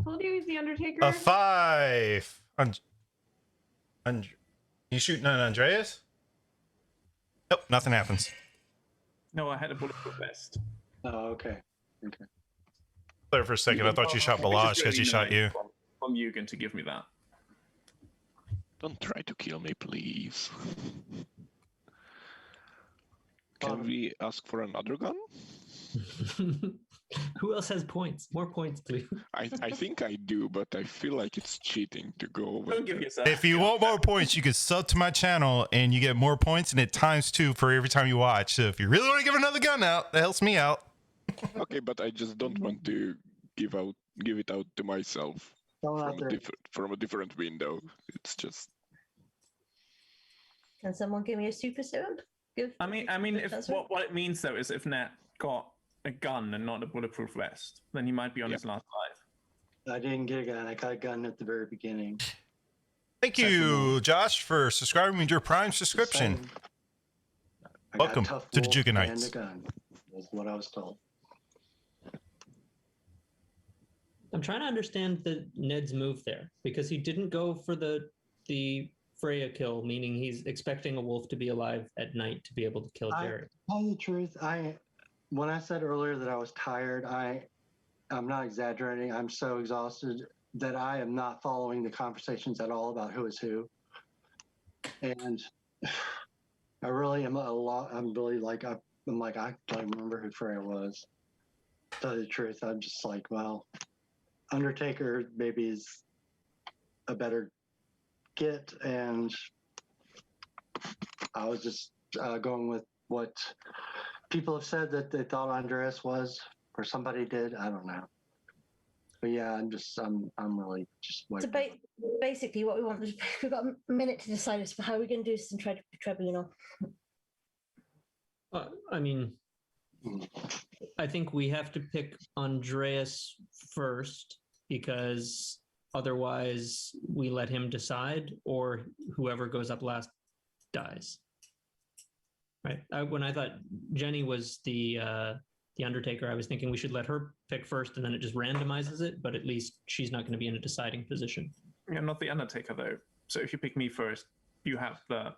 Told you he's the Undertaker. A 5. You shooting at Andreas? Nope, nothing happens. No, I had a bulletproof vest. Oh, okay. Okay. There for a second, I thought you shot Balaj because he shot you. From Eugen to give me that. Don't try to kill me, please. Can we ask for another gun? Who else has points? More points, please. I think I do, but I feel like it's cheating to go over. Don't give yourself. If you want more points, you can sub to my channel and you get more points, and it times 2 for every time you watch. So if you really want to give another gun out, that helps me out. Okay, but I just don't want to give it out to myself from a different window. It's just. Can someone give me a super serum? I mean, if what it means though is if Nat got a gun and not a bulletproof vest, then he might be on his last life. I didn't get a gun. I got a gun at the very beginning. Thank you, Josh, for subscribing with your Prime subscription. Welcome to the Jugenites. And a gun. That's what I was told. I'm trying to understand Ned's move there because he didn't go for the Freya kill, meaning he's expecting a wolf to be alive at night to be able to kill Jerry. Tell you the truth, when I said earlier that I was tired, I'm not exaggerating. I'm so exhausted that I am not following the conversations at all about who is who, and I really am I'm really like I don't remember who Freya was. To tell you the truth, I'm just like, well, Undertaker maybe is a better get, and I was just going with what people have said that they thought Andreas was, or somebody did. I don't know, but yeah, I'm really just waiting. So basically, what we want is we've got a minute to decide as to how we're going to do this and tribunal. I mean, I think we have to pick Andreas first because otherwise we let him decide, or whoever goes up last dies. Right? When I thought Jenny was the Undertaker, I was thinking we should let her pick first, and then it just randomizes it. But at least she's not going to be in a deciding position. Yeah, not the Undertaker though. So if you pick me first, you have the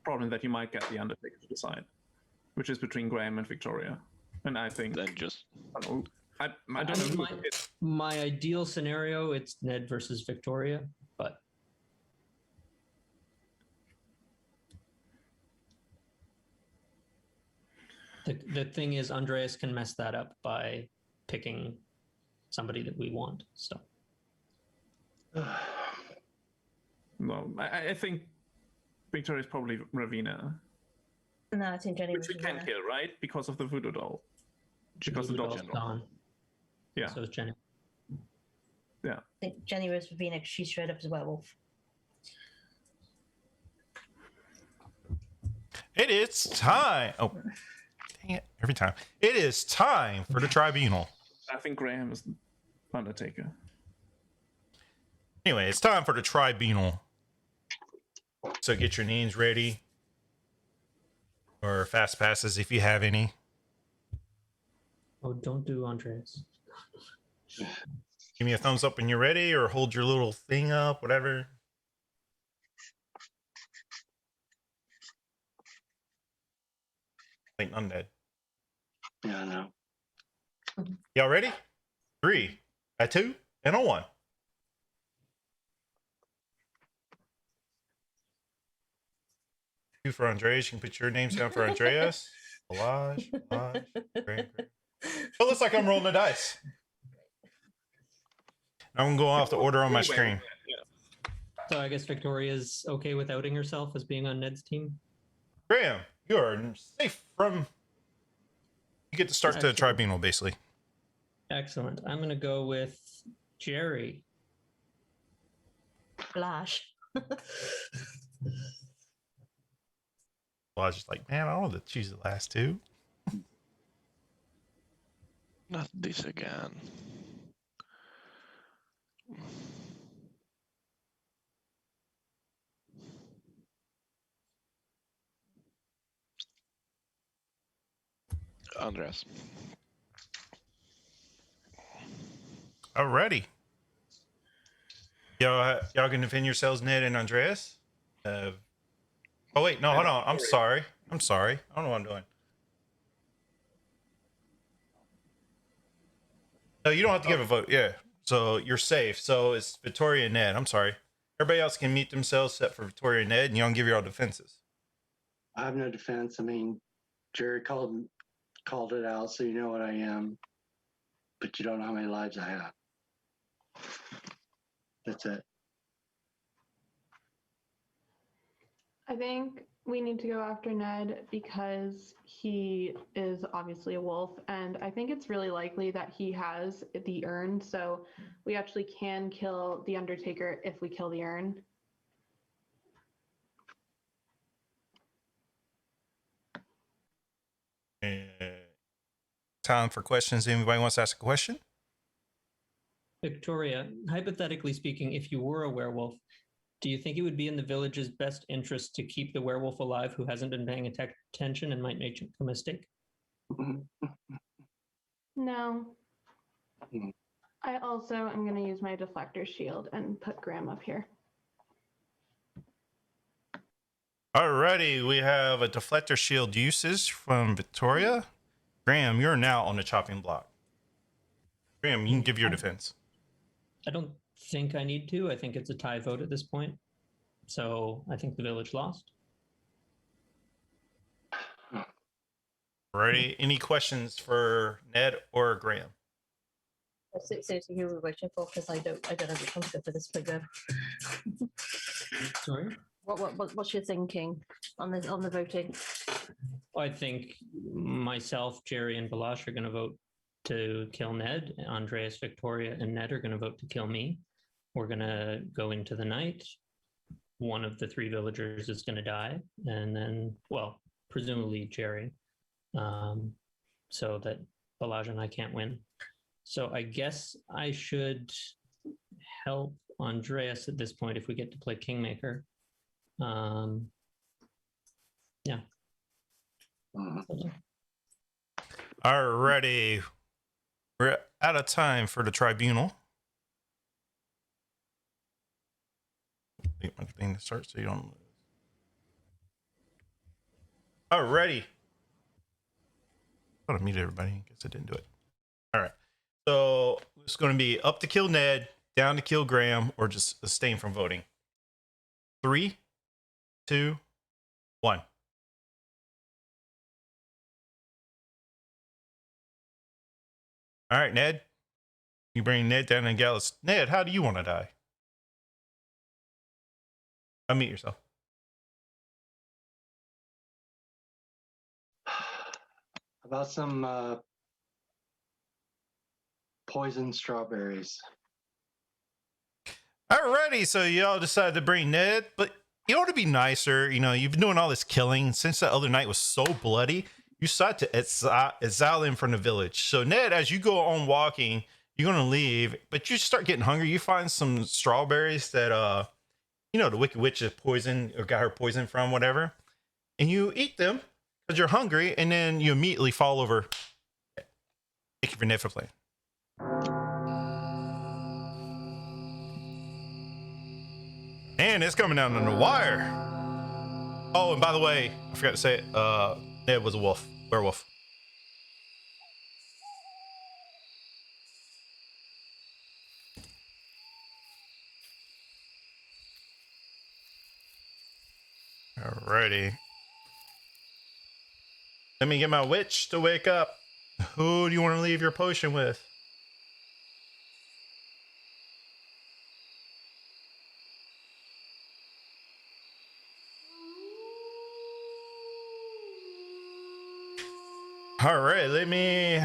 problem that you might get the Undertaker to decide, which is between Graham and Victoria. And I think then just I don't know. My ideal scenario, it's Ned versus Victoria, but the thing is, Andreas can mess that up by picking somebody that we want. So, well, I think Victoria's probably Ravina. No, I think Jenny. Which we can kill, right? Because of the voodoo doll. Because the doll's gone. Yeah. So is Jenny. Yeah. I think Jenny was Ravina because she's straight up as a werewolf. It is time. Oh, dang it. Every time. It is time for the tribunal. I think Graham is Undertaker. Anyway, it's time for the tribunal. So get your names ready. Or fast passes if you have any. Oh, don't do Andreas. Give me a thumbs up when you're ready, or hold your little thing up, whatever. Wait, undead. Yeah, I know. Y'all ready? 3, a 2, and a 1. Two for Andreas. You can put your names down for Andreas. Elage. Great. It looks like I'm rolling the dice. I'm going off the order on my screen. So I guess Victoria's okay with outing herself as being on Ned's team. Graham, you are safe from. You get to start the tribunal, basically. Excellent. I'm going to go with Jerry. Flash. Well, I was just like, man, I don't want to choose the last two. Not this again. Andreas. Alrighty. Y'all can defend yourselves, Ned and Andreas. Oh wait, no, hold on. I'm sorry. I don't know what I'm doing. No, you don't have to give a vote. Yeah. So you're safe. So it's Victoria and Ned. I'm sorry. Everybody else can mute themselves except for Victoria and Ned, and you don't give your all defenses. I have no defense. I mean, Jerry called it out, so you know what I am, but you don't know how many lives I have. That's it. I think we need to go after Ned because he is obviously a wolf, and I think it's really likely that he has the urn, so we actually can kill the Undertaker if we kill the urn. Time for questions. Anybody wants to ask a question? Victoria, hypothetically speaking, if you were a werewolf, do you think it would be in the village's best interest to keep the werewolf alive who hasn't been paying attention and might make a mistake? No. I also am going to use my deflector shield and put Graham up here. Alrighty, we have a deflector shield uses from Victoria. Graham, you're now on the chopping block. Graham, you can give your defense. I don't think I need to. I think it's a tie vote at this point. So I think the village lost. Alrighty, any questions for Ned or Graham? Seriously, who we're waiting for? Because I don't know which one to go for this figure. Sorry? What's your thinking on the voting? I think myself, Jerry, and Balash are going to vote to kill Ned. Andreas, Victoria, and Ned are going to vote to kill me. We're going to go into the night. One of the three villagers is going to die, and then, well, presumably Jerry, so that Balash and I can't win. So I guess I should help Andreas at this point if we get to play Kingmaker. Yeah. Alrighty. We're out of time for the tribunal. Wait my thing to start so you don't lose. Alrighty. I'm gonna mute everybody in case I didn't do it. Alright. So it's gonna be up to kill Ned, down to kill Graham, or just abstain from voting. 3, 2, 1. All right, Ned. You bring Ned down and Gallus. Ned, how do you want to die? Unmute yourself. About some poisoned strawberries. Alrighty, so y'all decided to bring Ned, but you ought to be nicer. You know, you've been doing all this killing since that other night was so bloody. You decided to exile him from the village. So Ned, as you go on walking, you're gonna leave, but you start getting hungry. You find some strawberries that you know, the Wicked Witch is poisoned or got her poison from, whatever, and you eat them because you're hungry, and then you immediately fall over. Thank you for Ned for playing. And it's coming down on the wire. Oh, and by the way, I forgot to say it. Ned was a wolf, werewolf. Alrighty. Let me get my witch to wake up. Who do you want to leave your potion with? All right, let me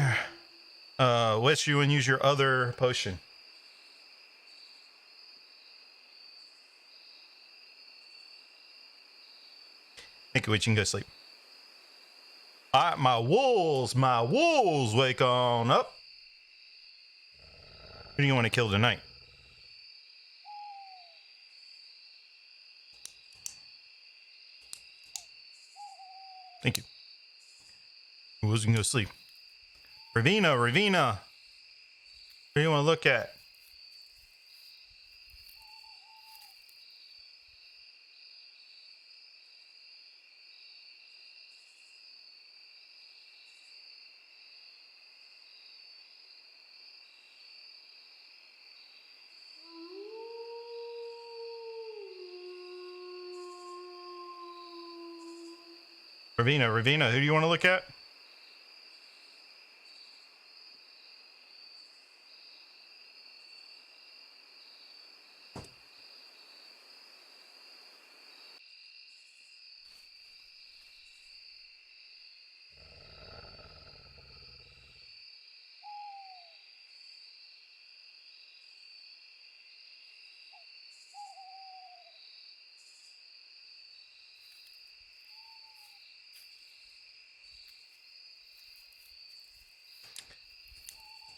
witch you and use your other potion. Thank you, witch. You can go to sleep. All right, my wolves, wake on up. Who do you want to kill tonight? Thank you. Who's gonna go sleep? Ravina. Who do you want to look at? Ravina, who do you want to look at?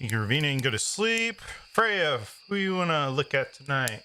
Ravina and go to sleep. Freya, who you want to look at tonight?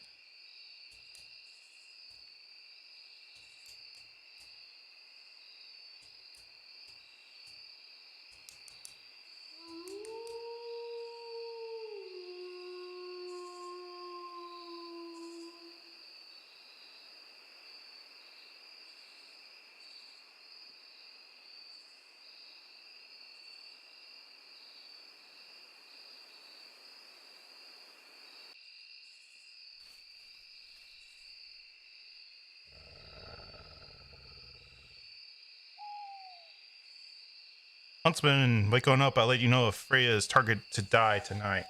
Huntsman, wake on up. I'll let you know if Freya is targeted to die tonight.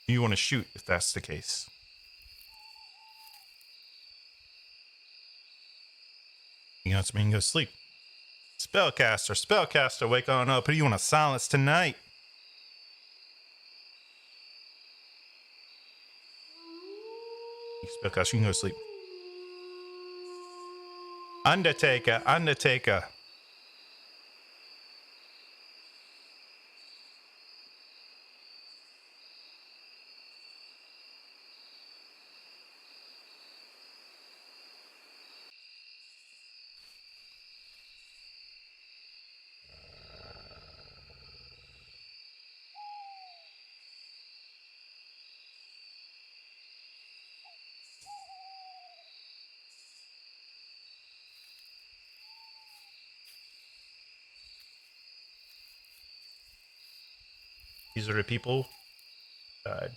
You want to shoot if that's the case. Huntsman, go sleep. Spellcaster, wake on up. Who do you want to silence tonight? Spellcaster, you can go to sleep. Undertaker. These are the people who died.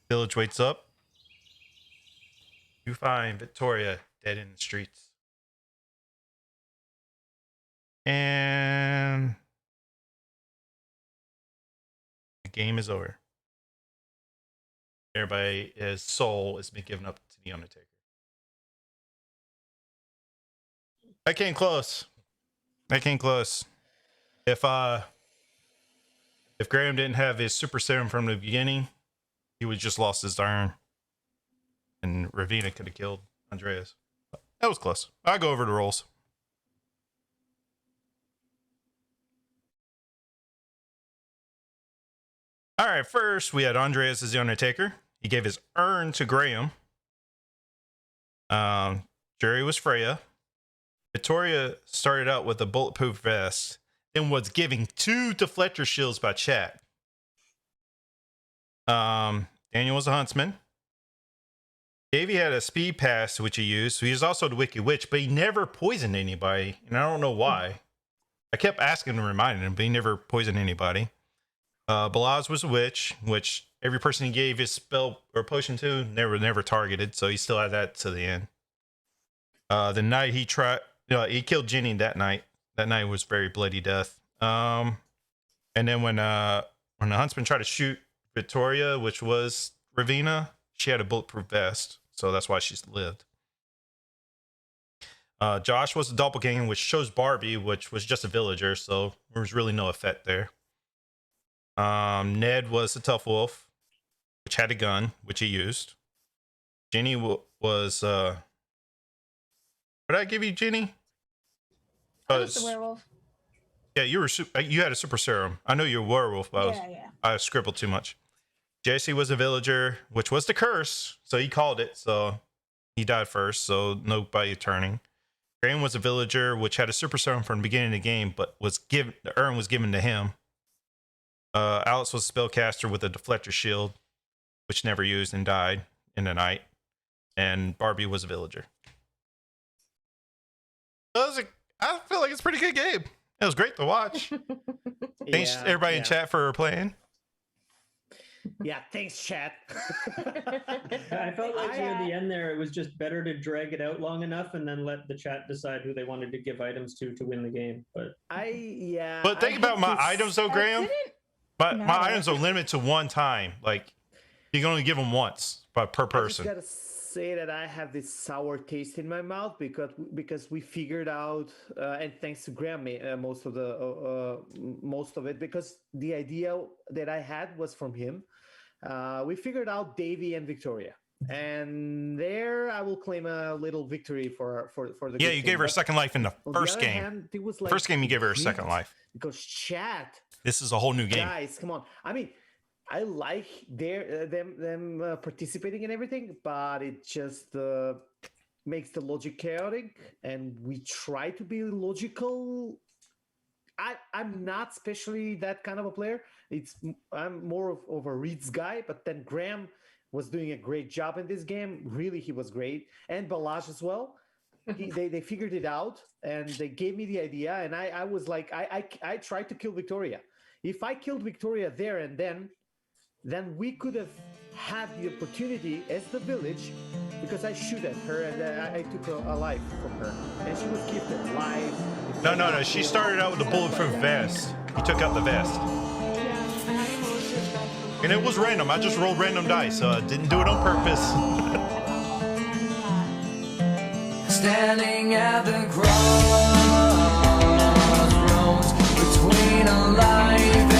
Village wakes up. You find Victoria dead in the streets. And the game is over. Everybody's soul has been given up to the Undertaker. I came close. If Graham didn't have his super serum from the beginning, he would just lost his iron. And Ravina could have killed Andreas. That was close. I'll go over the rolls. All right, first we had Andreas as the Undertaker. He gave his urn to Graham. Jerry was Freya. Victoria started out with a bulletproof vest and was giving 2 deflector shields by chat. Daniel was a huntsman. Davey had a speed pass, which he used. So he was also the Wiki Witch, but he never poisoned anybody. And I don't know why. I kept asking and reminding him, but he never poisoned anybody. Balaz was a witch, which every person he gave his spell or potion to never targeted, so he still had that to the end. The night he he killed Jenny that night. That night was very bloody death. And then when the huntsman tried to shoot Victoria, which was Ravina, she had a bulletproof vest, so that's why she's lived. Josh was a doppelganger, which chose Barbie, which was just a villager, so there was really no effect there. Ned was a tough wolf, which had a gun, which he used. Jenny was what did I give you, Jenny? I was the werewolf. Yeah, you had a super serum. I know you're a werewolf, but I scribbled too much. Jesse was a villager, which was the curse, so he called it, so he died first, so nobody turning. Graham was a villager, which had a super serum from the beginning of the game, but the urn was given to him. Alex was a spellcaster with a deflector shield, which never used and died in the night. And Barbie was a villager. I feel like it's a pretty good game. It was great to watch. Thanks everybody in chat for playing. Yeah, thanks, chat. I felt like near the end there, it was just better to drag it out long enough and then let the chat decide who they wanted to give items to win the game. But But think about my items though, Graham. But my items are limited to one time. Like you can only give them once per person. I just gotta say that I have this sour taste in my mouth because we figured out, and thanks to Graham, most of it, because the idea that I had was from him. We figured out Davy and Victoria, and there I will claim a little victory for the. Yeah, you gave her a second life in the first game. Hand, it was like first game, you gave her a second life because chat. This is a whole new game, guys. Come on, I mean. I like them participating in everything, but it just makes the logic chaotic, and we try to be logical. I'm not especially that kind of a player. I'm more of a reads guy, but then Graham was doing a great job in this game. Really, he was great, and Balazs as well. They figured it out, and they gave me the idea, and I was like, I tried to kill Victoria. If I killed Victoria there and then we could have had the opportunity as the village, because I shoot at her and I took a life from her, and she was gifted life. No. She started out with a bulletproof vest. You took out the vest. And it was random. I just rolled random dice, so I didn't do it on purpose. Standing at the crossroads between a life